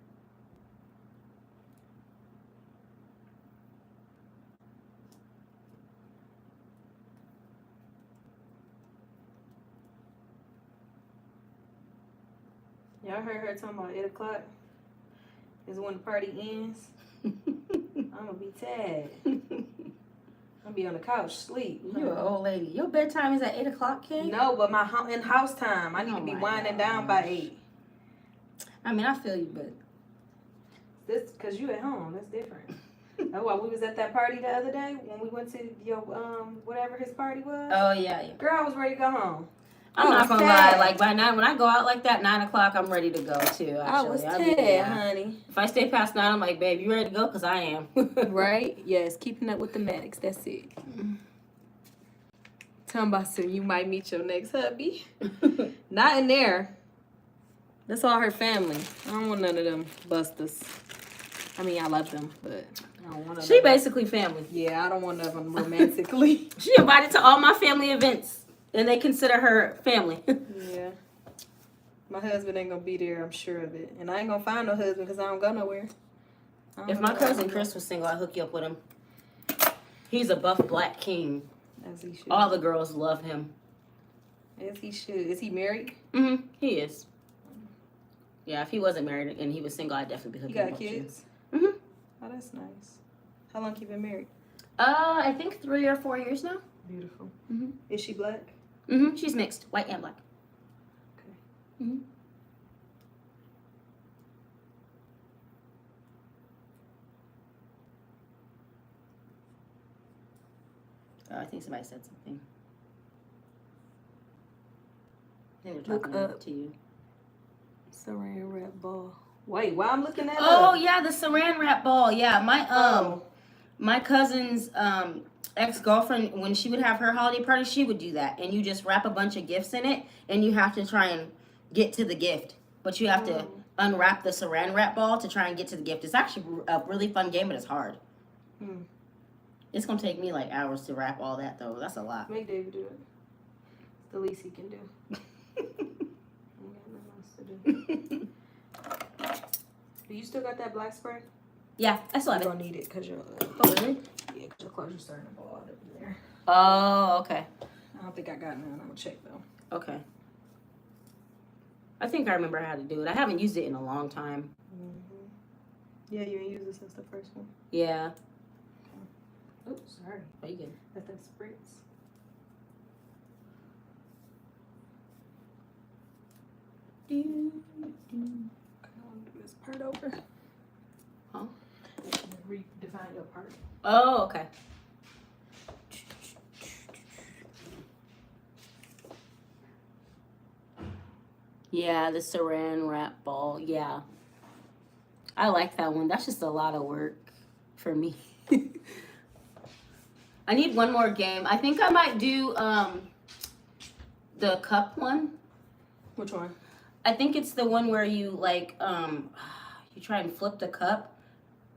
Y'all heard her talking about 8 o'clock is when the party ends. I'm gonna be tired. I'm gonna be on the couch, sleep. You're an old lady. Your bedtime is at 8 o'clock, Kay? No, but my in-house time. I need to be winding down by 8. I mean, I feel you, but This, cause you at home. That's different. That's why we was at that party the other day when we went to your whatever his party was. oh yeah. Girl, I was ready to go home. I'm I not was gonna lie. tired. Like by 9, when I go out like that, 9 o'clock, I'm ready to go too. Actually, I was I'll be- tired, yeah. honey. If I stay past 9, I'm like, babe, you ready to go? Cause I am. Right? Yes, keeping up with the medics. That's it. Talking about so you might meet your next hubby. Not in there. That's all her family. I don't want none of them busters. I mean, I love them, but I don't want none She of them. basically family. Yeah, I don't want none of them romantically. She invited to all my family events, and they consider her family. Yeah. My husband ain't gonna be there, I'm sure of it. And I ain't gonna find no husband because I don't go nowhere. If my cousin Chris was single, I'd hook you up with him. He's a buff black king. As he should. All the girls love him. As he should. Is he married? Mm-hmm. He is. Yeah, if he wasn't married and he was single, I'd definitely be You hooking got up with you. kids? Mm-hmm. Oh, that's nice. How long you been married? I think 3 or 4 years now. Beautiful. Mm-hmm. Is she black? Mm-hmm. She's mixed, white and black. Okay. Mm-hmm. Oh, I think somebody said something. They were Look talking up. to you. Saran wrap ball. Wait, why I'm looking at Oh up? yeah, the saran wrap ball. Yeah, my cousin's ex-girlfriend, when she would have her holiday party, she would do that, and you just wrap a bunch of gifts in it, and you have to try and get to the gift, but you have to unwrap the saran wrap ball to try and get to the gift. It's actually a really fun game, but it's hard. Hmm. It's gonna take me like hours to wrap all that though. That's a lot. Make David do it. It's the least he can do. Ain't got nothing else to do. Do you still got that black spray? Yeah, I still You're have it. gonna need it because your Oh really? yeah, 'cause your clothes are starting to fall out of there. Oh okay. I don't think I got none. I'm gonna check though. Okay. I think I remember how to do it. I haven't used it in a long time. Mm-hmm. Yeah, you ain't used it since the first one. Yeah. Oops, sorry. Oh, you good? Let that spritz. Okay, I want to do this part over. Huh? Redefine your part. Oh, okay. Yeah, the saran wrap ball. Yeah. I like that one. That's just a lot of work for me. I need one more game. I think I might do the cup one. Which one? I think it's the one where you like you try and flip the cup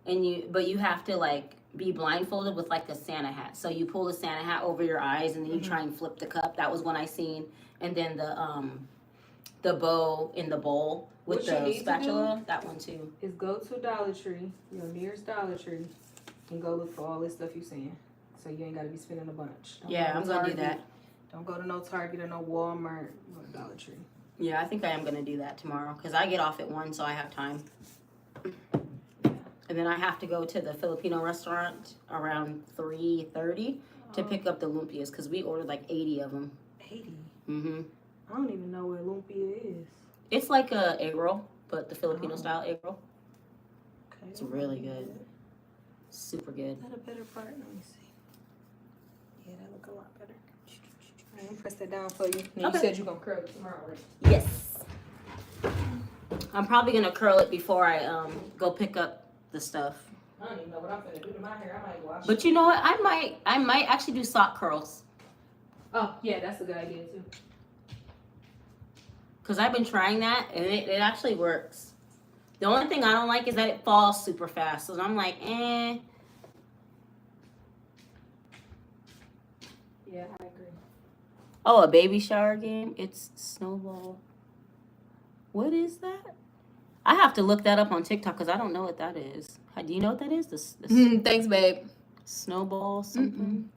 and you have to like be blindfolded with like a Santa hat. So you pull the Santa hat over your eyes and then you try and flip the cup. That was one I seen. And then the bow in the bowl with What you the need to spatula. That one too. Is go to Dollar Tree, your nearest Dollar Tree, and go look for all this stuff you saying. So you ain't gotta be spending a bunch. Don't Yeah, go I'm to gonna do Target. that. Don't go to no Target or no Walmart. Go to Dollar Tree. Yeah, I think I am gonna do that tomorrow because I get off at 1, so I have time. And then I have to go to the Filipino restaurant around 3:30 to pick up the lumpias because we ordered like 80 of them. 80. Mm-hmm. I don't even know where Lumpia is. It's like a egg roll, but the Filipino style egg roll. Okay. It's really good. Super good. Is that a better part? Let me see. Yeah, that look a lot better. I'm gonna press that down for you. Now Okay. You said you're gonna curl it tomorrow, right? Yes. I'm probably gonna curl it before I go pick up the stuff. I don't even know what I'm gonna do to my hair. I might wash But you know what? I might actually do sock curls. Oh, yeah, that's a good idea too. Because I've been trying that, and it actually works. The only thing I don't like is that it falls super fast. So I'm like, eh. Yeah, I agree. Oh, a baby shower game? It's Snowball. What is that? I have to look that up on TikTok because I don't know what that is. Do you know what that is? This Thanks, babe. Snowball something?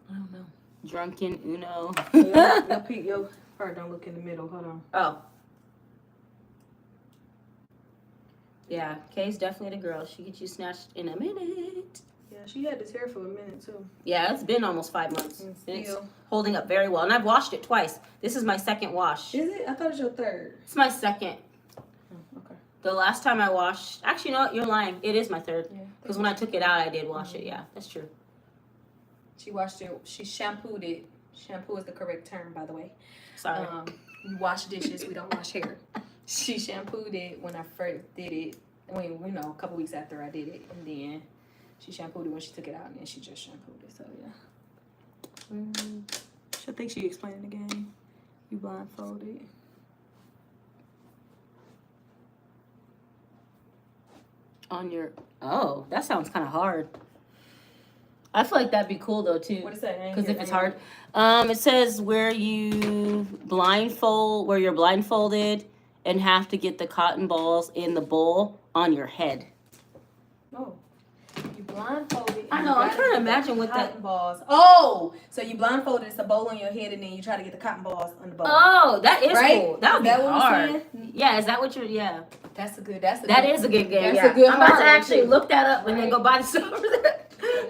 I don't know. Drunken Uno. Yo, peep, yo. Or don't look in the middle. Hold on. Oh. Yeah, Kay's definitely the girl. She gets you snatched in a minute. Yeah, she had this hair for a minute too. Yeah, it's been almost 5 months. And And it's still. holding up very well. And I've washed it twice. This is my second wash. Is it? I thought it was your third. It's my second. Okay. The last time I washed, actually, you know what? You're lying. It is my third. Yeah. Because when I took it out, I did wash it. Yeah, that's true. She washed it. She shampooed it. Shampoo is the correct term, by the way. Sorry. We wash dishes. We don't wash hair. She shampooed it when I first did it. I mean, you know, a couple weeks after I did it, and then she shampooed it when she took it out, and then she just shampooed it. So yeah. I think she explained it again. You blindfolded. On your, oh, that sounds kind of hard. I feel like that'd be cool though too. What is that? Because if it's hard, it says where you're blindfolded and have to get the cotton balls in the bowl on your head. Oh, you blindfolded. I know. I'm trying to imagine what that. Cotton balls. Oh, so you blindfolded. It's a bowl on your head, and then you try to get the cotton balls on the bowl. Oh, that is right? cool. That would be what we're hard. saying? Yeah, is that what you're? Yeah. That is a good That game. is a good game. That's Yeah. a good I'm about to hard actually one, too. look that up and then Right. go buy the silver. That's a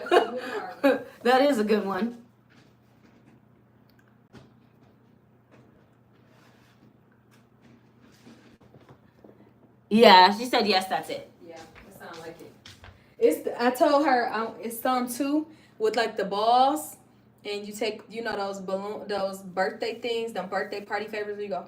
good hard. That is a good one. Yeah, she said yes. That's it. Yeah, it sounds like it. I told her it's some too with like the balls, and you take those birthday things, them birthday party favors where you go,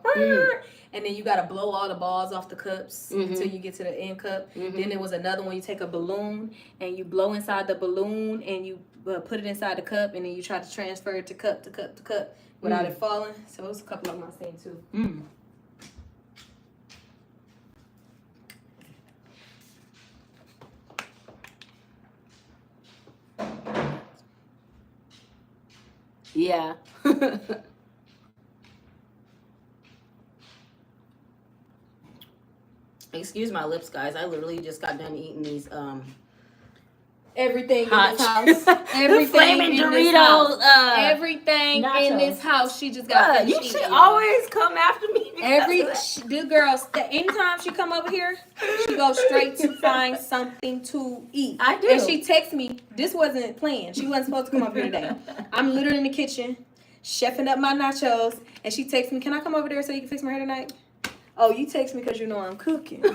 and then you gotta blow all the balls off the cups until you get to the end cup. Then there was another one, you take a balloon and you blow inside the balloon and you put it inside the cup, and then you try to transfer it to cup to cup to cup without it falling. So it was a couple of them I seen too. Yeah. Excuse my lips, guys. I literally just got done eating these Everything hot in this house. Everything flaming in this Doritos. house. Everything nachos. in this house. She just got finished You eating, should y'all. always come after me. This girl, anytime she come over here, she goes straight to find something to eat. I do. And she texts me. This wasn't planned. She wasn't supposed to come over here today. I'm literally in the kitchen, chefing up my nachos, and she texts me, "Can I come over there so you can fix my hair tonight?" Oh, you text me because you know I'm cooking.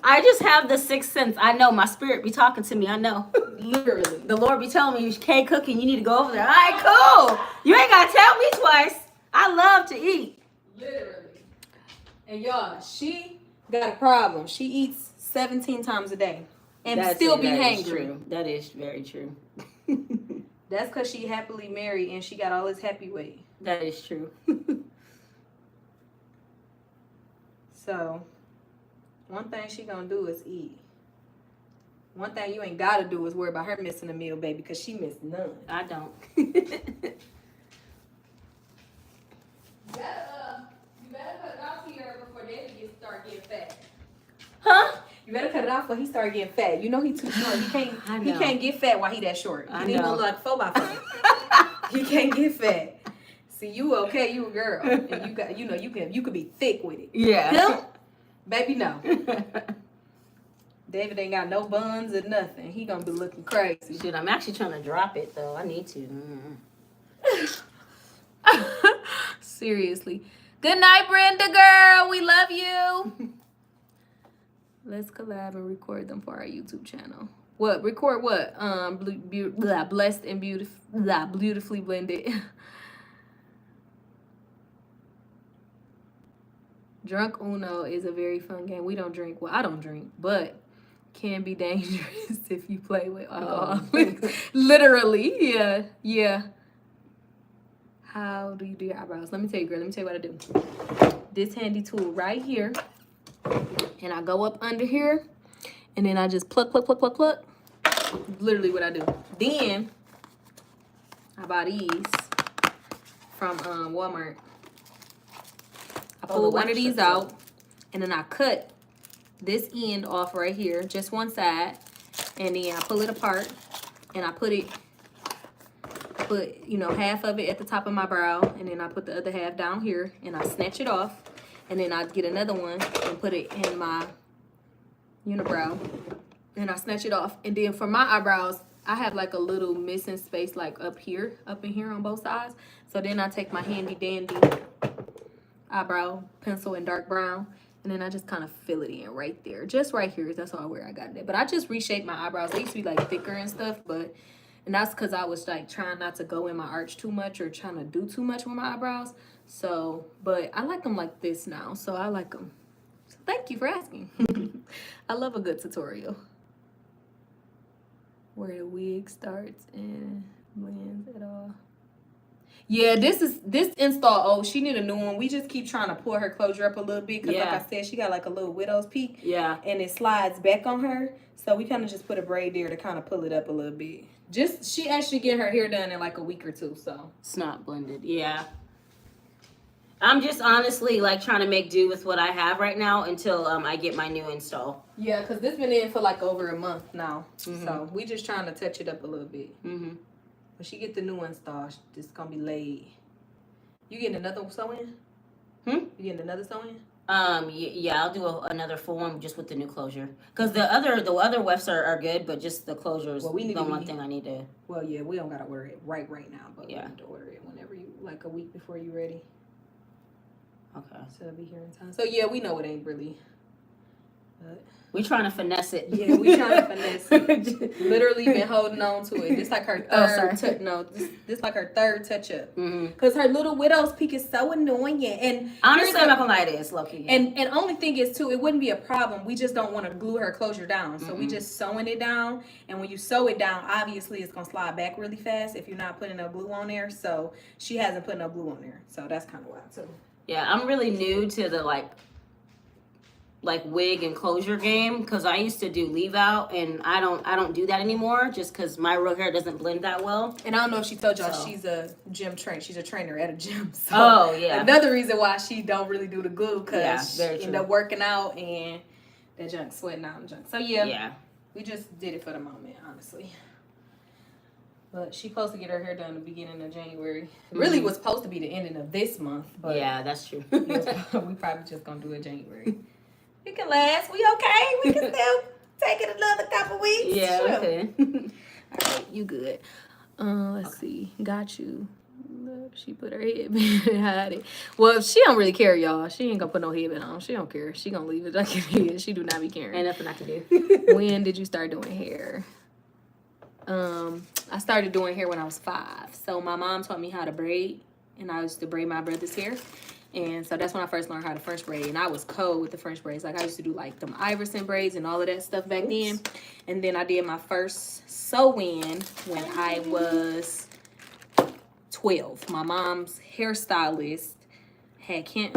I just have the sixth sense. I know my spirit be talking to me. I know. Literally. The Lord be telling me, Kay cooking, you need to go over there. All right, cool. You ain't got to tell me twice. I love to eat. Literally. And y'all, she got a problem. She eats 17 times a day and still be hangry. That is very true. That's because she happily married and she got all this happy weight. That is true. So, one thing she gonna do is eat. One thing you ain't gotta do is worry about her missing a meal, baby, because she missed none. I don't. You better cut it off here before Daddy start getting fat. Huh? You better cut it off before he start getting fat. You know he too short. He can't get fat while he that short. I He know. look like 4x4. He can't get fat. See, you okay? You a girl, and you got you could be thick with it. Yeah. Him, baby, no. David ain't got no buns or nothing. He gonna be looking crazy. Dude, I'm actually trying to drop it though. I need to. Seriously. Good night, Brenda girl. We love you. Let's collab and record them for our YouTube channel. What? Record what? Blessed and beautifully blended. Drunk Uno is a very fun game. We don't drink. Well, I don't drink, but can be dangerous if you play with alcohol. Literally, yeah. How do you do your eyebrows? Let me tell you, girl. Let me tell you what I do. This handy tool right here, and I go up under here, and then I just pluck. Literally what I do. Then I buy these from Walmart. I pull one of these out, and then I cut this end off right here, just one side, and then I pull it apart, and I put half of it at the top of my brow, and then I put the other half down here, and I snatch it off, and then I get another one and put it in my unibrow, and I snatch it off. And then for my eyebrows, I have like a little missing space like up in here on both sides. So then I take my handy dandy eyebrow pencil in dark brown, and then I just kind of fill it in right there, just right here. That's all where I got it. But I just reshaped my eyebrows. They used to be like thicker and stuff, and that's because I was like trying not to go in my arch too much or trying to do too much with my eyebrows. So, but I like them like this now, so I like them. So thank you for asking. I love a good tutorial. Where the wig starts and blends it all. Yeah, this install. Oh, she need a new one. We just keep trying to pull her closure up a little bit because, like I said, she got like a little widow's peak. Yeah, and it slides back on her. So we kind of just put a braid there to kind of pull it up a little bit. She actually get her hair done in like a week or two. So it's not blended. Yeah. I'm just honestly like trying to make do with what I have right now until I get my new install. Yeah, because this been in for like over a month now. So we just trying to touch it up a little bit. When she get the new install, it's gonna be laid. You getting another sew-in? You getting another sew-in? Yeah, I'll do another full one just with the new closure. Cause the other wefts are good, but just the closures. Well, we need the one thing I need to. Well, yeah, we don't gotta order it right now, but yeah, we need to order it whenever you like a week before you ready. Okay. So it'll be here in time. So yeah, we know it ain't really. But we trying to finesse it. Yeah, we trying to finesse it. Literally been holding on to it. This like her third this like her third touch up. Cause her little widow's peak is so annoying. And honestly, I'm not gonna lie, it is low-key. Yeah. And only thing is too, it wouldn't be a problem. We just don't want to glue her closure down. So we just sewing it down. And when you sew it down, obviously it's gonna slide back really fast if you're not putting no glue on there. So she hasn't put no glue on there. So that's kind of wild too. Yeah, I'm really new to the like wig and closure game because I used to do leave out and I don't do that anymore just because my real hair doesn't blend that well. And I don't know if she told y'all she's a gym trainer. She's a trainer at a gym. So another reason why she don't really do the glue because she end up working out and that junk sweating out and junk. So yeah, we just did it for the moment, honestly. But she supposed to get her hair done the beginning of January. It really was supposed to be the ending of this month. But yeah, that's true. We probably just going to do it January. It can last. We okay. We can still take it another couple weeks. Yeah, we can. All right, you good. Let's see. Got you. Look, she put her headband and hide it. Well, she don't really care, y'all. She ain't going to put no headband on. She don't care. She going to leave it like it is. She do not be caring. Ain't nothing I can do. When did you start doing hair? I started doing hair when I was 5. So my mom taught me how to braid, and I used to braid my brother's hair. And so that's when I first learned how to French braid. And I was cold with the French braids. Like I used to do like them Iverson braids and all of that stuff back then. And then I did my first sew-in when I was 12. My mom's hairstylist had she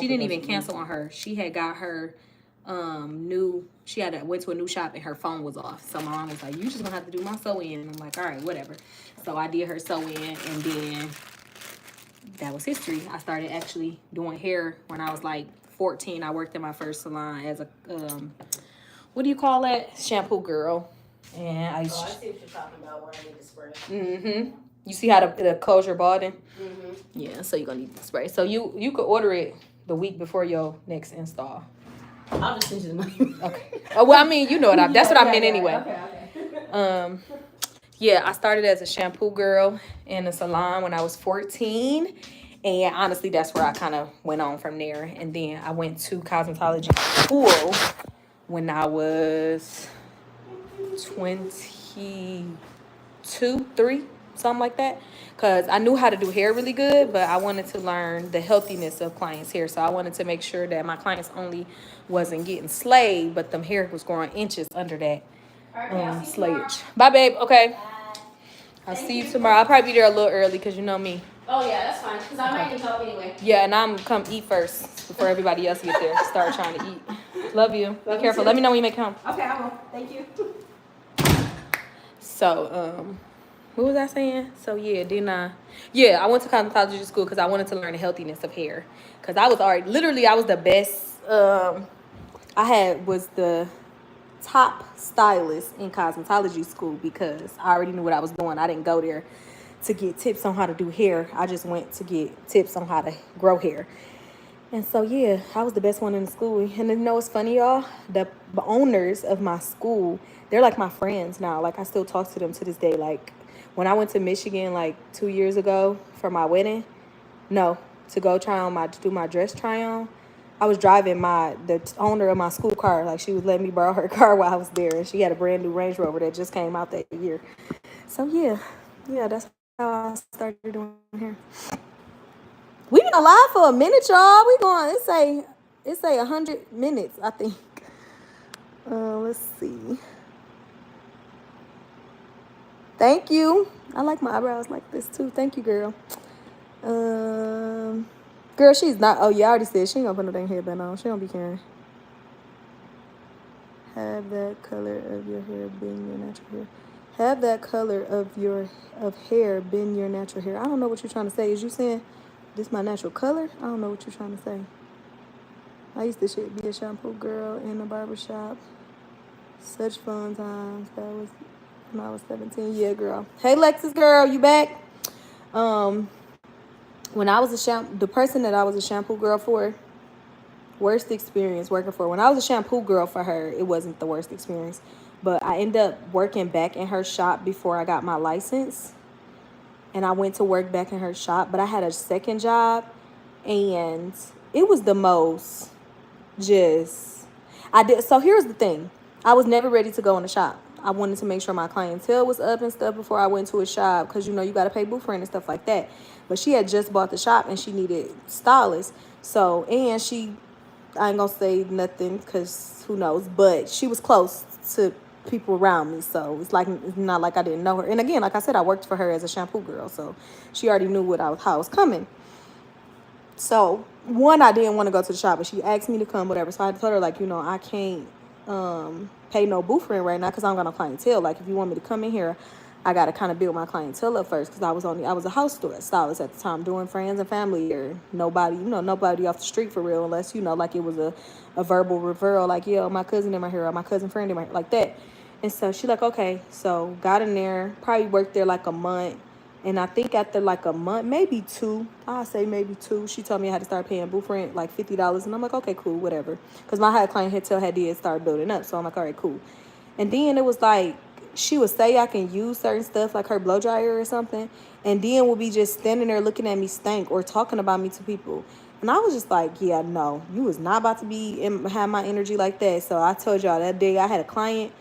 didn't even cancel on her. She had got her went to a new shop and her phone was off. So my mom was like, you just gonna have to do my sew-in. And I'm like, all right, whatever. So I did her sew-in, and then that was history. I started actually doing hair when I was like 14. I worked in my first salon as a what do you call that? Shampoo girl. And I see what you're talking about where I need to spray. You see how the closure balding? Yeah, so you're gonna need to spray. So you could order it the week before your next install. I'll just send you the money. Okay. Well, I mean, you know what that's what I meant anyway. Okay. Yeah, I started as a shampoo girl in a salon when I was 14. And honestly, that's where I kind of went on from there. And then I went to cosmetology school when I was 22, 3, something like that. Because I knew how to do hair really good, but I wanted to learn the healthiness of clients' hair. So I wanted to make sure that my clients only wasn't getting slayed, but them hair was growing inches under that slayage. Bye, babe. Okay. I'll see you tomorrow. I'll probably be there a little early because you know me. Oh, yeah, that's fine. Because I'm ready to go anyway. Yeah, and I'm come eat first before everybody else get there. Start trying to eat. Love you. Be careful. Let me know when you make it home. Okay, I will. Thank you. So, what was I saying? So, yeah, I went to cosmetology school because I wanted to learn the healthiness of hair. Because I was the best. I was the top stylist in cosmetology school because I already knew what I was doing. I didn't go there to get tips on how to do hair. I just went to get tips on how to grow hair. And so, yeah, I was the best one in the school. And you know what's funny, y'all? The owners of my school, they're like my friends now. Like, I still talk to them to this day. Like, when I went to Michigan, like, 2 years ago for my wedding, no, to go do my dress try on, I was driving the owner of my school car. Like, she was letting me borrow her car while I was there. And she had a brand new Range Rover that just came out that year. So, yeah, that's how I started doing hair. We been alive for a minute, y'all. We going. It say 100 minutes, I think. Let's see. Thank you. I like my eyebrows like this too. Thank you, girl. Girl, she's not. Oh yeah, I already said she ain't gonna put no dang headband on. She don't be caring. Have that color of your hair been your natural hair. Have that color of hair been your natural hair. I don't know what you're trying to say. Is you saying this my natural color? I don't know what you're trying to say. I used to be a shampoo girl in a barbershop. Such fun times. That was when I was 17. Yeah, girl. Hey, Lexus girl, you back? When I was the person that I was a shampoo girl for, worst experience working for. When I was a shampoo girl for her, it wasn't the worst experience. But I ended up working back in her shop before I got my license. And I went to work back in her shop. But I had a second job. And it was the most so here's the thing. I was never ready to go in the shop. I wanted to make sure my clientele was up and stuff before I went to a shop, because you got to pay booth rent and stuff like that. But she had just bought the shop and she needed stylists. So, and I ain't gonna say nothing because who knows, but she was close to people around me, so it's not like I didn't know her. And again, like I said, I worked for her as a shampoo girl, so she already knew how I was coming. So, I didn't want to go to the shop, but she asked me to come, whatever. So I told her, like, I can't pay no booth rent right now because I don't got no clientele. Like, if you want me to come in here, I got to kind of build my clientele up first, because I was a house stylist at the time, doing friends and family, or nobody, nobody off the street for real, unless, like it was a verbal referral, like, yo, my cousin in my hair, or my cousin friend in my hair, like that. And so she like, okay. So got in there, probably worked there like a month. And I think after like a month, maybe two, I'll say maybe two, she told me I had to start paying booth rent, like $50. And I'm like, okay, cool, whatever. Because my clientele did start building up. So I'm like, all right, cool. And then it was like, she would say I can use certain stuff, like her blow dryer or something. And then would be just standing there looking at me stank or talking about me to people. And I was just like, yeah, no, you was not about to have my energy like that. So I told y'all that day I had a client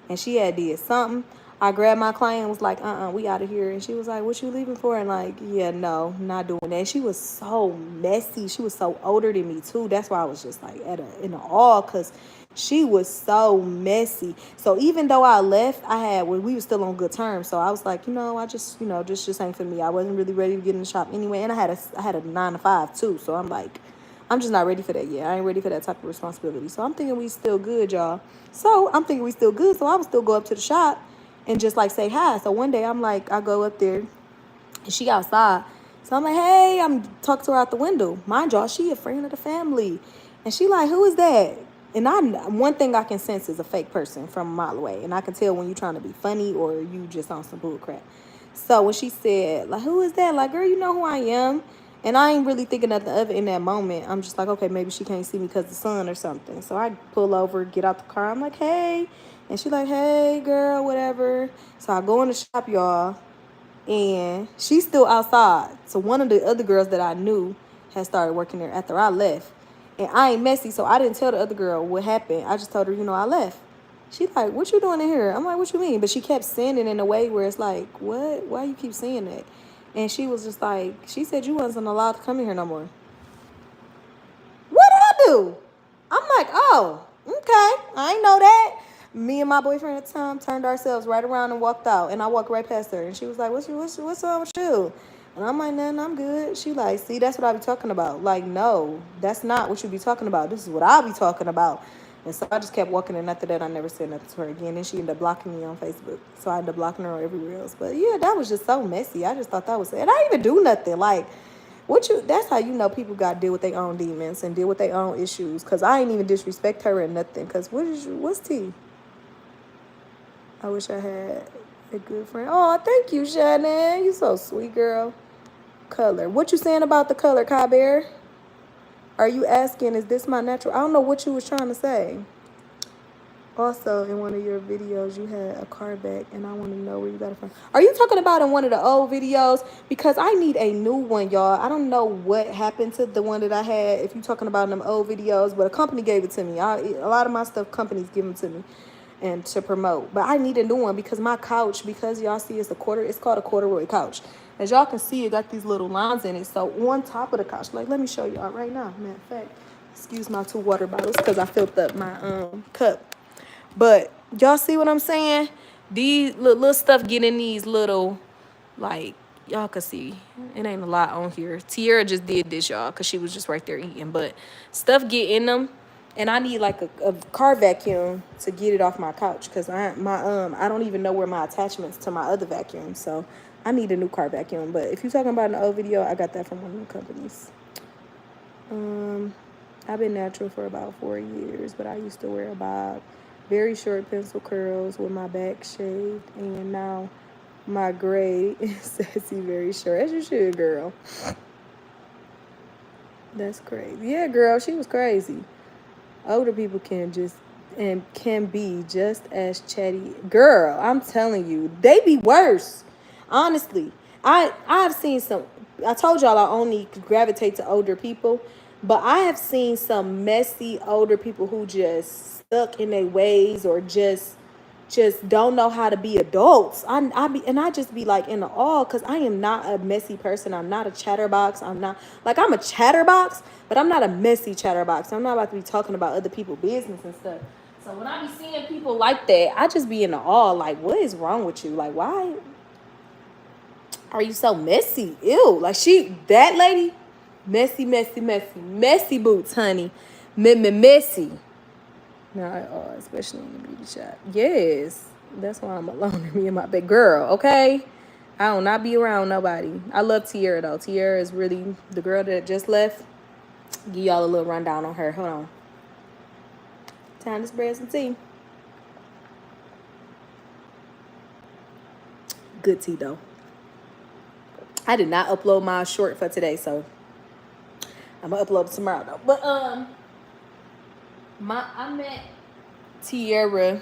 and she had did something. I grabbed my client and was like, we out of here. And she was like, what you leaving for? And like, yeah, no, not doing that. She was so messy. She was so older than me too. That's why I was just like in awe, because she was so messy. So even though I left, we were still on good terms. So I was like, I just, just ain't for me. I wasn't really ready to get in the shop anyway. And I had a 9 to 5 too. So I'm like, I'm just not ready for that yet. I ain't ready for that type of responsibility. So I'm thinking we still good, y'all. So I would still go up to the shop and just like say hi. So one day I go up there and she outside. So I'm like, hey, I'm talking to her out the window. Mind y'all, she a friend of the family. And she like, who is that? And one thing I can sense is a fake person from a mile away. And I can tell when you're trying to be funny or you just on some bull crap. So when she said, like, who is that? Like, girl, you know who I am. And I ain't really thinking nothing of it in that moment. I'm just like, okay, maybe she can't see me because of the sun or something. So I pull over, get out the car. I'm like, hey. And she like, hey, girl, whatever. So I go in the shop, y'all. And she's still outside. So one of the other girls that I knew had started working there after I left. And I ain't messy, so I didn't tell the other girl what happened. I just told her, I left. She like, what you doing in here? I'm like, what you mean? But she kept saying it in a way where it's like, what? Why you keep saying that? And she was just like, she said you wasn't allowed to come in here no more. What did I do? I'm like, oh, okay. I ain't know that. Me and my boyfriend at the time turned ourselves right around and walked out. And I walked right past her. And she was like, what's wrong with you? And I'm like, nothing, I'm good. She like, see, that's what I be talking about. Like, no, that's not what you be talking about. This is what I'll be talking about. And so I just kept walking, and after that, I never said nothing to her again. And she ended up blocking me on Facebook. So I ended up blocking her everywhere else. But yeah, that was just so messy. I just thought that was it. And I didn't even do nothing. Like, that's how people got to deal with their own demons and deal with their own issues. Because I ain't even disrespect her or nothing. Because what's tea? I wish I had a good friend. Oh, thank you, Shannon. You so sweet, girl. Color. What you saying about the color, Kai Bear? Are you asking, is this my natural? I don't know what you was trying to say. Also, in one of your videos, you had a car back, and I want to know where you got it from. Are you talking about in one of the old videos? Because I need a new one, y'all. I don't know what happened to the one that I had. If you're talking about them old videos, but a company gave it to me. A lot of my stuff, companies give them to me and to promote. But I need a new one because my couch, because y'all see it's called a corduroy couch. As y'all can see, it got these little lines in it. So on top of the couch, like, let me show y'all right now. Matter of fact, excuse my 2 water bottles because I filled up my cup. But y'all see what I'm saying? These little stuff get in these little, like, y'all can see. It ain't a lot on here. Tiara just did this, y'all, because she was just right there eating. But stuff get in them. And I need, like, a car vacuum to get it off my couch. Because I don't even know where my attachments to my other vacuum. So I need a new car vacuum. But if you're talking about an old video, I got that from one of the companies. I've been natural for about 4 years. But I used to wear a bob. Very short pencil curls with my back shaved. And now my gray is sassy, very short. As you should, girl. That's crazy. Yeah, girl, she was crazy. Older people can be just as chatty. Girl, I'm telling you, they be worse. Honestly. I've seen some, I told y'all I only gravitate to older people. But I have seen some messy older people who just stuck in their ways or just don't know how to be adults. I just be like in the awe because I am not a messy person. I'm not a chatterbox. I'm a chatterbox, but I'm not a messy chatterbox. I'm not about to be talking about other people's business and stuff. So when I be seeing people like that, I just be in the awe. Like, what is wrong with you? Like, why are you so messy? Ew. Like that lady. Messy boots, honey. Messy. No, especially in the beauty shop. Yes, that's why I'm alone. Me and my big girl. Okay, I will not be around nobody. I love Tiara though. Tiara is really the girl that just left. Give y'all a little rundown on her. Hold on. Time to spread some tea. Good tea though. I did not upload my short for today, so I'm gonna upload it tomorrow though. But I met Tiara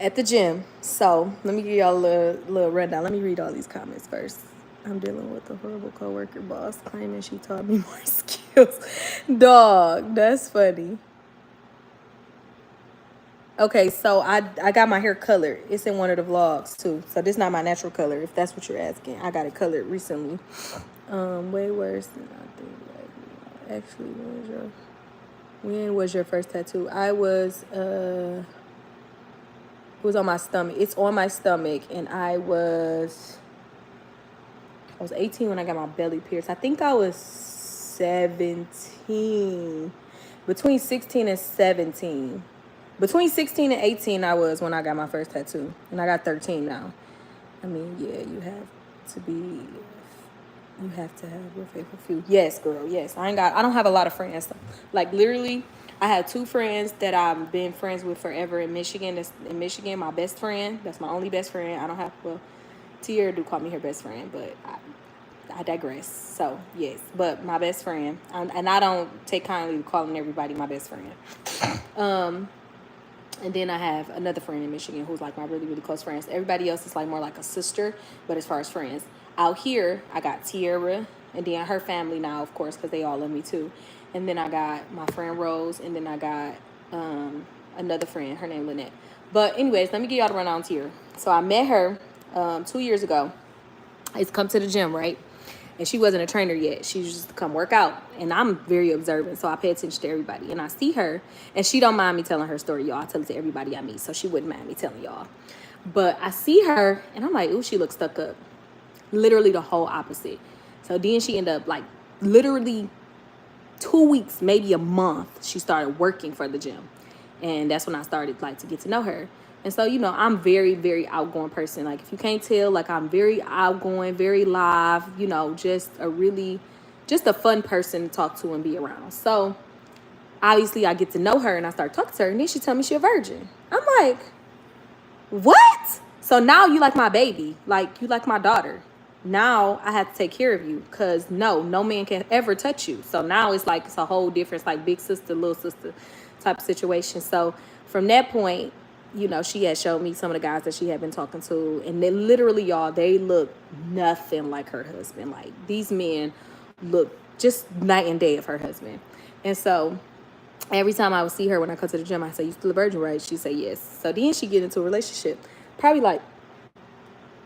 at the gym. So let me give y'all a little rundown. Let me read all these comments first. I'm dealing with a horrible coworker boss claiming she taught me more skills. Dog, that's funny. Okay, so I got my hair colored. It's in one of the vlogs too. So this is not my natural color, if that's what you're asking. I got it colored recently. Way worse than I think. Actually, when was your first tattoo? It was on my stomach. It's on my stomach, and I was 18 when I got my belly pierced. I think I was 17. Between 16 and 17. Between 16 and 18 I was when I got my first tattoo. And I got 13 now. I mean, yeah, you have to have your faithful few. Yes, girl, yes. I don't have a lot of friends. Like, literally, I have 2 friends that I've been friends with forever in Michigan. That's in Michigan, my best friend. That's my only best friend. I don't have, well, Tiara do call me her best friend, but I digress. So, yes. But my best friend. And I don't take kindly to calling everybody my best friend. And then I have another friend in Michigan who's like my really, really close friends. Everybody else is like more like a sister, but as far as friends. Out here, I got Tiara, and then her family now, of course, because they all love me too. And then I got my friend Rose, and then I got another friend, her name Lynette. But anyways, let me give y'all the rundown on Tiara. So I met her 2 years ago. I used to come to the gym, right? And she wasn't a trainer yet. She used to come work out. And I'm very observant, so I pay attention to everybody. And I see her, and she don't mind me telling her story, y'all. I tell it to everybody I meet, so she wouldn't mind me telling y'all. But I see her, and I'm like, ooh, she looks stuck up. Literally the whole opposite. So then she ended up, like, literally 2 weeks, maybe a month, she started working for the gym. And that's when I started, like, to get to know her. And so, you know, I'm very, very outgoing person. Like, if you can't tell, like, I'm very outgoing, very live, you know, just a fun person to talk to and be around. So, obviously, I get to know her, and I start talking to her, and then she tell me she a virgin. I'm like, what? So now you like my baby. Like, you like my daughter. now I have to take care of you because no man can ever touch you. So now it's like it's a whole different, like big sister, little sister type of situation. So from that point, you know, she had showed me some of the guys that she had been talking to, and they literally, y'all, they look nothing like her husband. Like these men look just night and day of her husband. And so every time I would see her when I come to the gym, I say, "You still a virgin, right?" She'd say yes. So then she get into a relationship, probably like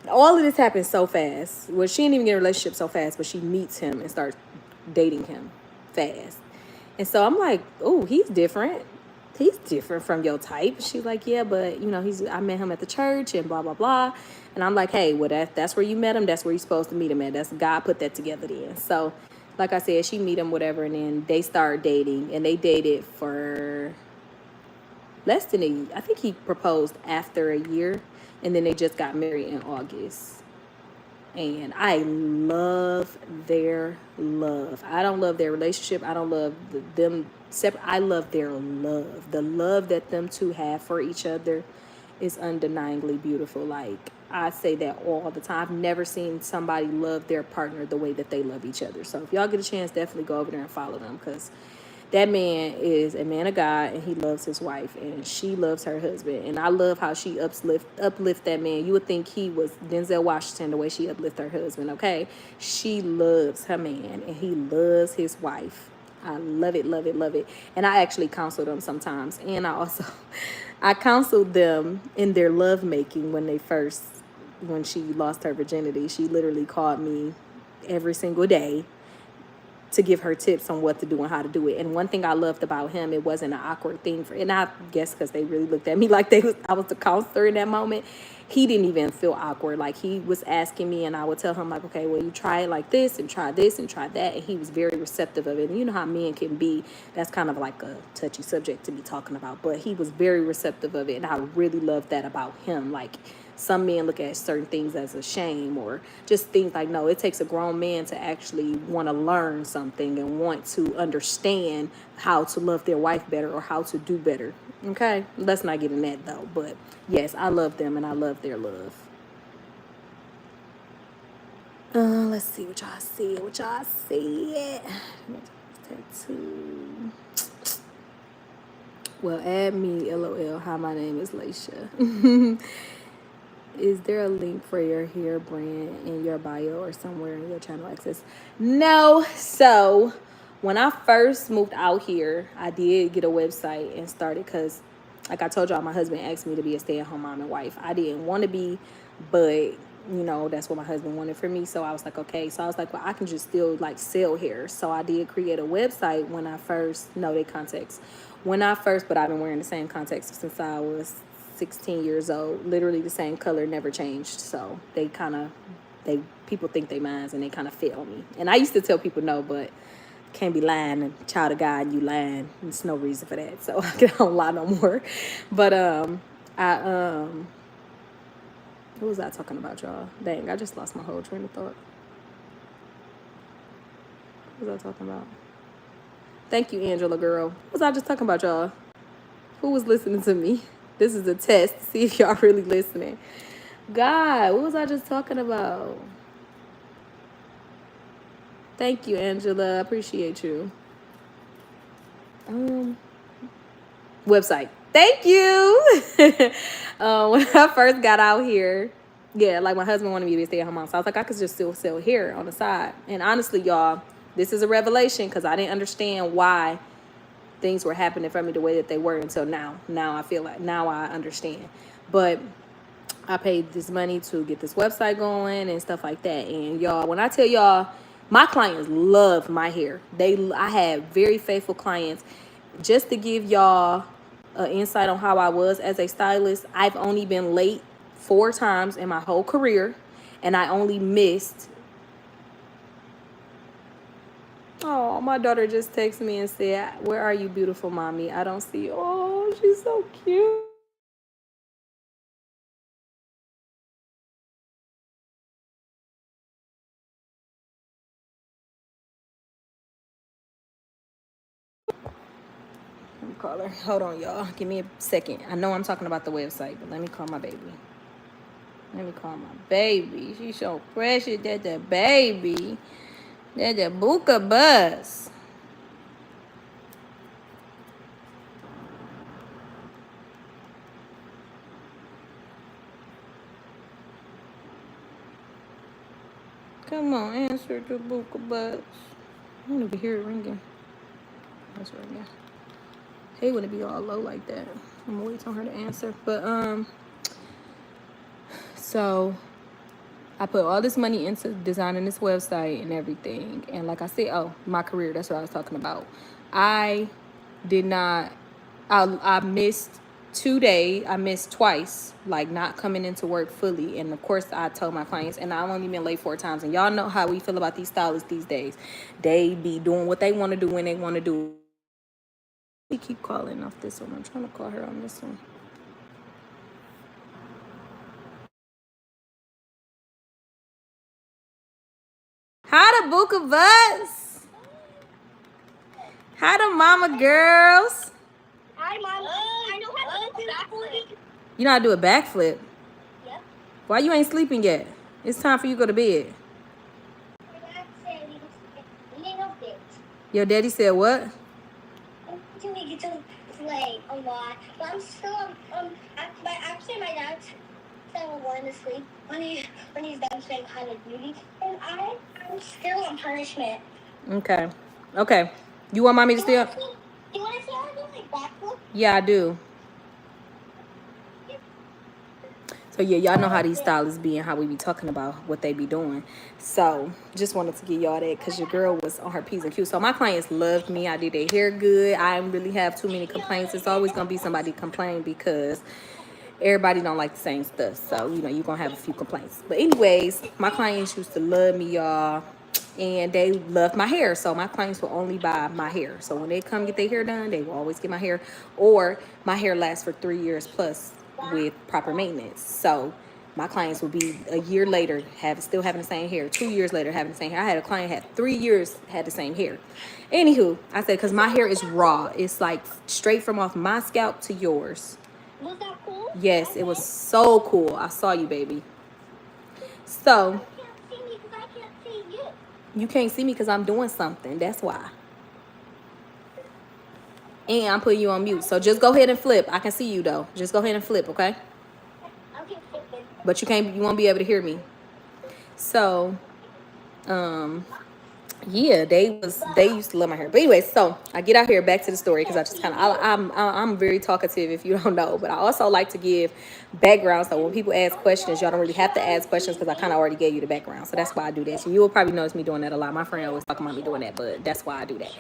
all of this happens so fast. Well, she didn't even get in a relationship so fast, but she meets him and starts dating him fast. And so I'm like, oh, he's different. He's different from your type. She's like, yeah, but you know, I met him at the church and blah blah blah. And I'm like, hey, well that's where you met him. That's where you're supposed to meet him at. That's God put that together then. So, like I said, she meet him, whatever, and then they start dating, and they dated for less than a year. I think he proposed after a year, and then they just got married in August. And I love their love. I don't love their relationship. I don't love them separate. I love their love. The love that them two have for each other is undeniably beautiful. Like, I say that all the time. I've never seen somebody love their partner the way that they love each other. So if y'all get a chance, definitely go over there and follow them, because that man is a man of God, and he loves his wife, and she loves her husband. And I love how she uplift that man. You would think he was Denzel Washington the way she uplift her husband, okay? She loves her man, and he loves his wife. I love it, love it, love it. And I actually counsel them sometimes. And I also, I counseled them in their love making when she lost her virginity. She literally called me every single day to give her tips on what to do and how to do it. And one thing I loved about him, it wasn't an awkward thing and I guess because they really looked at me like I was the counselor in that moment. He didn't even feel awkward. Like, he was asking me, and I would tell him, like, okay, well, you try it like this and try that. And he was very receptive of it. And you know how men can be. That's kind of like a touchy subject to be talking about. But he was very receptive of it. And I really loved that about him. Like, some men look at certain things as a shame, or just things like, no, it takes a grown man to actually want to learn something and want to understand how to love their wife better or how to do better. Okay, let's not get in that though. But yes, I love them and I love their love. Let's see what y'all see. Tattoo. Well, add me, LOL. Hi, my name is Laisha. Is there a link for your hair brand in your bio or somewhere in your channel access? No. So when I first moved out here, I did get a website and started, because like I told y'all, my husband asked me to be a stay-at-home mom and wife. I didn't want to be, but you know, that's what my husband wanted for me. So I was like, okay. So I was like, well, I can just still like sell hair. So I did create a website when I first, no, they contacts. When I first, but I've been wearing the same contacts since I was 16 years old. Literally the same color, never changed. So people think they mine, and they kind of fail me. And I used to tell people no, but can't be lying, and child of God, you lying. There's no reason for that. So I don't lie no more. But what was I talking about, y'all? Dang, I just lost my whole train of thought. What was I talking about? Thank you, Angela girl. What was I just talking about, y'all? Who was listening to me? This is a test to see if y'all really listening. God, what was I just talking about? Thank you, Angela. I appreciate you. Website. Thank you. When I first got out here, yeah, like my husband wanted me to be a stay-at-home mom. So I was like, I could just still sell hair on the side. And honestly, y'all, this is a revelation, because I didn't understand why things were happening for me the way that they were until now. Now I feel like, now I understand. But I paid this money to get this website going and stuff like that. And y'all, when I tell y'all, my clients love my hair. I had very faithful clients. Just to give y'all an insight on how I was as a stylist, I've only been late 4 times in my whole career, and I only missed. Oh, my daughter just texted me and said, "Where are you, beautiful mommy? I don't see you." Oh, she's so cute. Let me call her. Hold on, y'all. Give me a second. I know I'm talking about the website, but let me call my baby. Let me call my baby. She's so precious. That the baby. That the buka bus. Come on, answer the buka bus. I don't even hear it ringing. That's right now. Hey, would it be all low like that? I'm gonna wait on her to answer. But so I put all this money into designing this website and everything. And like I said, oh, my career, that's what I was talking about. I did not, I missed 2 days. I missed twice, like not coming into work fully. And of course, I told my clients, and I've only been late 4 times. And y'all know how we feel about these stylists these days. They be doing what they want to do when they want to do. We keep calling off this one. I'm trying to call her on this one. How the book of us? How the mama girls? Hi, Mom. I know how to do backflip. You know how to do a backflip? Yep. Why you ain't sleeping yet? It's time for you to go to bed. My dad said a little bit. Your daddy said what? Until we get to play a lot. But I'm still, actually my dad said I'm going to sleep when he's done playing Call of Duty. And I'm still on punishment. Okay. Okay. You want mommy to stay up? Do you want to see how I do my backflip? Yeah, I do. So yeah, y'all know how these stylists be and how we be talking about what they be doing. So just wanted to give y'all that because your girl was on her P's and Q's. So my clients loved me. I did their hair good. I didn't really have too many complaints. It's always gonna be somebody complain because everybody don't like the same stuff. So, you know, you're gonna have a few complaints. But anyways, my clients used to love me, y'all. And they loved my hair. So my clients will only buy my hair. So when they come get their hair done, they will always get my hair. Or my hair lasts for 3 years plus with proper maintenance. So my clients will be a year later still having the same hair. 2 years later having the same hair. I had a client had 3 years had the same hair. Anywho, I said because my hair is raw. It's like straight from off my scalp to yours. Was that cool? Yes, it was so cool. I saw you, baby. So You can't see me because I can't see you. you can't see me because I'm doing something. That's why. And I'm putting you on mute. So just go ahead and flip. I can see you though. Just go ahead and flip, okay? Okay, flipping. But you won't be able to hear me. So, yeah, they used to love my hair. But anyway, so I get out here back to the story because I just kind of I'm very talkative if you don't know, but I also like to give background. So when people ask questions, y'all don't really have to ask questions because I kind of already gave you the background. So that's why I do that. So you will probably notice me doing that a lot. My friend always talking about me doing that, but that's why I do that.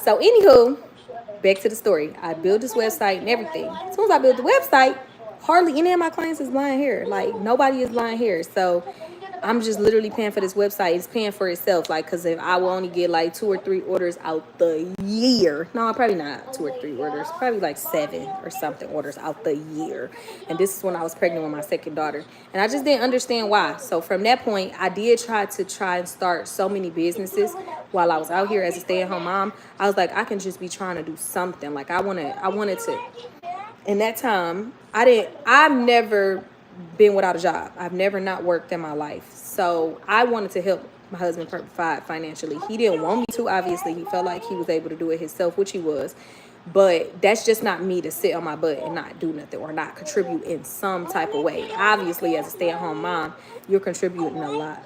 So anywho, back to the story. I built this website and everything. As soon as I built the website, hardly any of my clients is lying hair. Like nobody is lying hair. So I'm just literally paying for this website. It's paying for itself. Like, because if I will only get like 2 or 3 orders out the year. No, probably not 2 or 3 orders. Probably like 7 or something orders out the year. And this is when I was pregnant with my second daughter. And I just didn't understand why. So from that point, I did try and start so many businesses while I was out here as a stay-at-home mom. I was like, I can just be trying to do something. Like I wanted to. In that time, I've never been without a job. I've never not worked in my life. So I wanted to help my husband provide financially. He didn't want me to, obviously. He felt like he was able to do it himself, which he was. But that's just not me to sit on my butt and not do nothing or not contribute in some type of way. Obviously, as a stay-at-home mom, you're contributing a lot.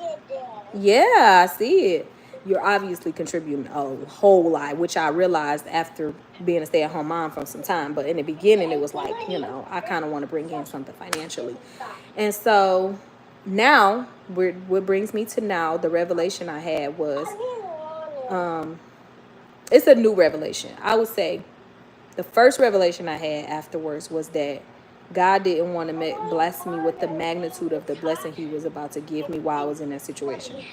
Yeah, I see it. You're obviously contributing a whole lot, which I realized after being a stay-at-home mom for some time. But in the beginning, it was like, I kind of want to bring in something financially. And so now, what brings me to now, the revelation I had was, it's a new revelation. I would say the first revelation I had afterwards was that God didn't want to bless me with the magnitude of the blessing he was about to give me while I was in that situation.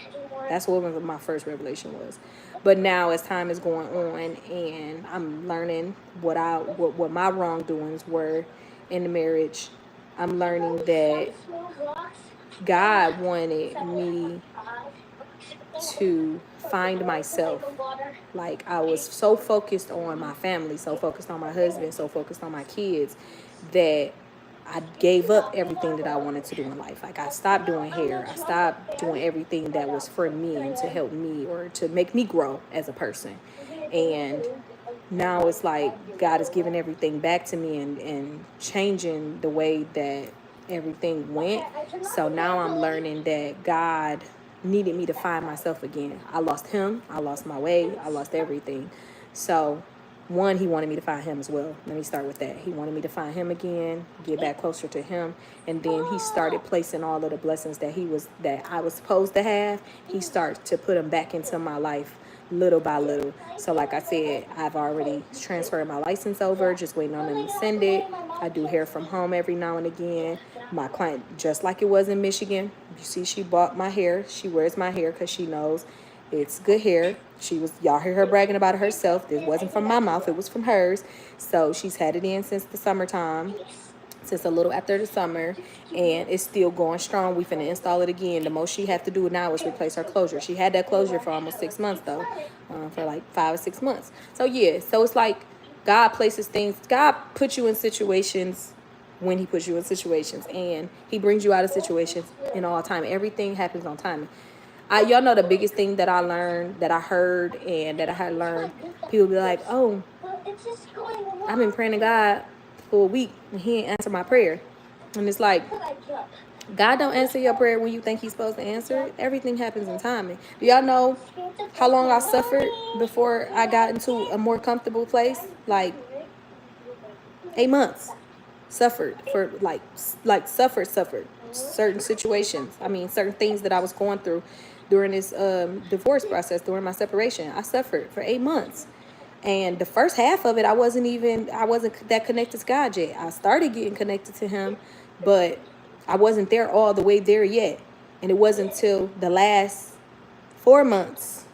That's what my first revelation was. But now as time is going on and I'm learning what my wrongdoings were in the marriage, I'm learning that God wanted me to find myself. Like I was so focused on my family, so focused on my husband, so focused on my kids that I gave up everything that I wanted to do in life. Like I stopped doing hair. I stopped doing everything that was for me and to help me or to make me grow as a person. And now it's like God is giving everything back to me and changing the way that everything went. So now I'm learning that God needed me to find myself again. I lost him. I lost my way. I lost everything. So one, he wanted me to find him as well. Let me start with that. He wanted me to find him again, get back closer to him, and then he started placing all of the blessings that I was supposed to have. He started to put them back into my life little by little. So like I said, I've already transferred my license over, just waiting on them to send it. I do hair from home every now and again. My client, just like it was in Michigan, you see she bought my hair. She wears my hair because she knows it's good hair. Y'all hear her bragging about it herself. This wasn't from my mouth, it was from hers. So she's had it in since the summertime, since a little after the summer, and it's still going strong. We finna install it again. The most she have to do now is replace her closure. She had that closure for almost 6 months though, for like 5 or 6 months. So yeah, so it's like God places things. God puts you in situations when he puts you in situations, and he brings you out of situations in all time. Everything happens on timing. Y'all know the biggest thing that I learned, that I heard, and that I had learned, people be like, oh, I've been praying to God for a week and he ain't answer my prayer. And it's like, God don't answer your prayer when you think he's supposed to answer it. Everything happens in timing. Do y'all know how long I suffered before I got into a more comfortable place? Like 8 months. Suffered for suffered certain situations. I mean, certain things that I was going through during this divorce process, during my separation. I suffered for 8 months. And the first half of it, I wasn't that connected to God yet. I started getting connected to him, but I wasn't there all the way there yet. And it wasn't until the last 4 months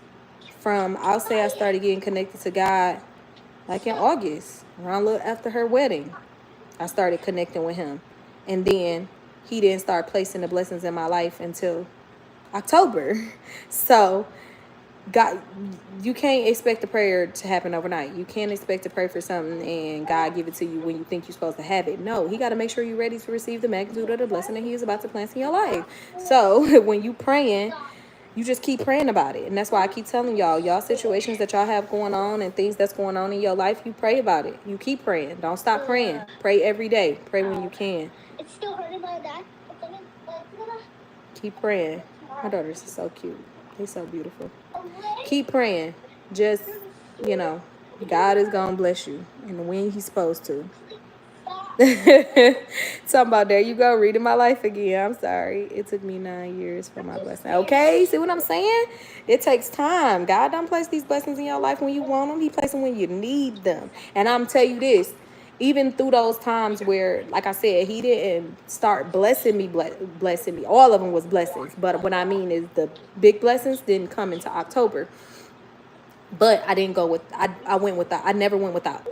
I'll say I started getting connected to God like in August, around a little after her wedding. I started connecting with him. And then he didn't start placing the blessings in my life until October. So God, you can't expect a prayer to happen overnight. You can't expect to pray for something and God give it to you when you think you're supposed to have it. No, he got to make sure you're ready to receive the magnitude of the blessing that he is about to plant in your life. So when you praying, you just keep praying about it. And that's why I keep telling y'all situations that y'all have going on and things that's going on in your life, you pray about it. You keep praying. Don't stop praying. Pray every day. Pray when you can. It's still hurting my back. Keep praying. My daughters are so cute. They're so beautiful. Keep praying. Just, God is going to bless you in the way he's supposed to. Talking about, there you go, reading my life again. I'm sorry. It took me 9 years for my blessing. Okay, see what I'm saying? It takes time. God don't place these blessings in your life when you want them. He places them when you need them. And I'm tell you this, even through those times where, like I said, he didn't start blessing me. All of them was blessings. But what I mean is the big blessings didn't come into October. But I didn't go with, I went without. I never went without.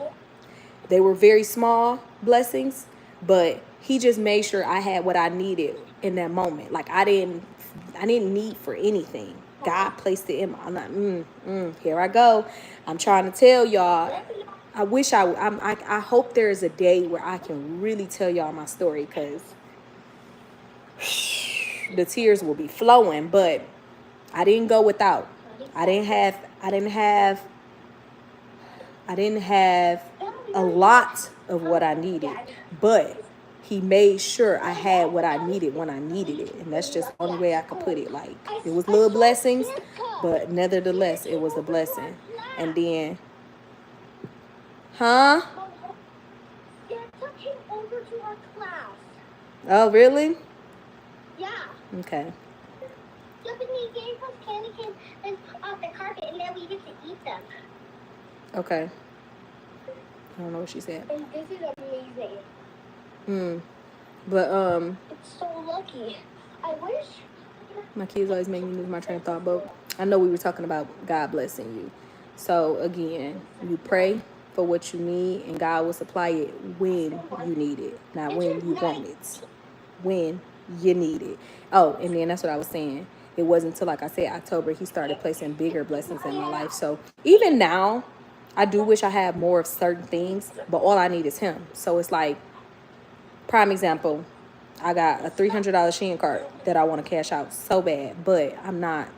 They were very small blessings, but he just made sure I had what I needed in that moment. Like I didn't need for anything. God placed it in my, I'm like, here I go. I'm trying to tell y'all. I wish I hope there is a day where I can really tell y'all my story, because the tears will be flowing, but I didn't go without. I didn't have a lot of what I needed, but he made sure I had what I needed when I needed it. And that's just the only way I could put it. Like, it was little blessings, but nevertheless, it was a blessing. And then, Dad came over to our class. Oh, really? Yeah. Okay. Look at me, gave us candy canes and off the carpet, and then we get to eat them. Okay. I don't know what she said. And this is amazing. But It's so lucky. I wish. my kids always make me lose my train of thought, but I know we were talking about God blessing you. So again, you pray for what you need, and God will supply it when you need it, not when you want it. When you need it. Oh, and then that's what I was saying. It wasn't until, like I said, October, he started placing bigger blessings in my life. So even now, I do wish I had more of certain things, but all I need is him. So it's like, prime example, I got a $300 Shein cart that I want to cash out so bad, but I'm not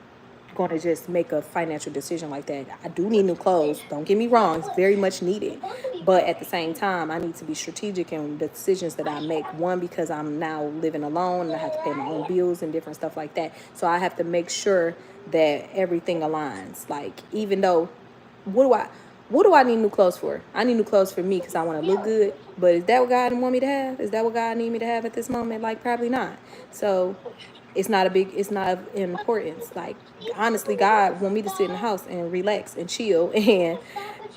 going to just make a financial decision like that. I do need new clothes. Don't get me wrong. It's very much needed. But at the same time, I need to be strategic in the decisions that I make. One, because I'm now living alone and I have to pay my own bills and different stuff like that. So I have to make sure that everything aligns. Like, even though, what do I need new clothes for? I need new clothes for me because I want to look good. But is that what God want me to have? Is that what God need me to have at this moment? Like, probably not. So it's not of importance. Like, honestly, God want me to sit in the house and relax and chill and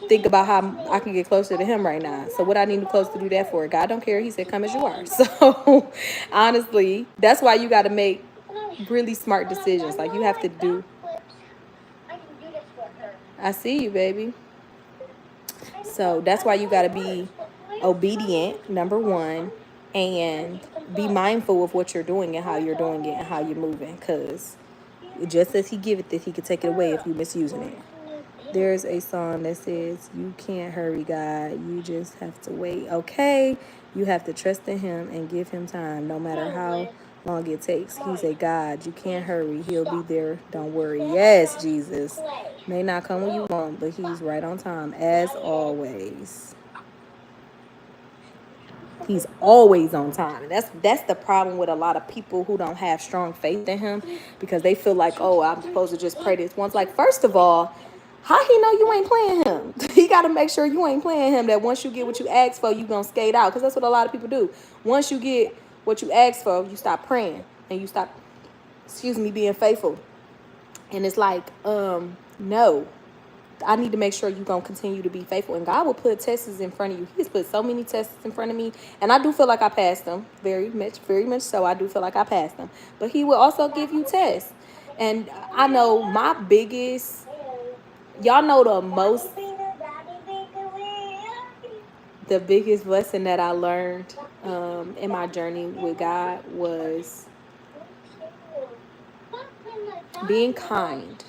think about how I can get closer to him right now. So what I need new clothes to do that for? God don't care. He said, come as you are. So honestly, that's why you got to make really smart decisions. Like, you have to do. I see you, baby. So that's why you got to be obedient, number one, and be mindful of what you're doing and how you're doing it and how you're moving. Because just as he giveth it, he can take it away if you're misusing it. There's a song that says, you can't hurry God, you just have to wait. Okay, you have to trust in him and give him time, no matter how long it takes. He's a God. You can't hurry. He'll be there. Don't worry. Yes, Jesus. May not come when you want, but he's right on time, as always. He's always on time. And that's the problem with a lot of people who don't have strong faith in him, because they feel like, oh, I'm supposed to just pray this once. Like, first of all, how he know you ain't playing him? He got to make sure you ain't playing him, that once you get what you asked for, you going to skate out. Because that's what a lot of people do. Once you get what you asked for, you stop praying and you stop, being faithful. And it's like, no. I need to make sure you're going to continue to be faithful. And God will put tests in front of you. He's put so many tests in front of me. And I do feel like I passed them. Very much so. I do feel like I passed them. But he will also give you tests. And I know my biggest, y'all know the biggest lesson that I learned in my journey with God was being kind.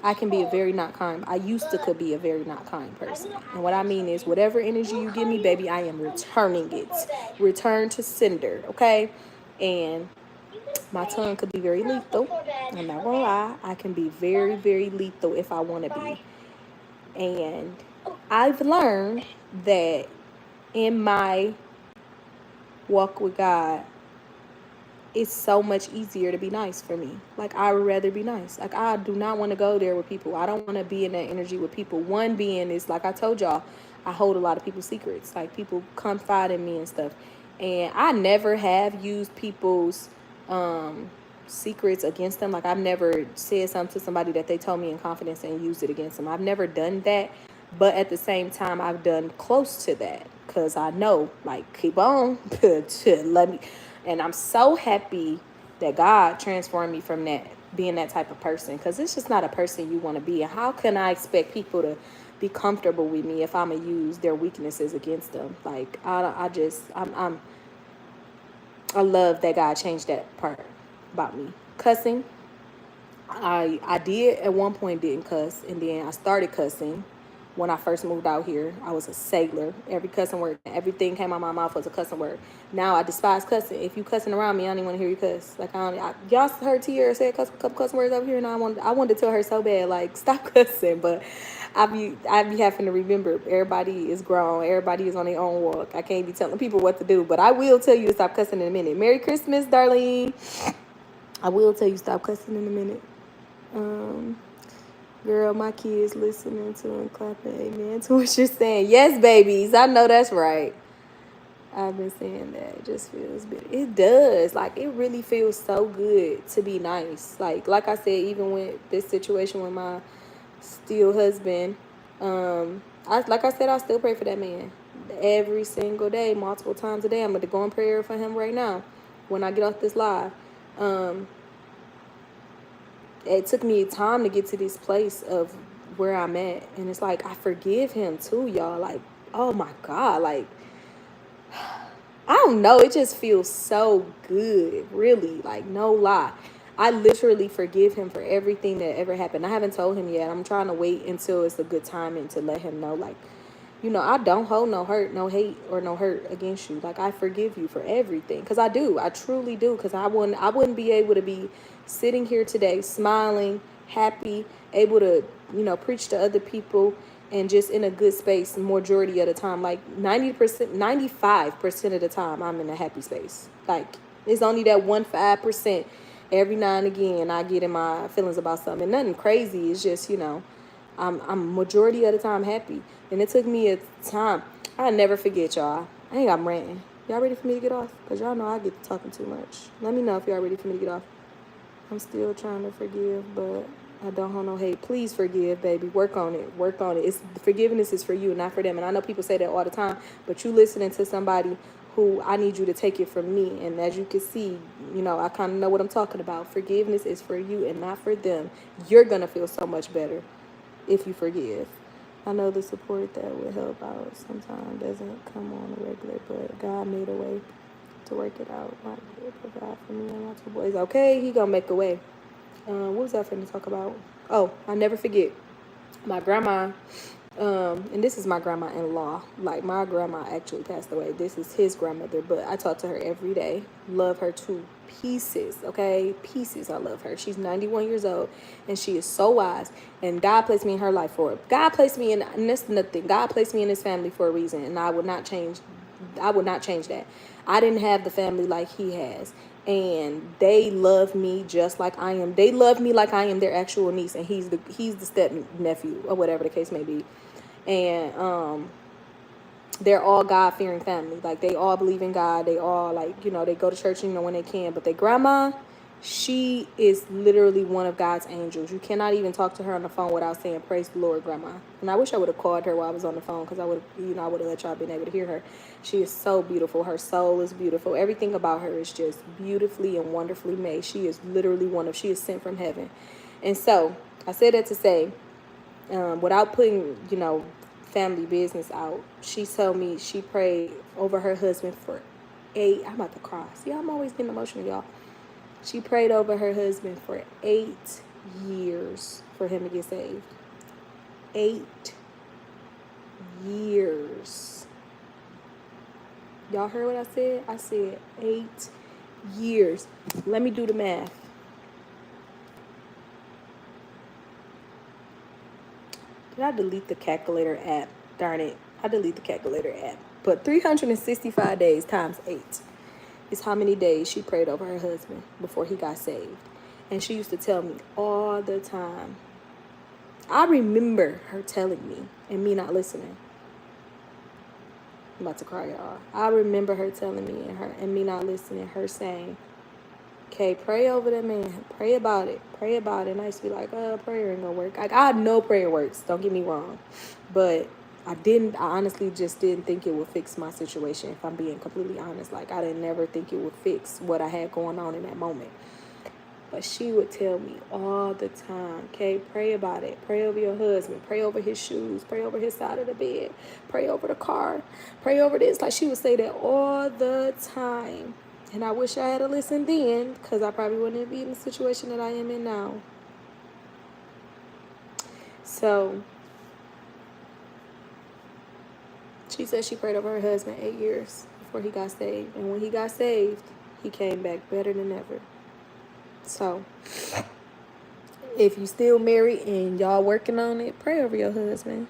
I can be a very not kind. I used to could be a very not kind person. And what I mean is, whatever energy you give me, baby, I am returning it. Return to sender, okay? And my tongue could be very lethal. I'm not gonna lie. I can be very, very lethal if I want to be. And I've learned that in my walk with God, it's so much easier to be nice for me. Like, I would rather be nice. Like, I do not want to go there with people. I don't want to be in that energy with people. One being is, like I told y'all, I hold a lot of people's secrets. Like, people confide in me and stuff. And I never have used people's secrets against them. Like, I've never said something to somebody that they told me in confidence and used it against them. I've never done that. But at the same time, I've done close to that. Because I know, like, keep on. Let me... And I'm so happy that God transformed me from that, being that type of person, because it's just not a person you want to be. And how can I expect people to be comfortable with me if I'm gonna use their weaknesses against them? Like, I love that God changed that part about me. Cussing, I did at one point didn't cuss, and then I started cussing. When I first moved out here, I was a sailor. Every cussing word, everything came out of my mouth was a cussing word. Now I despise cussing. If you cussing around me, I don't even want to hear you cuss. Like, y'all heard Tiara say a couple cussing words over here, and I wanted to tell her so bad, like, stop cussing. But I be having to remember, everybody is grown. Everybody is on their own walk. I can't be telling people what to do, but I will tell you to stop cussing in a minute. Merry Christmas, Darlene. I will tell you stop cussing in a minute. Girl, my kids listening to and clapping amen to what you're saying. Yes, babies. I know that's right. I've been saying that. It just feels good. It does. Like, it really feels so good to be nice. Like I said, even with this situation with my still husband, I still pray for that man. Every single day, multiple times a day. I'm going to go in prayer for him right now when I get off this live. It took me time to get to this place of where I'm at. And it's like, I forgive him too, y'all. Like, oh my God. Like, I don't know. It just feels so good, really. Like, no lie. I literally forgive him for everything that ever happened. I haven't told him yet. I'm trying to wait until it's a good time and to let him know, like, You know, I don't hold no hurt, no hate, or no hurt against you. Like, I forgive you for everything. Because I do. I truly do. Because I wouldn't be able to be sitting here today smiling, happy, able to, preach to other people and just in a good space majority of the time. Like 90%, 95% of the time, I'm in a happy space. Like, it's only that 1 5% every now and again I get in my feelings about something. And nothing crazy. It's just, I'm majority of the time happy. And it took me a time. I never forget, y'all. I think I'm ranting. Y'all ready for me to get off? Because y'all know I get to talking too much. Let me know if y'all ready for me to get off. I'm still trying to forgive, but I don't hold no hate. Please forgive, baby. Work on it. Work on it. Forgiveness is for you, not for them. And I know people say that all the time, but you listening to somebody who I need you to take it from me. And as you can see, I kind of know what I'm talking about. Forgiveness is for you and not for them. You're going to feel so much better if you forgive. I know the support that would help out sometimes doesn't come on a regular, but God made a way to work it out. My God provide for me and my 2 boys. Okay, he gonna make a way. What was I finna talk about? Oh, I never forget. My grandma, and this is my grandma-in-law. Like, my grandma actually passed away. This is his grandmother, but I talk to her every day. Love her to pieces, okay? Pieces, I love her. She's 91 years old, and she is so wise, and God placed me in her life for it. God placed me in, and that's nothing. God placed me in his family for a reason, and I would not change that. I didn't have the family like he has. And they love me just like I am. They love me like I am their actual niece, and he's the step nephew or whatever the case may be. And they're all God-fearing family. Like, they all believe in God. They all, like, they go to church, when they can. But their grandma, she is literally one of God's angels. You cannot even talk to her on the phone without saying, praise the Lord, grandma. And I wish I would have called her while I was on the phone, because I would have, I would have let y'all been able to hear her. She is so beautiful. Her soul is beautiful. Everything about her is just beautifully and wonderfully made. She is literally she is sent from heaven. And so I said that to say, without putting, family business out, she told me she prayed over her husband for I'm about to cry. See, I'm always getting emotional, y'all. She prayed over her husband for 8 years for him to get saved. 8 years. Y'all heard what I said? I said 8 years. Let me do the math. Did I delete the calculator app? Darn it. I delete the calculator app. But 365 days times 8 is how many days she prayed over her husband before he got saved. And she used to tell me all the time. I remember her telling me and me not listening. I'm about to cry, y'all. I remember her telling me and me not listening. Her saying, "Okay, pray over that man. Pray about it. Pray about it." And I used to be like, prayer ain't gonna work. Like, I know prayer works. Don't get me wrong. But I honestly just didn't think it would fix my situation, if I'm being completely honest. Like, I didn't never think it would fix what I had going on in that moment. But she would tell me all the time, "Okay, pray about it. Pray over your husband. Pray over his shoes. Pray over his side of the bed. Pray over the car. Pray over this." Like, she would say that all the time. And I wish I had listened then, because I probably wouldn't be in the situation that I am in now. So she said she prayed over her husband 8 years before he got saved. And when he got saved, he came back better than ever. So if you still married and y'all working on it, pray over your husband.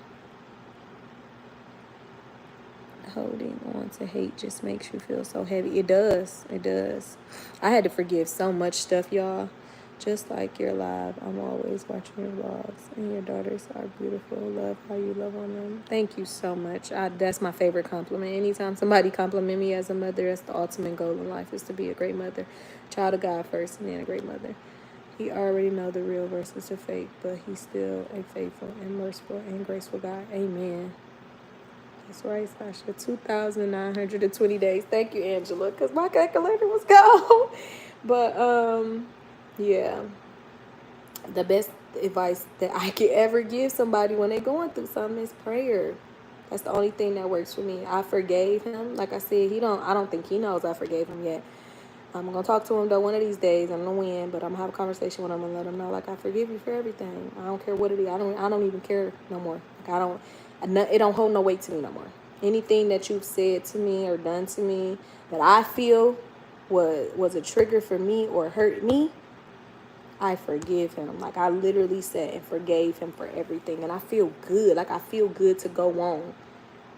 Holding on to hate just makes you feel so heavy. It does. It does. I had to forgive so much stuff, y'all. Just like you're live, I'm always watching your vlogs, and your daughters are beautiful. Love how you love on them. Thank you so much. That's my favorite compliment. Anytime somebody compliment me as a mother, that's the ultimate goal in life, is to be a great mother. Child of God first, and then a great mother. He already know the real versus the fake, but he's still a faithful and merciful and graceful God. Amen. That's right, Sasha. 2,920 days. Thank you, Angela, because my calculator was gone. But, yeah. The best advice that I could ever give somebody when they're going through something is prayer. That's the only thing that works for me. I forgave him. Like I said, I don't think he knows I forgave him yet. I'm going to talk to him, though, one of these days. I don't know when, but I'm going to have a conversation with him and let him know, like, I forgive you for everything. I don't care what it is. I don't even care no more. Like, It don't hold no weight to me no more. Anything that you've said to me or done to me that I feel was a trigger for me or hurt me, I forgive him. Like, I literally said and forgave him for everything. And I feel good. Like, I feel good to go on.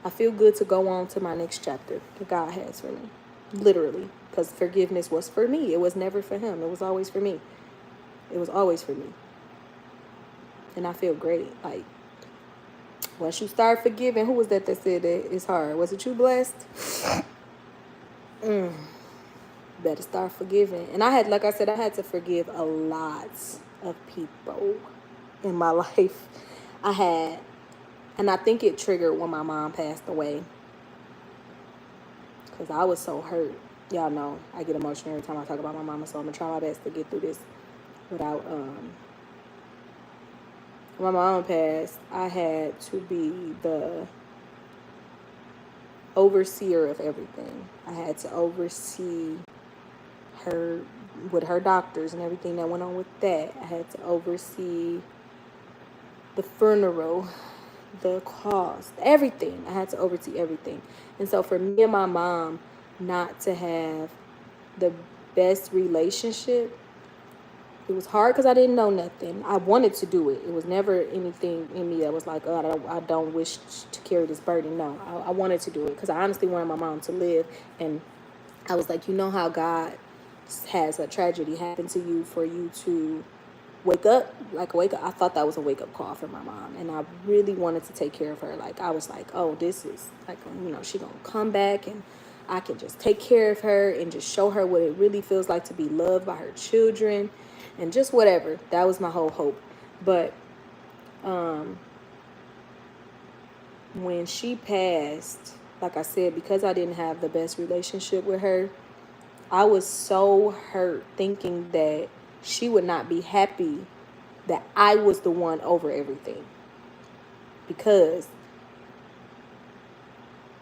I feel good to go on to my next chapter that God has for me. Literally. Because forgiveness was for me. It was never for him. It was always for me. It was always for me. And I feel great. Like, once you start forgiving, who was that said that it's hard? Was it you, Blessed? Better start forgiving. And I had, like I said, I had to forgive a lot of people in my life. And I think it triggered when my mom passed away. Because I was so hurt. Y'all know I get emotional every time I talk about my mama, so I'm going to try my best to get through this without... When my mama passed, I had to be the overseer of everything. I had to oversee her with her doctors and everything that went on with that. I had to oversee the funeral, the cost, everything. I had to oversee everything. And so for me and my mom not to have the best relationship, it was hard because I didn't know nothing. I wanted to do it. It was never anything in me that was like, oh, I don't wish to carry this burden. No, I wanted to do it because I honestly wanted my mom to live. And I was like, you know how God has a tragedy happen to you for you to wake up? Like, wake up. I thought that was a wake-up call for my mom. And I really wanted to take care of her. Like, I was like, oh, this is, like, you know, she gonna come back and I can just take care of her and just show her what it really feels like to be loved by her children. And just whatever. That was my whole hope. But when she passed, like I said, because I didn't have the best relationship with her, I was so hurt thinking that she would not be happy that I was the one over everything. Because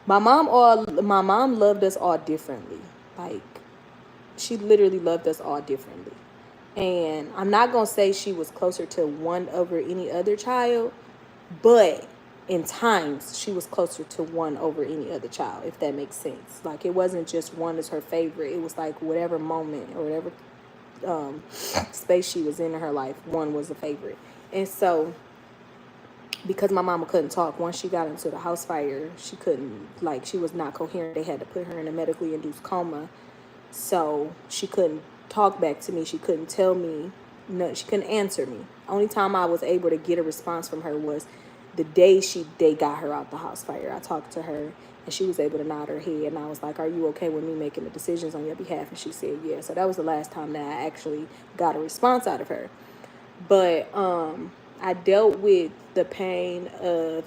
my mom loved us all differently. Like, she literally loved us all differently. And I'm not going to say she was closer to one over any other child, but in times she was closer to one over any other child, if that makes sense. Like, it wasn't just one as her favorite. It was like whatever moment or whatever space she was in her life, one was a favorite. And so because my mama couldn't talk, once she got into the house fire, she couldn't, like, she was not coherent. They had to put her in a medically induced coma. So she couldn't talk back to me. She couldn't tell me. No, she couldn't answer me. Only time I was able to get a response from her was the day they got her out the house fire. I talked to her and she was able to nod her head. And I was like, are you okay with me making the decisions on your behalf? And she said, yeah. So that was the last time that I actually got a response out of her. But I dealt with the pain of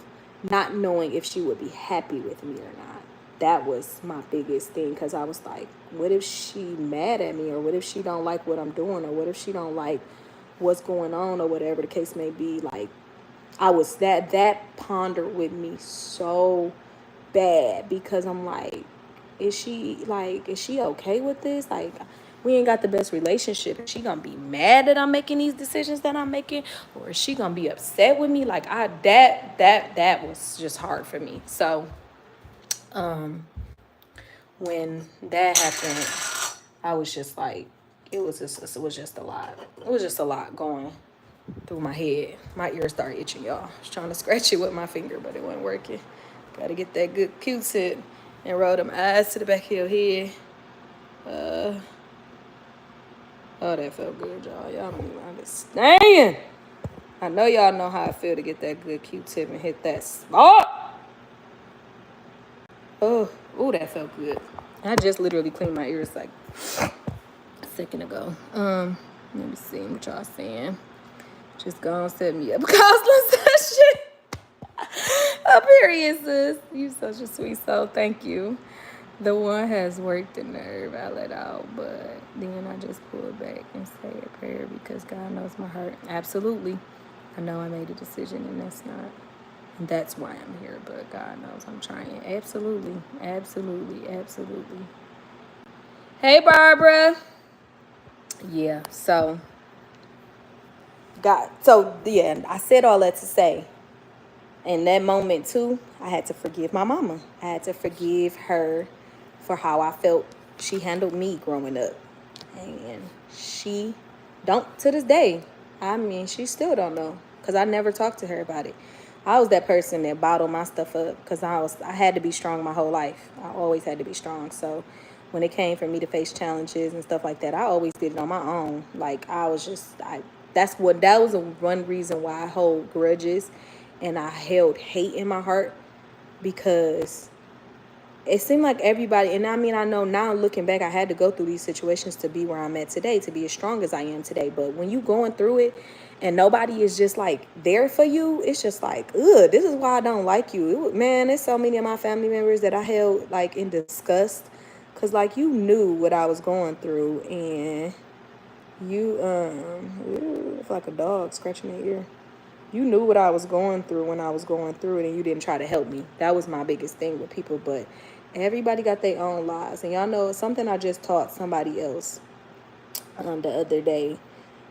not knowing if she would be happy with me or not. That was my biggest thing, because I was like, what if she mad at me, or what if she don't like what I'm doing, or what if she don't like what's going on, or whatever the case may be. Like, I was that pondered with me so bad, because I'm like, is she okay with this? Like, we ain't got the best relationship. Is she gonna be mad that I'm making these decisions that I'm making, or is she gonna be upset with me? Like, that was just hard for me. So when that happened, I was just like, it was just a lot. It was just a lot going through my head. My ear started itching, y'all. I was trying to scratch it with my finger, but it wasn't working. Gotta get that good Q-tip and roll them eyes to the back of your head. Oh, that felt good, y'all. Y'all don't even understand. I know y'all know how I feel to get that good Q-tip and hit that spot. Oh, that felt good. I just literally cleaned my ears like a second ago. Let me see what y'all saying. Just go and set me up a counseling session. Oh, period, sis. You such a sweet soul. Thank you. The one has worked the nerve. I let out, but then I just pull back and say a prayer because God knows my heart. Absolutely. I know I made a decision and that's not. And that's why I'm here, but God knows I'm trying. Absolutely. Absolutely. Absolutely. Hey, Barbara. Yeah, so I said all that to say In that moment too, I had to forgive my mama. I had to forgive her for how I felt she handled me growing up. And she don't to this day. I mean, she still don't know because I never talked to her about it. I was that person that bottled my stuff up because I had to be strong my whole life. I always had to be strong. So when it came for me to face challenges and stuff like that, I always did it on my own. Like I was just that was one reason why I hold grudges and I held hate in my heart, because it seemed like everybody, and I mean, I know now looking back, I had to go through these situations to be where I'm at today, to be as strong as I am today. But when you going through it and nobody is just like there for you, it's just like, ugh, this is why I don't like you. Man, there's so many of my family members that I held like in disgust, because like you knew what I was going through, and you, it's like a dog scratching their ear. You knew what I was going through when I was going through it, and you didn't try to help me. That was my biggest thing with people. But everybody got their own lives. And y'all know something I just taught somebody else the other day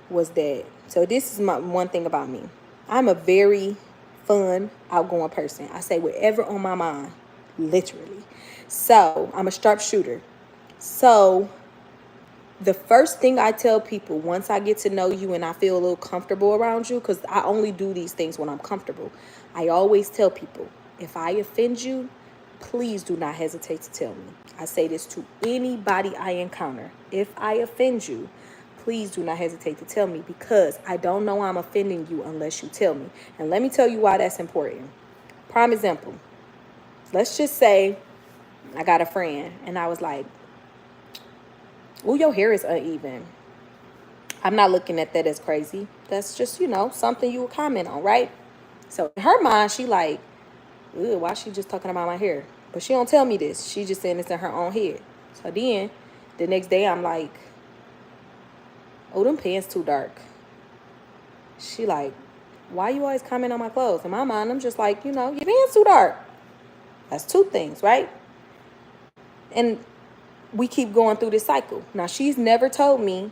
was that. So this is my one thing about me. I'm a very fun, outgoing person. I say whatever on my mind, literally. So I'm a sharpshooter. So the first thing I tell people once I get to know you and I feel a little comfortable around you, because I only do these things when I'm comfortable, I always tell people, if I offend you, please do not hesitate to tell me. I say this to anybody I encounter. If I offend you, please do not hesitate to tell me, because I don't know I'm offending you unless you tell me. And let me tell you why that's important. Prime example. Let's just say I got a friend and I was like, oh, your hair is uneven. I'm not looking at that as crazy. That's just, something you would comment on, right? So in her mind, she like, ew, why she just talking about my hair? But she don't tell me this. She just saying this in her own head. So then the next day I'm like, oh, them pants too dark. She like, why you always comment on my clothes? In my mind, I'm just like, your pants too dark. That's two things, right? And we keep going through this cycle. Now, she's never told me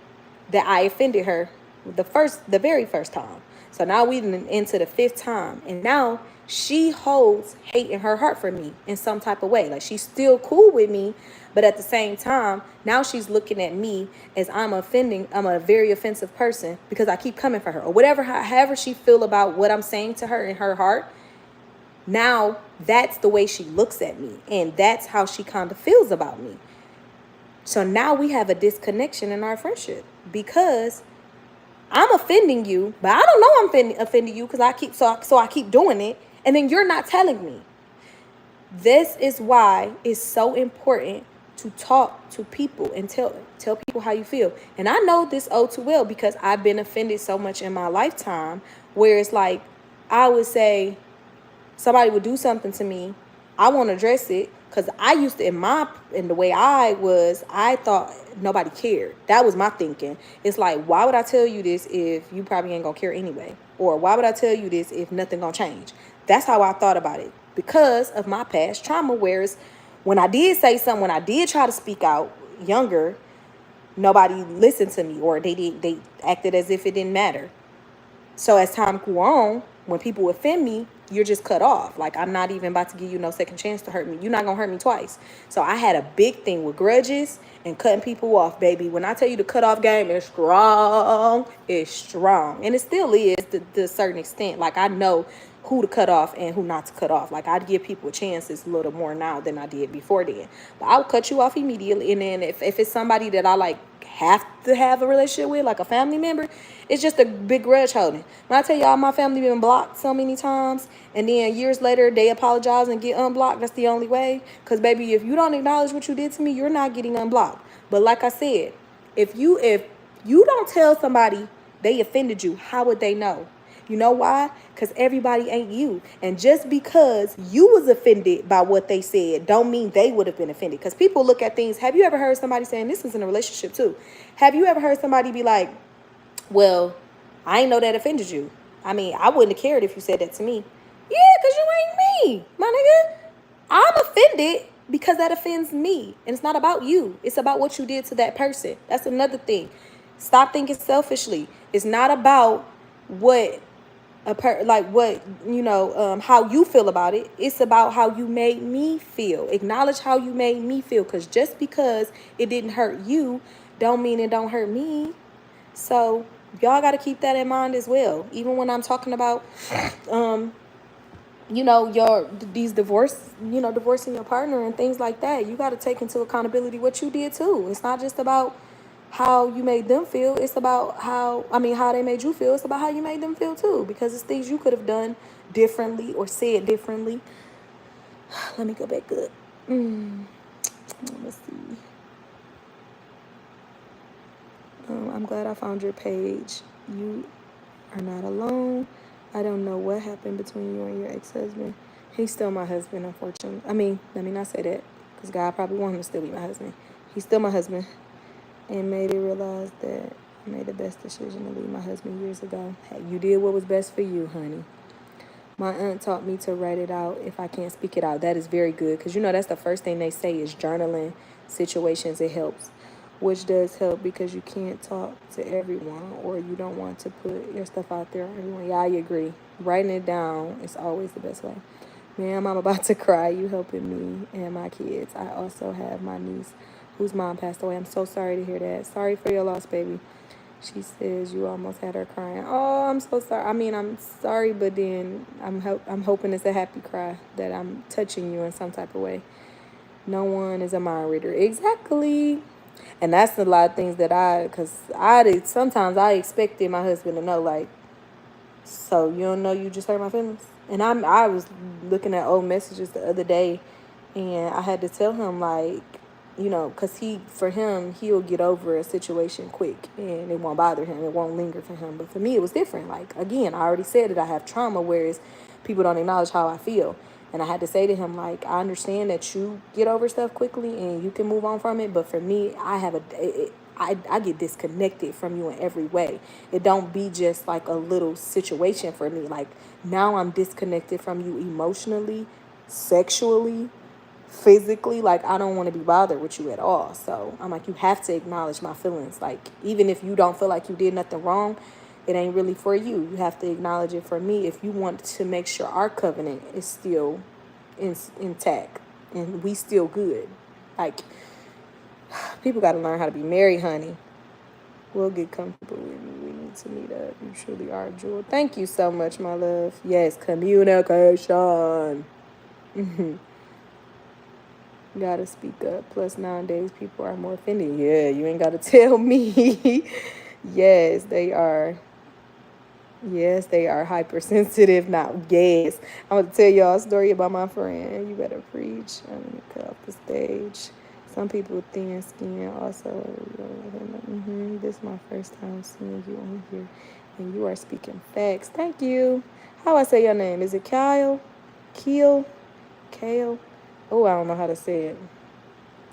that I offended her the very first time. So now we into the fifth time. And now she holds hate in her heart for me in some type of way. Like, she's still cool with me, but at the same time, now she's looking at me as I'm a very offensive person because I keep coming for her. Or whatever, however she feel about what I'm saying to her in her heart. Now, that's the way she looks at me. And that's how she kind of feels about me. So now we have a disconnection in our friendship because I'm offending you, but I don't know I'm offending you because I keep doing it, and then you're not telling me. This is why it's so important to talk to people and tell people how you feel. And I know this too well because I've been offended so much in my lifetime where it's like I would say somebody would do something to me, I won't address it. Because I used to, in the way I was, I thought nobody cared. That was my thinking. It's like, why would I tell you this if you probably ain't going to care anyway? Or why would I tell you this if nothing going to change? That's how I thought about it. Because of my past trauma, whereas when I did say something, when I did try to speak out younger, nobody listened to me, or they acted as if it didn't matter. So as time grew on, when people offend me, you're just cut off. Like, I'm not even about to give you no second chance to hurt me. You're not going to hurt me twice. So I had a big thing with grudges and cutting people off, baby. When I tell you the cutoff game is strong, it's strong. And it still is to a certain extent. Like, I know who to cut off and who not to cut off. Like, I'd give people chances a little more now than I did before then. But I would cut you off immediately. And then if it's somebody that I like have to have a relationship with, like a family member, it's just a big grudge holding. When I tell y'all my family been blocked so many times, and then years later they apologize and get unblocked, that's the only way. Because baby, if you don't acknowledge what you did to me, you're not getting unblocked. But like I said, if you don't tell somebody they offended you, how would they know? You know why? Because everybody ain't you. And just because you was offended by what they said don't mean they would have been offended. Because people look at things. Have you ever heard somebody saying, this is in a relationship too, have you ever heard somebody be like, well, I ain't know that offended you. I mean, I wouldn't have cared if you said that to me. Yeah, because you ain't me, my nigga. I'm offended because that offends me. And it's not about you. It's about what you did to that person. That's another thing. Stop thinking selfishly. It's not about what like what, how you feel about it. It's about how you made me feel. Acknowledge how you made me feel, because just because it didn't hurt you don't mean it don't hurt me. So y'all got to keep that in mind as well. Even when I'm talking about your these divorcing your partner and things like that, you got to take into accountability what you did too. It's not just about how you made them feel. It's about how they made you feel. It's about how you made them feel too, because it's things you could have done differently or said differently. Let me go back up. Let's see. I'm glad I found your page. You are not alone. I don't know what happened between you and your ex-husband. He's still my husband, unfortunately. Let me not say that, because God probably wanted him to still be my husband. He's still my husband, and made me realize that I made the best decision to leave my husband years ago. Hey, you did what was best for you, honey. My aunt taught me to write it out if I can't speak it out. That is very good, because that's the first thing they say is journaling situations. It helps, which does help, because you can't talk to everyone, or you don't want to put your stuff out there on everyone. Yeah, I agree. Writing it down is always the best way. Ma'am, I'm about to cry. You helping me and my kids. I also have my niece whose mom passed away. I'm so sorry to hear that. Sorry for your loss, baby. She says you almost had her crying. Oh, I'm so sorry. I'm sorry, but then I'm hoping it's a happy cry, that I'm touching you in some type of way. No one is a mind reader. Exactly. And that's a lot of things that sometimes I expected my husband to know, like, so you don't know you just hurt my feelings? And I was looking at old messages the other day, and I had to tell him, like, because for him, he'll get over a situation quick, and it won't bother him. It won't linger for him. But for me, it was different. Like, again, I already said that I have trauma, whereas people don't acknowledge how I feel. And I had to say to him, like, I understand that you get over stuff quickly and you can move on from it. But for me, I get disconnected from you in every way. It don't be just like a little situation for me. Like, now I'm disconnected from you emotionally, sexually, physically. Like, I don't want to be bothered with you at all. So I'm like, you have to acknowledge my feelings. Like, even if you don't feel like you did nothing wrong, it ain't really for you. You have to acknowledge it for me if you want to make sure our covenant is still intact and we still good. Like, people got to learn how to be married, honey. We'll get comfortable with you. We need to meet up. You truly are a jewel. Thank you so much, my love. Yes, communication. Gotta speak up. Plus, nowadays, people are more offended. Yeah, you ain't gotta tell me. Yes, they are. Yes, they are hypersensitive now. Yes. I'm going to tell y'all a story about my friend. You better preach. I'm going to cut off the stage. Some people with thin skin also. This is my first time seeing you on here. And you are speaking facts. Thank you. How I say your name? Is it Kyle? Kale? Oh, I don't know how to say it.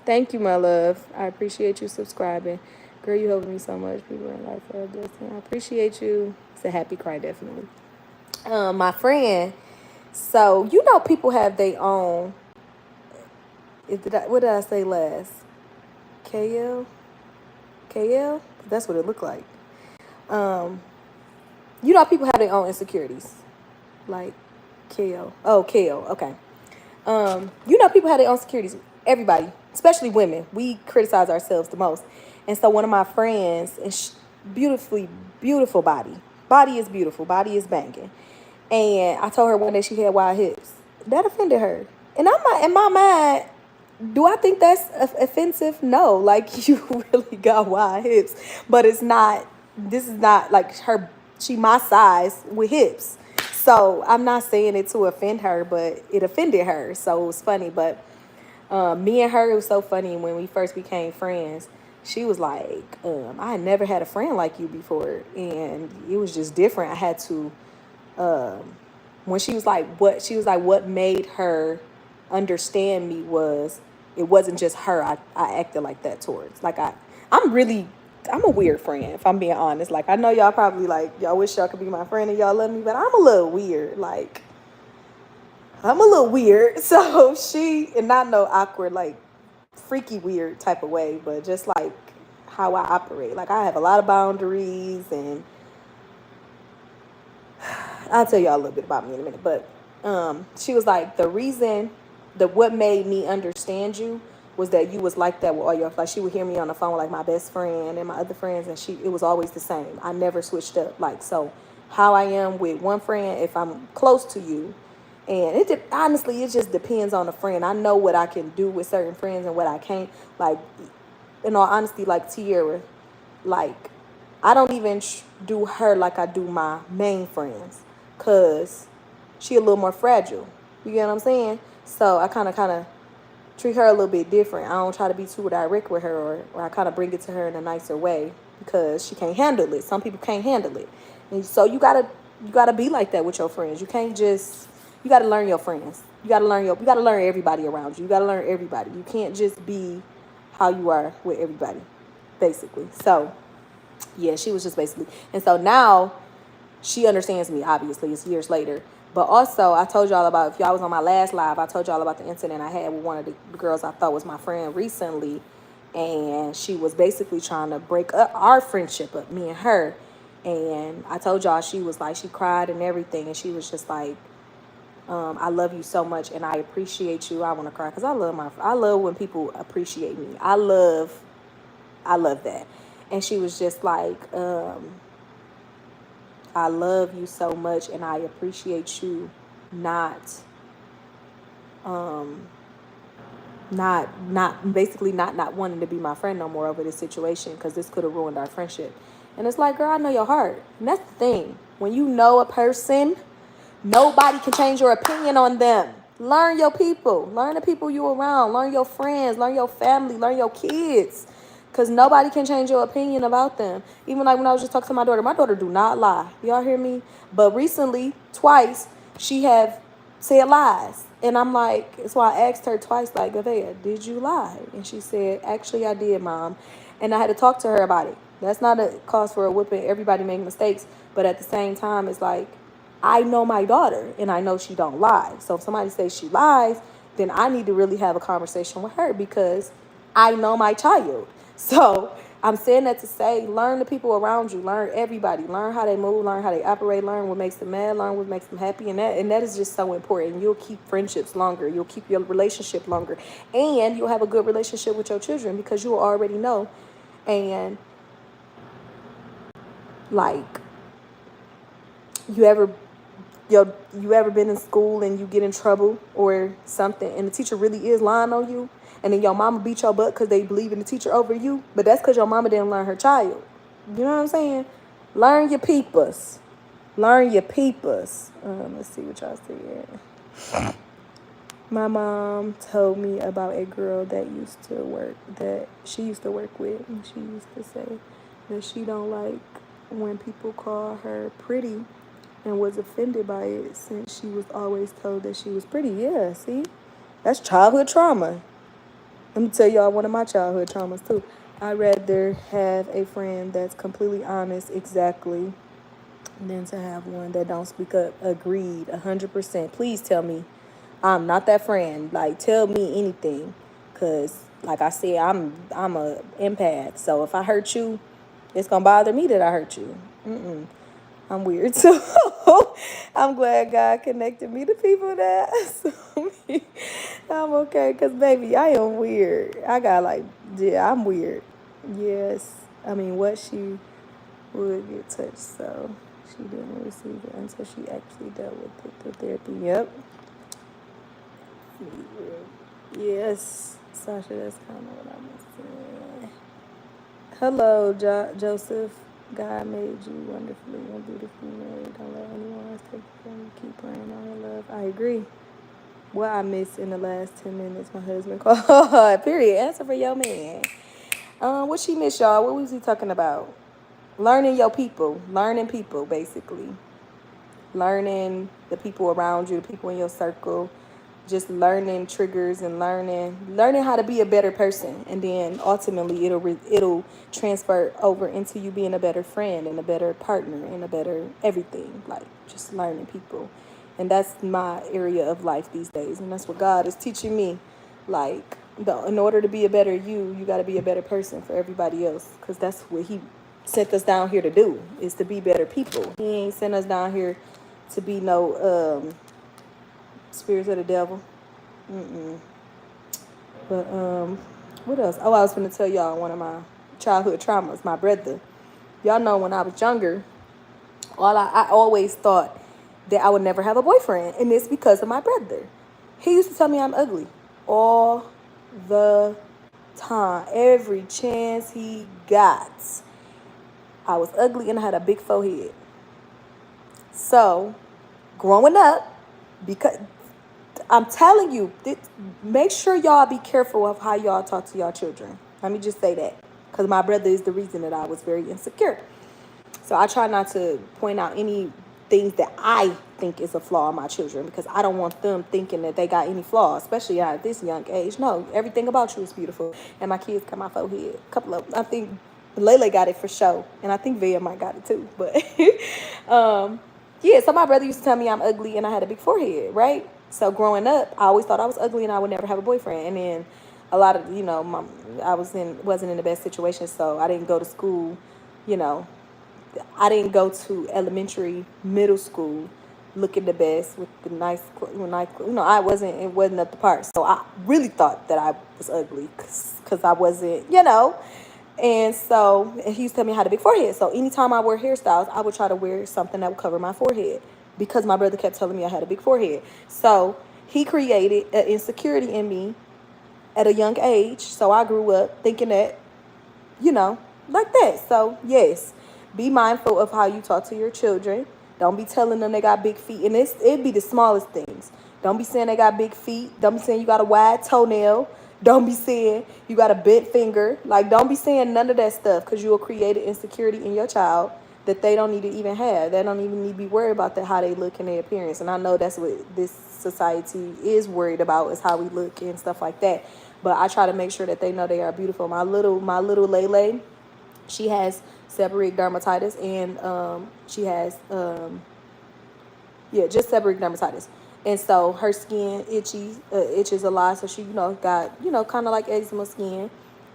Thank you, my love. I appreciate you subscribing. Girl, you helping me so much. People in life are a blessing. I appreciate you. It's a happy cry, definitely. My friend, so people have their own. What did I say last? KL? That's what it looked like. People have their own insecurities. Like KL. Oh, KL. Okay. People have their own insecurities. Everybody, especially women, we criticize ourselves the most. And so one of my friends, is beautiful body. Body is beautiful. Body is banging. And I told her one day she had wide hips. That offended her. And I'm not, in my mind, do I think that's offensive? No. Like, you really got wide hips. But this is not like she my size with hips. So I'm not saying it to offend her, but it offended her. So it was funny. But me and her, it was so funny when we first became friends. She was like, I had never had a friend like you before. And it was just different. I had to, when she was like, what made her understand me was, it wasn't just her I acted like that towards. Like, I'm a weird friend, if I'm being honest. Like, I know y'all probably like, y'all wish y'all could be my friend and y'all love me, but I'm a little weird. Like, I'm a little weird. So and not no awkward, like, freaky weird type of way, but just like how I operate. Like, I have a lot of boundaries, and I'll tell y'all a little bit about me in a minute. But she was like, what made me understand you was that you was like that with all your, like, she would hear me on the phone with like my best friend and my other friends, and it was always the same. I never switched up. Like, so how I am with one friend, if I'm close to you, and honestly, it just depends on the friend. I know what I can do with certain friends and what I can't. Like, in all honesty, like Tiara, like, I don't even do her like I do my main friends, cause she a little more fragile. You get what I'm saying? So I kind of treat her a little bit different. I don't try to be too direct with her, or I kind of bring it to her in a nicer way, because she can't handle it. Some people can't handle it, and so you gotta be like that with your friends. You can't just, you gotta learn your friends. You gotta learn everybody around you. You gotta learn everybody. You can't just be how you are with everybody, basically. So yeah, she was just basically, and so now she understands me. Obviously, it's years later. But also, I told y'all about, if y'all was on my last live, I told y'all about the incident I had with one of the girls I thought was my friend recently. And she was basically trying to break up our friendship, up, me and her. And I told y'all, she was like, she cried and everything. And she was just like, I love you so much and I appreciate you. I want to cry because I love when people appreciate me. I love that. And she was just like, I love you so much and I appreciate you not basically not wanting to be my friend no more over this situation, because this could have ruined our friendship. And it's like, girl, I know your heart. And that's the thing. When you know a person, nobody can change your opinion on them. Learn your people. Learn the people you around. Learn your friends. Learn your family. Learn your kids. Because nobody can change your opinion about them. Even like when I was just talking to my daughter do not lie. Y'all hear me? But recently, twice, she have said lies. And I'm like, that's why I asked her twice, like, Gavea, did you lie? And she said, actually, I did, Mom. And I had to talk to her about it. That's not a cause for a whipping. Everybody make mistakes. But at the same time, it's like, I know my daughter, and I know she don't lie. So if somebody says she lies, then I need to really have a conversation with her, because I know my child. So I'm saying that to say, learn the people around you, learn everybody, learn how they move, learn how they operate, learn what makes them mad, learn what makes them happy, and that is just so important. You'll keep friendships longer, you'll keep your relationship longer, and you'll have a good relationship with your children, because you'll already know. And like, you ever been in school and you get in trouble or something, and the teacher really is lying on you, and then your mama beat your butt because they believe in the teacher over you, but that's because your mama didn't learn her child. You know what I'm saying? Learn your peepers. Learn your peepers. Let's see what y'all said. My mom told me about a girl that she used to work with, and she used to say that she don't like when people call her pretty, and was offended by it since she was always told that she was pretty. Yeah, see? That's childhood trauma. Let me tell y'all one of my childhood traumas, too. I'd rather have a friend that's completely honest, exactly, than to have one that don't speak up. Agreed, 100%. Please tell me I'm not that friend. Like, tell me anything. Because, like I said, I'm a empath. So if I hurt you, it's going to bother me that I hurt you. I'm weird, so I'm glad God connected me to people that I'm okay, because, baby, I am weird. I'm weird. Yes. I mean, what she would get touched, so she didn't receive it until she actually dealt with it through therapy. Yep. Yes. Sasha, that's kind of what I'm saying. Hello, Joseph. God made you wonderfully and beautifully made. Don't let anyone else take you from you. Keep praying on your love. I agree. What I missed in the last 10 minutes, my husband called. Period. Answer for your man. What she missed, y'all? What was he talking about? Learning your people. Learning people, basically. Learning the people around you, the people in your circle. Just learning triggers and learning how to be a better person, and then ultimately it'll transfer over into you being a better friend and a better partner and a better everything. Like, just learning people, and that's my area of life these days, and that's what God is teaching me. Like, in order to be a better you got to be a better person for everybody else, because that's what He sent us down here to do, is to be better people. He ain't sent us down here to be no spirits of the devil. But what else? Oh, I was gonna tell y'all one of my childhood traumas. My brother. Y'all know when I was younger, I always thought that I would never have a boyfriend, and it's because of my brother. He used to tell me I'm ugly all the time, every chance he got. I was ugly and I had a big forehead. So, growing up, because I'm telling you, make sure y'all be careful of how y'all talk to y'all children. Let me just say that, because my brother is the reason that I was very insecure. So I try not to point out any things that I think is a flaw in my children, because I don't want them thinking that they got any flaws, especially at this young age. No, everything about you is beautiful. And my kids got my forehead. A couple of, I think Lele got it for sure, and I think Via might got it too. But yeah, so my brother used to tell me I'm ugly and I had a big forehead, right? So growing up, I always thought I was ugly and I would never have a boyfriend. And then a lot of, I wasn't in the best situation, so I didn't go to school, you know, I didn't go to elementary, middle school looking the best with the nice, I wasn't, it wasn't up to par. So I really thought that I was ugly because I wasn't, And so and he used to tell me I had a big forehead. So anytime I wear hairstyles, I would try to wear something that would cover my forehead because my brother kept telling me I had a big forehead. So he created an insecurity in me at a young age. So I grew up thinking that, like that. So yes, be mindful of how you talk to your children. Don't be telling them they got big feet. And it'd be the smallest things. Don't be saying they got big feet. Don't be saying you got a wide toenail. Don't be saying you got a bent finger. Like, don't be saying none of that stuff, because you will create an insecurity in your child that they don't need to even have. They don't even need to be worried about how they look and their appearance. And I know that's what this society is worried about, is how we look and stuff like that. But I try to make sure that they know they are beautiful. My little Lele, she has seborrheic dermatitis, and she has just seborrheic dermatitis. And so her skin itches a lot. So she, got, kind of like eczema skin.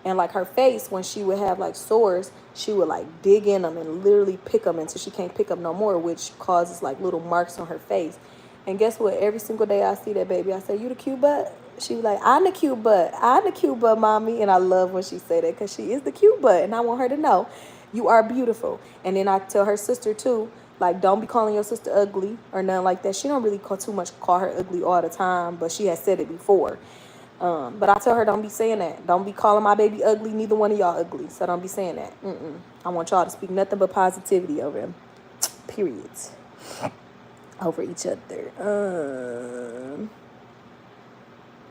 And like her face, when she would have like sores, she would like dig in them and literally pick them until she can't pick up no more, which causes like little marks on her face. And guess what? Every single day I see that baby, I say, "You the cute butt?" She was like, "I'm the cute butt. I'm the cute butt, mommy." And I love when she say that, because she is the cute butt. And I want her to know, you are beautiful. And then I tell her sister too, like, don't be calling your sister ugly or nothing like that. She don't really call her ugly all the time, but she has said it before. But I tell her, don't be saying that. Don't be calling my baby ugly. Neither one of y'all ugly. So don't be saying that. I want y'all to speak nothing but positivity over them. Period. Over each other.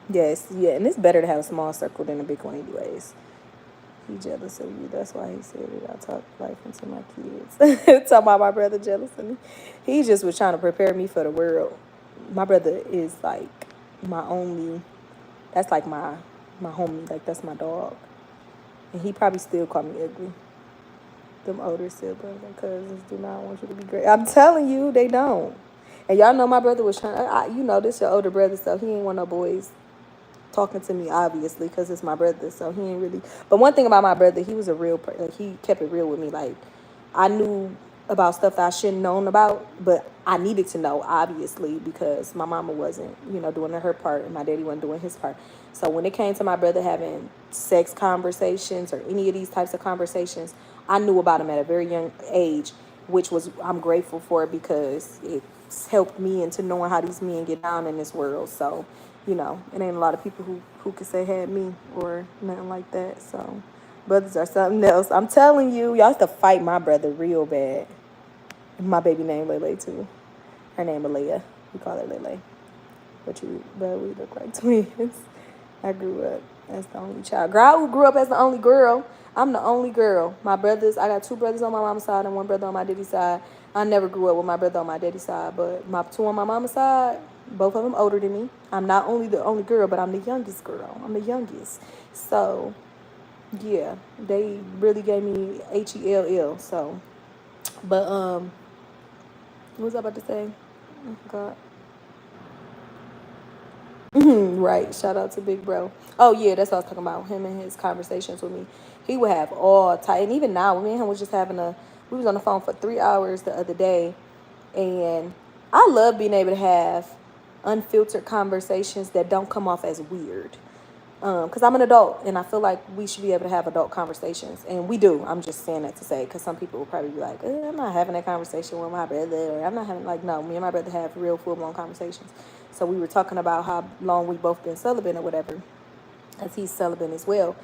Yes, yeah. And it's better to have a small circle than a big one anyways. He jealous of you. That's why he said it. I talk life into my kids. Talking about my brother jealous of me. He just was trying to prepare me for the world. My brother is like my only... That's like my homie. Like, that's my dog. And he probably still call me ugly. Them older siblings and cousins do not want you to be great. I'm telling you, they don't. And y'all know my brother was trying... this your older brother, so he ain't want no boys talking to me, obviously, because it's my brother. So he ain't really... But one thing about my brother, he was a real person. Like, he kept it real with me. Like, I knew about stuff that I shouldn't known about, but I needed to know, obviously, because my mama wasn't, doing her part, and my daddy wasn't doing his part. So when it came to my brother having sex conversations or any of these types of conversations, I knew about him at a very young age, which I'm grateful for, because it's helped me into knowing how these men get down in this world. So, it ain't a lot of people who could say had me or nothing like that. So brothers are something else. I'm telling you, y'all have to fight my brother real bad. My baby named Lele too. Her name is Leia. We call her Lele. But we look like twins. I grew up as the only child. Girl, I grew up as the only girl. I'm the only girl. I got 2 brothers on my mama's side and 1 brother on my daddy's side. I never grew up with my brother on my daddy's side, but my 2 on my mama's side, both of them older than me. I'm not only the only girl, but I'm the youngest girl. I'm the youngest. So, yeah, they really gave me HELL. So, but, what was I about to say? I forgot. Right. Shout out to Big Bro. Oh, yeah, that's what I was talking about. Him and his conversations with me. He would have all type. And even now, me and him was just we was on the phone for 3 hours the other day. And I love being able to have unfiltered conversations that don't come off as weird. Because I'm an adult, and I feel like we should be able to have adult conversations. And we do. I'm just saying that to say, because some people will probably be like, I'm not having that conversation with my brother. Or I'm not having, like, no, me and my brother have real full-blown conversations. So we were talking about how long we both been celibate or whatever, as he's celibate as well.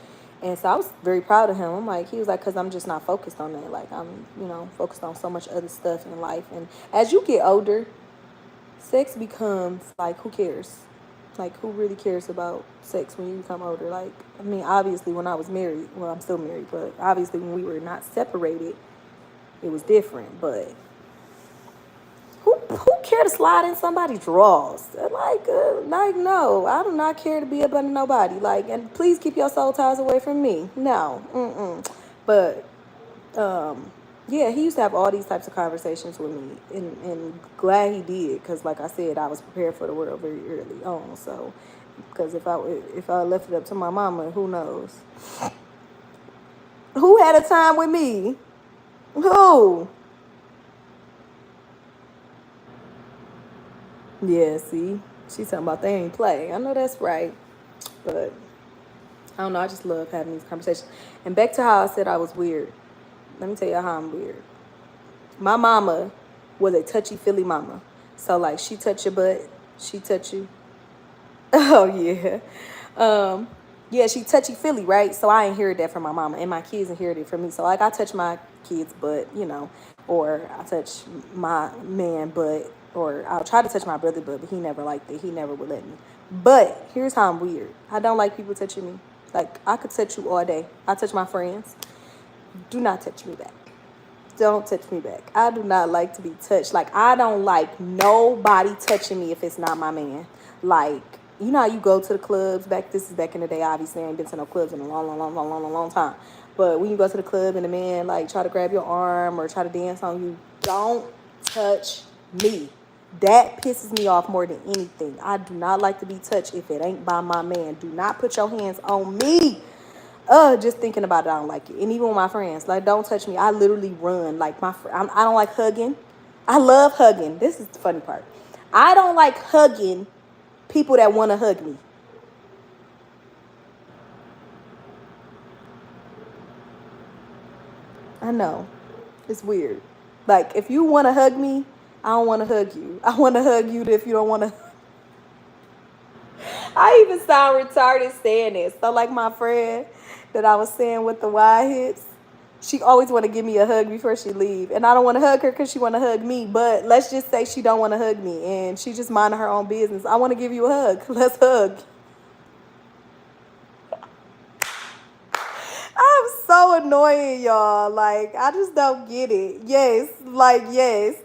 And so I was very proud of him. I'm like, he was like, because I'm just not focused on that. Like, I'm, focused on so much other stuff in life. And as you get older, sex becomes, like, who cares? Like, who really cares about sex when you become older? Like, I mean, obviously, when I was married, well, I'm still married, but obviously when we were not separated, it was different. But who care to slide in somebody's drawers? Like, no, I do not care to be up under nobody. Like, and please keep your soul ties away from me. No, But, yeah, he used to have all these types of conversations with me, and glad he did, because like I said, I was prepared for the world very early on. So, because if I left it up to my mama, who knows? Who had a time with me? Who? Yeah, see, she's talking about they ain't play. I know that's right, but I don't know. I just love having these conversations. And back to how I said I was weird. Let me tell you how I'm weird. My mama was a touchy-feely mama. So, like, she touch your butt, she touch you. Oh, yeah. Yeah, she touchy-feely, right? So I inherited that from my mama, and my kids inherited it from me. So, like, I touch my kids' butt, or I touch my man butt, or I'll try to touch my brother butt, but he never liked it. He never would let me. But here's how I'm weird. I don't like people touching me. Like, I could touch you all day. I touch my friends. Do not touch me back. Don't touch me back. I do not like to be touched. Like, I don't like nobody touching me if it's not my man. Like, you know how you go to the clubs this is back in the day, obviously. I ain't been to no clubs in a long time. But when you go to the club and the man, like, try to grab your arm or try to dance on you, don't touch me. That pisses me off more than anything. I do not like to be touched if it ain't by my man. Do not put your hands on me. Just thinking about it, I don't like it. And even with my friends, like, don't touch me. I literally run. Like, I don't like hugging. I love hugging. This is the funny part. I don't like hugging people that want to hug me. I know. It's weird. Like, if you want to hug me, I don't want to hug you. I want to hug you if you don't want to. I even sound retarded saying this. So, like, my friend that I was saying with the wide hips, she always want to give me a hug before she leave. And I don't want to hug her because she want to hug me. But let's just say she don't want to hug me and she just minding her own business. I want to give you a hug. Let's hug. I'm so annoying, y'all. Like, I just don't get it. Yes. Like, yes.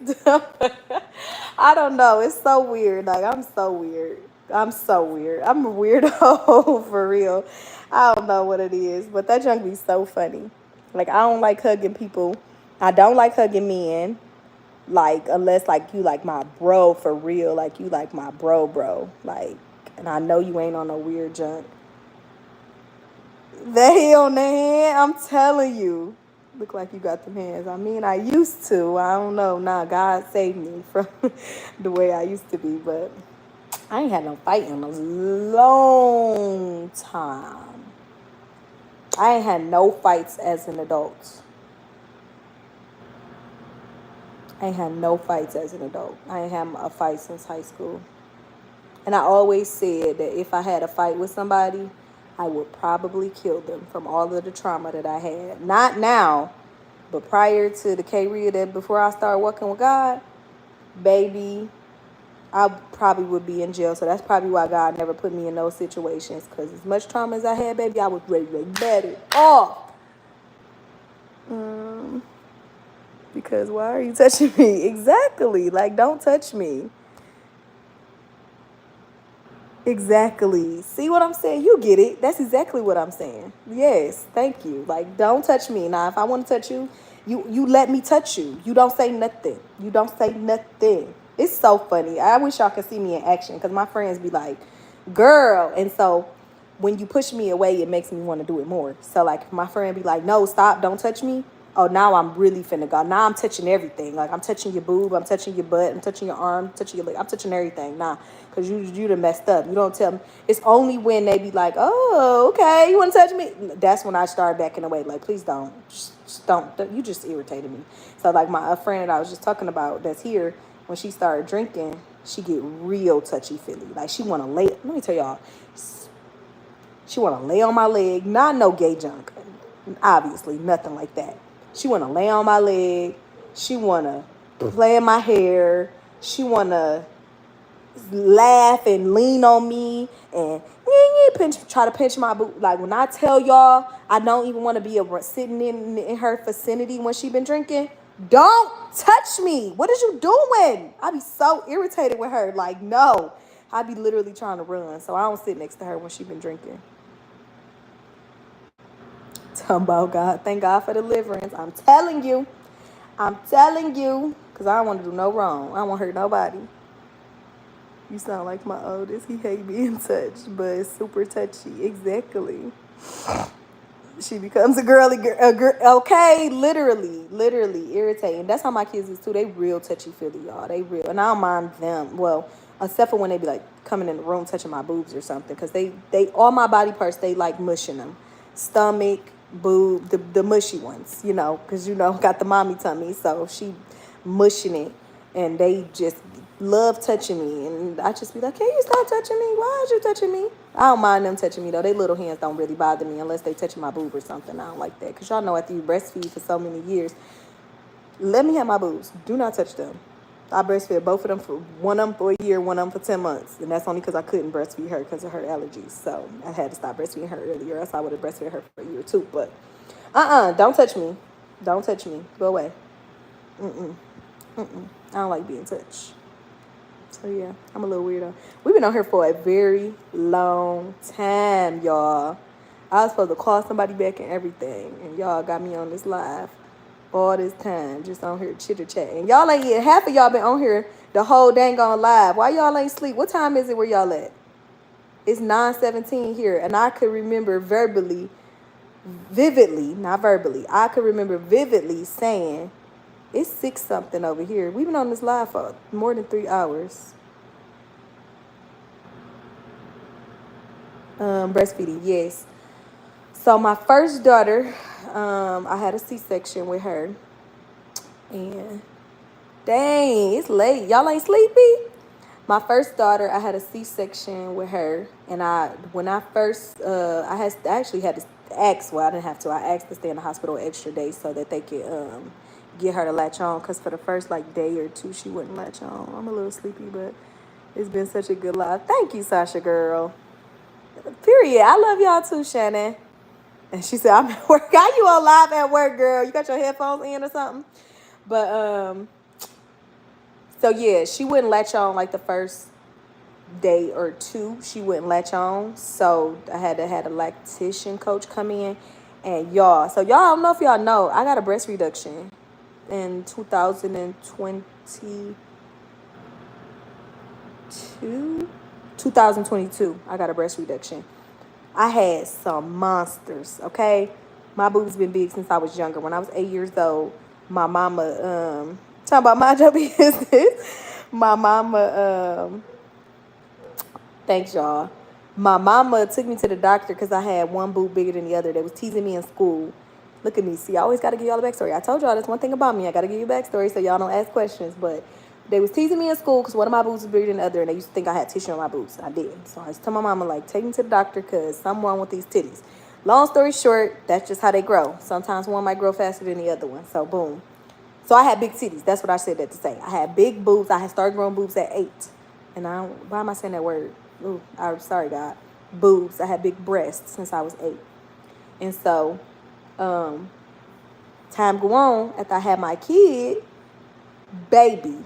I don't know. It's so weird. Like, I'm so weird. I'm a weirdo for real. I don't know what it is. But that junk be so funny. Like, I don't like hugging people. I don't like hugging men. Like, unless, like, you like my bro for real. Like, you like my bro. Like, and I know you ain't on no weird junk. They on their hand, I'm telling you. Look like you got them hands. I mean, I used to. I don't know. Nah, God saved me from the way I used to be. But I ain't had no fight in a long time. I ain't had no fights as an adult. I ain't had no fights as an adult. I ain't had a fight since high school. And I always said that if I had a fight with somebody, I would probably kill them from all of the trauma that I had. Not now, but prior to the career that before I started working with God, baby, I probably would be in jail. So that's probably why God never put me in those situations. Because as much trauma as I had, baby, I was ready to let it off. Because why are you touching me? Exactly. Like, don't touch me. Exactly. See what I'm saying? You get it. That's exactly what I'm saying. Yes, thank you. Like, don't touch me. Now, if I want to touch you, you let me touch you. You don't say nothing. You don't say nothing. It's so funny. I wish y'all could see me in action because my friends be like, girl. And so when you push me away, it makes me want to do it more. So, like, if my friend be like, no, stop, don't touch me. oh, now I'm really finna go. Now I'm touching everything. Like, I'm touching your boob, I'm touching your butt, I'm touching your arm, I'm touching your leg, I'm touching everything. Nah, because you done messed up. You don't tell me. It's only when they be like, oh, okay, you want to touch me? That's when I start backing away. Like, please don't. Just don't. You just irritated me. So, like, a friend that I was just talking about that's here, when she started drinking, she get real touchy-feely. Like, she want to lay, let me tell y'all, she want to lay on my leg. Not no gay junk. Obviously, nothing like that. She want to lay on my leg. She want to play in my hair. She want to laugh and lean on me and try to pinch my boot. Like, when I tell y'all I don't even want to be sitting in her vicinity when she been drinking, don't touch me. What is you doing? I be so irritated with her. Like, no. I be literally trying to run. So I don't sit next to her when she been drinking. Talking about God. Thank God for deliverance. I'm telling you. Because I don't want to do no wrong. I don't want to hurt nobody. You sound like my oldest. He hate being touched, but it's super touchy. Exactly. She becomes a girly girl. Okay, literally irritating. That's how my kids is too. They real touchy-feely, y'all. They real. And I don't mind them. Well, except for when they be like coming in the room touching my boobs or something. Because they all my body parts, they like mushing them. Stomach, boob, the mushy ones, you know. Because, you know, got the mommy tummy. So she mushing it. And they just love touching me. And I just be like, can you stop touching me? Why are you touching me? I don't mind them touching me, though. They little hands don't really bother me unless they touching my boob or something. I don't like that. Because y'all know after you breastfeed for so many years, let me have my boobs. Do not touch them. I breastfed both of them one of them for a year, one of them for 10 months. And that's only because I couldn't breastfeed her because of her allergies. So I had to stop breastfeeding her earlier, else I would have breastfed her for a year or two. But don't touch me. Don't touch me. Go away. I don't like being touched. So yeah, I'm a little weirdo. We've been on here for a very long time, y'all. I was supposed to call somebody back and everything, and y'all got me on this live all this time, just on here chitter-chatting. Y'all ain't yet. Half of y'all been on here the whole dang on live. Why y'all ain't sleep? What time is it where y'all at? It's 9:17 here, and I could remember vividly, not verbally, I could remember vividly saying, it's 6-something over here. We've been on this live for more than 3 hours. Breastfeeding, yes. So my first daughter, I had a C-section with her. And dang, it's late. Y'all ain't sleepy? My first daughter, I had a C-section with her. And when I first, I actually had to ask, well, I didn't have to. I asked to stay in the hospital an extra day so that they could get her to latch on. Because for the first, day or two, she wouldn't latch on. I'm a little sleepy, but it's been such a good life. Thank you, Sasha, girl. Period. I love y'all too, Shannon. And she said, I'm at work. How you on live at work, girl? You got your headphones in or something? But, so yeah, she wouldn't latch on the first day or two. She wouldn't latch on. So I had to have a lactation coach come in. And y'all, so y'all, I don't know if y'all know, I got a breast reduction in 2022. 2022, I got a breast reduction. I had some monsters, okay? My boobs been big since I was younger. When I was 8 years old, my mama, talking about mind your business. My mama, thanks y'all. My mama took me to the doctor because I had one boob bigger than the other. They was teasing me in school. Look at me. See, I always got to give y'all a backstory. I told y'all that's one thing about me. I got to give you a backstory so y'all don't ask questions. But they was teasing me in school because one of my boobs was bigger than the other, and they used to think I had tissue on my boobs. I didn't. So I used to tell my mama, take me to the doctor because something wrong with these titties. Long story short, that's just how they grow. Sometimes one might grow faster than the other one. So boom. So I had big titties. That's what I said that to say. I had big boobs. I had started growing boobs at 8. And why am I saying that word? Ooh, I'm sorry, God. Boobs. I had big breasts since I was 8. And so, time go on, after I had my kid, baby,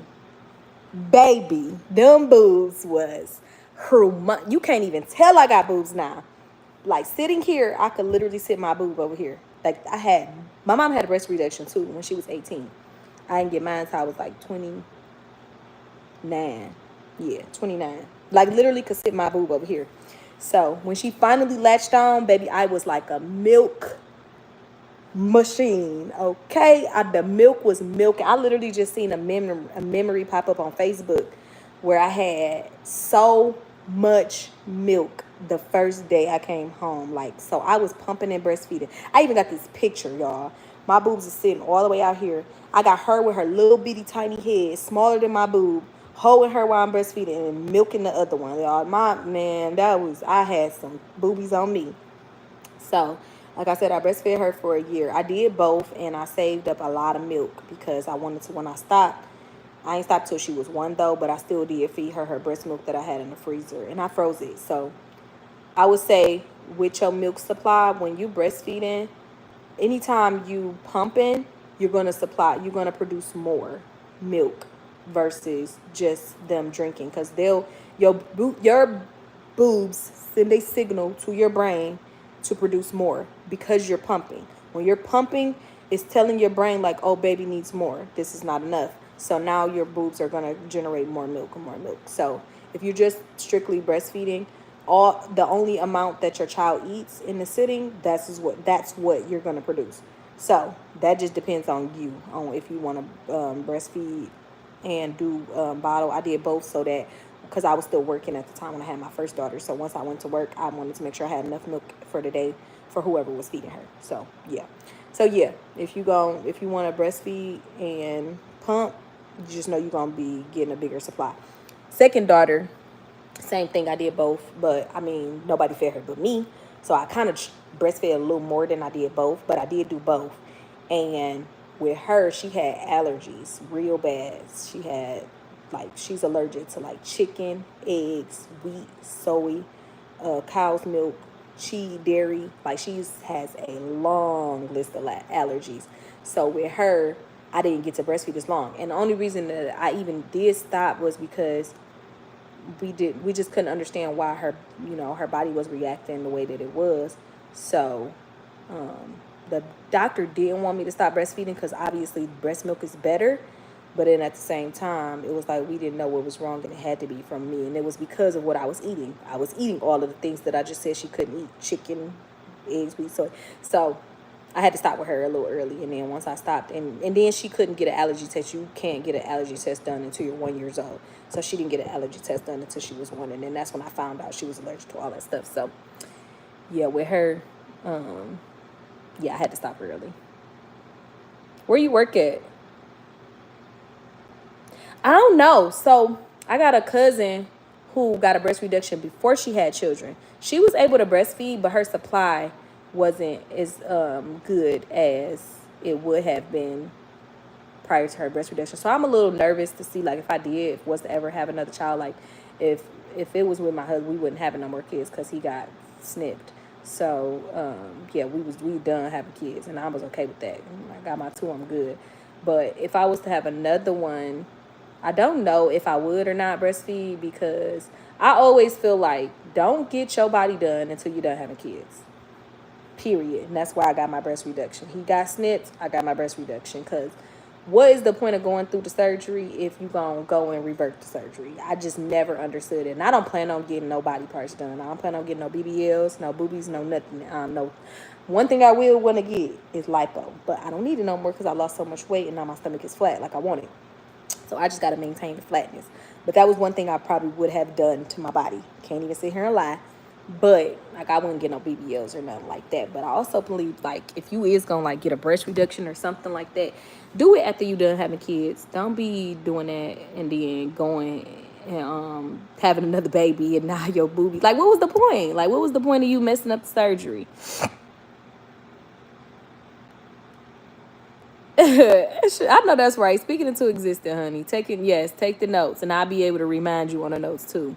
them boobs was humongous. You can't even tell I got boobs now. Sitting here, I could literally sit my boob over here. My mom had a breast reduction too when she was 18. I didn't get mine until I was 29. Yeah, 29. Literally could sit my boob over here. So when she finally latched on, baby, I was like a milk machine. Okay, the milk was milk. I literally just seen a memory pop up on Facebook where I had so much milk the first day I came home. Like, so I was pumping and breastfeeding. I even got this picture, y'all. My boobs are sitting all the way out here. I got her with her little bitty tiny head, smaller than my boob, holding her while I'm breastfeeding and milking the other one, y'all. My man, I had some boobies on me. So, like I said, I breastfed her for a year. I did both, and I saved up a lot of milk because I wanted to, when I stopped, I ain't stopped till she was 1 though, but I still did feed her breast milk that I had in the freezer, and I froze it. So I would say with your milk supply, when you breastfeeding, anytime you pumping, you're gonna produce more milk versus just them drinking, because your boobs send a signal to your brain to produce more because you're pumping. When you're pumping, it's telling your brain like, oh, baby needs more, this is not enough. So now your boobs are going to generate more milk and more milk. So if you're just strictly breastfeeding, the only amount that your child eats in the sitting, that's what you're going to produce. So that just depends on you, on if you want to breastfeed and do bottle. I did both so that, because I was still working at the time when I had my first daughter. So once I went to work, I wanted to make sure I had enough milk for the day for whoever was feeding her. So yeah. So yeah, if you want to breastfeed and pump, you just know you're gonna be getting a bigger supply. Second daughter, same thing. I did both, but I mean, nobody fed her but me. So I kind of breastfed a little more than I did both, but I did do both. And with her, she had allergies real bad. She had, like, she's allergic to like chicken, eggs, wheat, soy, cow's milk, cheese, dairy. Like, she has a long list of allergies. So with her, I didn't get to breastfeed as long. And the only reason that I even did stop was because we just couldn't understand why her body was reacting the way that it was. So the doctor didn't want me to stop breastfeeding because obviously breast milk is better, but then at the same time it was like we didn't know what was wrong, and it had to be from me, and it was because of what I was eating. I was eating all of the things that I just said she couldn't eat: chicken, eggs, wheat, soy. So I had to stop with her a little early, and then once I stopped, and then she couldn't get an allergy test. You can't get an allergy test done until you're 1 year old. So she didn't get an allergy test done until she was 1, and then that's when I found out she was allergic to all that stuff. So yeah, with her, yeah, I had to stop early. Where you work at? I don't know. So I got a cousin who got a breast reduction before she had children. She was able to breastfeed, but her supply wasn't as good as it would have been prior to her breast reduction. So I'm a little nervous to see, like, if I was to ever have another child, like if it was with my husband, we wouldn't have no more kids because he got snipped. So yeah, we done having kids, and I was okay with that. I got my 2, I'm good. But if I was to have another one, I don't know if I would or not breastfeed, because I always feel like, don't get your body done until you're done having kids. Period. And that's why I got my breast reduction. He got snipped, I got my breast reduction, because what is the point of going through the surgery if you gonna go and revert the surgery? I just never understood it. And I don't plan on getting no body parts done. I don't plan on getting no BBLs, no boobies, no nothing. No. One thing I will want to get is lipo, but I don't need it no more because I lost so much weight and now my stomach is flat like I want it. So I just got to maintain the flatness. But that was one thing I probably would have done to my body. Can't even sit here and lie. But like, I wouldn't get no BBLs or nothing like that. But I also believe, like, if you is gonna like get a breast reduction or something like that, do it after you done having kids. Don't be doing that and then going and having another baby and now your booby. Like, what was the point? Like, what was the point of you messing up the surgery? I know that's right. Speaking into existence, honey. Take the notes, and I'll be able to remind you on the notes too.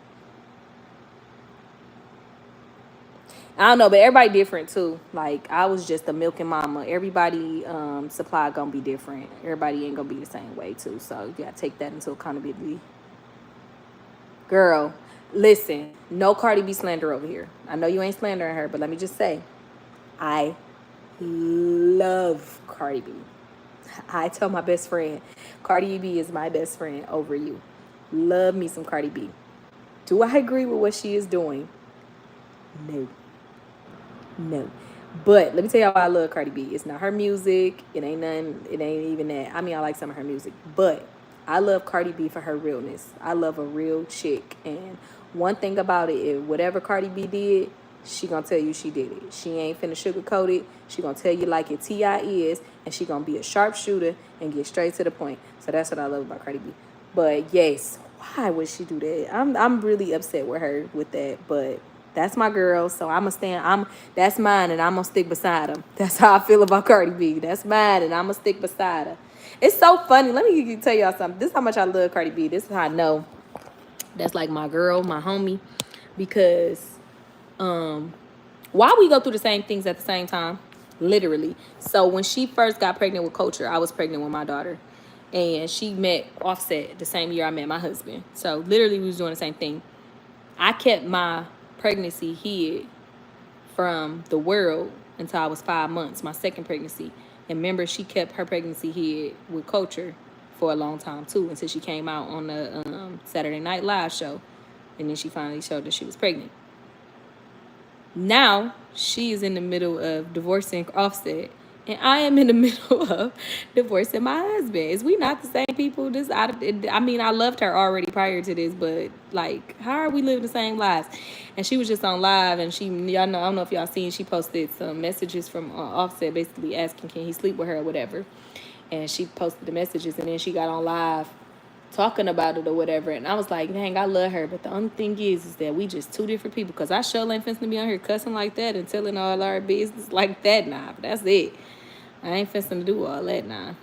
I don't know, but everybody different too. Like, I was just a milking mama. Everybody supply gonna be different. Everybody ain't gonna be the same way too. So you gotta take that into accountability. Girl, listen, no Cardi B slander over here. I know you ain't slandering her, but let me just say, I love Cardi B. I tell my best friend, Cardi B is my best friend over you. Love me some Cardi B. Do I agree with what she is doing? No. But let me tell y'all why I love Cardi B. It's not her music. It ain't nothing. It ain't even that. I mean, I like some of her music, but I love Cardi B for her realness. I love a real chick. And one thing about it, if whatever Cardi B did, she gonna tell you she did it. She ain't finna sugarcoat it. She gonna tell you like it T.I. is, and she gonna be a sharpshooter and get straight to the point. So that's what I love about Cardi B. But yes, why would she do that? I'm really upset with her with that, but that's my girl, so I'ma stand. That's mine, and I'm gonna stick beside her. That's how I feel about Cardi B. That's mine, and I'm gonna stick beside her. It's so funny. Let me tell y'all something. This is how much I love Cardi B. This is how I know that's like my girl, my homie, because why we go through the same things at the same time, literally. So when she first got pregnant with Culture, I was pregnant with my daughter, and she met Offset the same year I met my husband. So literally, we was doing the same thing. I kept my pregnancy hid from the world until I was 5 months, my second pregnancy. And remember, she kept her pregnancy hid with Culture for a long time too, until she came out on the Saturday Night Live show, and then she finally showed that she was pregnant. Now she is in the middle of divorcing Offset, and I am in the middle of divorcing my husband. Is we not the same people? I mean, I loved her already prior to this, but like, how are we living the same lives? And she was just on live, and y'all know, I don't know if y'all seen, she posted some messages from Offset, basically asking can he sleep with her or whatever. And she posted the messages, and then she got on live talking about it or whatever, and I was like, dang, I love her, but the only thing is that we just two different people, because I sure ain't finna be on here cussing like that and telling all our business like that, nah, but that's it. I ain't finna do all that, nah.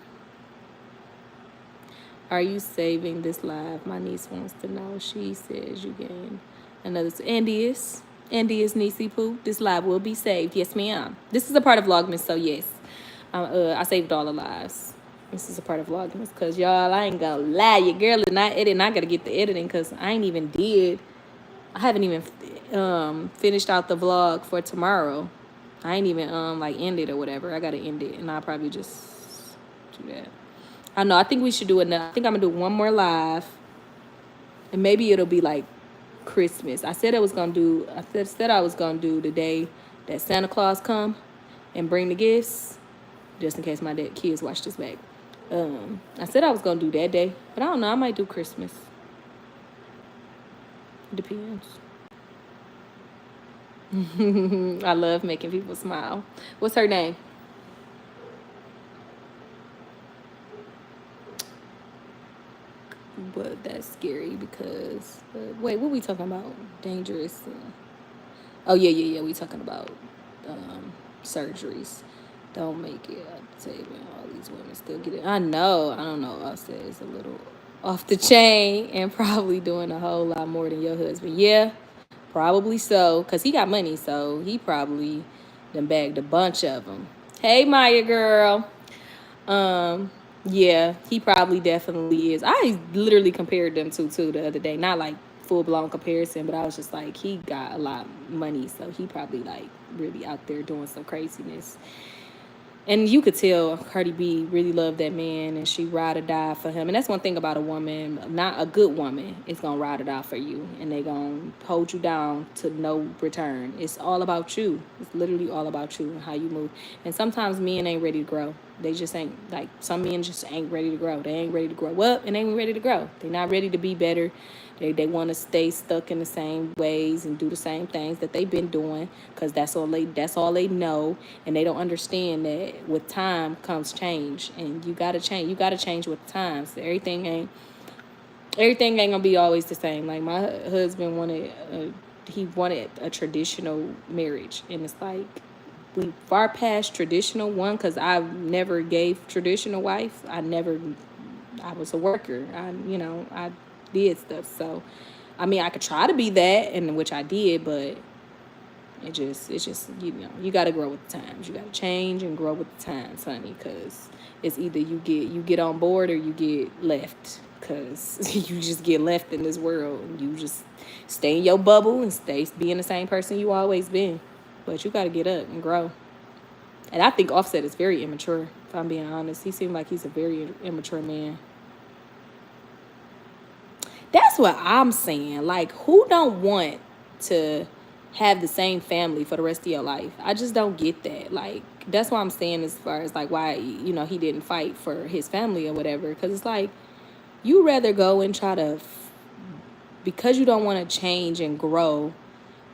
Are you saving this live? My niece wants to know. She says you gained another. Andy is Niecy Poo. This live will be saved. Yes, ma'am. This is a part of Vlogmas, so yes. I saved all the lives. This is a part of Vlogmas, because y'all, I ain't gonna lie, your girl is not editing. I gotta get the editing, because I haven't even finished out the vlog for tomorrow. I ain't even like end it or whatever. I gotta end it, and I'll probably just do that. I know, I think we should do enough. I think I'm gonna do one more live, and maybe it'll be like Christmas. I said I was gonna do the day that Santa Claus come and bring the gifts, just in case my kids watch this back. I said I was gonna do that day, but I don't know. I might do Christmas. Depends. I love making people smile. What's her name? But that's scary because wait, what we talking about? Dangerous. Oh yeah. We talking about surgeries. Don't make it. I'm saving all these women still get it. I know. I don't know. I'll say it's a little off the chain and probably doing a whole lot more than your husband. Yeah, probably so. Because he got money, so he probably done bagged a bunch of them. Hey, Maya girl. Yeah, he probably definitely is. I literally compared them two too the other day. Not like full-blown comparison, but I was just like, he got a lot of money, so he probably like really out there doing some craziness. And you could tell Cardi B really loved that man, and she ride or die for him. And that's one thing about a woman, not a good woman, is going to ride or die for you. And they going to hold you down to no return. It's all about you. It's literally all about you and how you move. And sometimes men ain't ready to grow. They just ain't, like, some men just ain't ready to grow. They ain't ready to grow up, and they ain't ready to grow. They're not ready to be better. They want to stay stuck in the same ways and do the same things that they've been doing, because that's all they know, and they don't understand that with time comes change, and you gotta change. You gotta change with the times. Everything ain't gonna be always the same. Like my husband wanted a traditional marriage, and it's like we far past traditional one, because I never gave traditional wife. I was a worker. I did stuff. So, I mean, I could try to be that, and which I did, but it's just you got to grow with the times. You got to change and grow with the times, honey, because it's either you get on board or you get left, because you just get left in this world, and you just stay in your bubble and stay being the same person you always been. But you got to get up and grow. And I think Offset is very immature, if I'm being honest. He seemed like he's a very immature man. That's what I'm saying. Like, who don't want to have the same family for the rest of your life. I just don't get that. Like, that's why I'm saying as far as like why, you know, he didn't fight for his family or whatever. Because it's like, you rather go and try to, because you don't want to change and grow,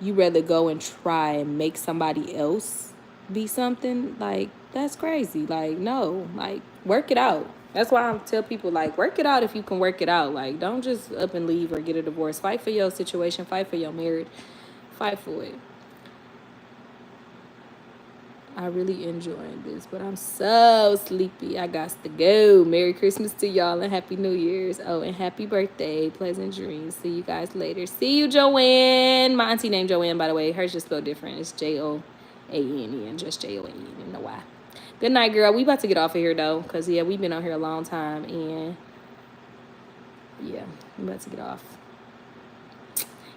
you rather go and try and make somebody else be something. Like, that's crazy. Like, no, like, work it out. That's why I tell people, like, work it out if you can work it out. Like, don't just up and leave or get a divorce. Fight for your situation. Fight for your marriage. Fight for it. I really enjoyed this, but I'm so sleepy. I got to go. Merry Christmas to y'all and Happy New Year's. Oh, and happy birthday. Pleasant dreams. See you guys later. See you, Joanne. My auntie named Joanne, by the way. Hers just spelled different. It's Joanne, just Joanne. No why. Good night, girl. We about to get off of here, though, because, yeah, we've been on here a long time, and, yeah, we about to get off.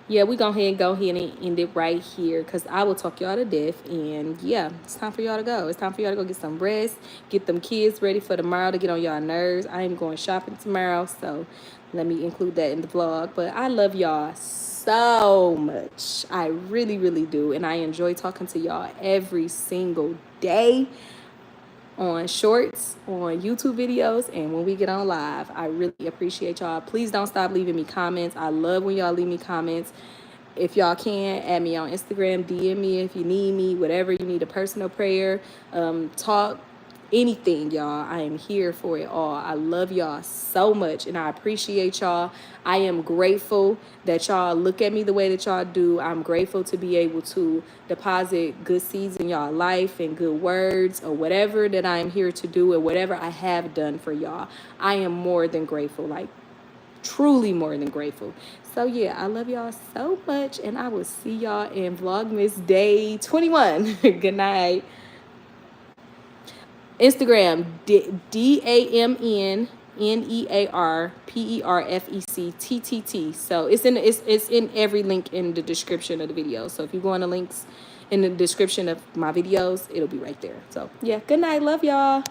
Yeah, we go ahead and end it right here because I will talk y'all to death. And yeah, it's time for y'all to go. It's time for y'all to go get some rest, get them kids ready for tomorrow to get on y'all nerves. I am going shopping tomorrow, so let me include that in the vlog. But I love y'all so much. I really, really do. And I enjoy talking to y'all every single day on shorts, on YouTube videos, and when we get on live. I really appreciate y'all. Please don't stop leaving me comments. I love when y'all leave me comments. If y'all can, add me on Instagram, DM me if you need me, whatever you need, a personal prayer, talk, anything, y'all. I am here for it all. I love y'all so much, and I appreciate y'all. I am grateful that y'all look at me the way that y'all do. I'm grateful to be able to deposit good seeds in y'all life and good words or whatever that I am here to do or whatever I have done for y'all. I am more than grateful, like truly more than grateful. So yeah, I love y'all so much, and I will see y'all in Vlogmas Day 21. Good night. Instagram, DAMNNEARPERFECTTT. So it's in every link in the description of the video. So if you go on the links in the description of my videos, it'll be right there. So yeah, good night. Love y'all.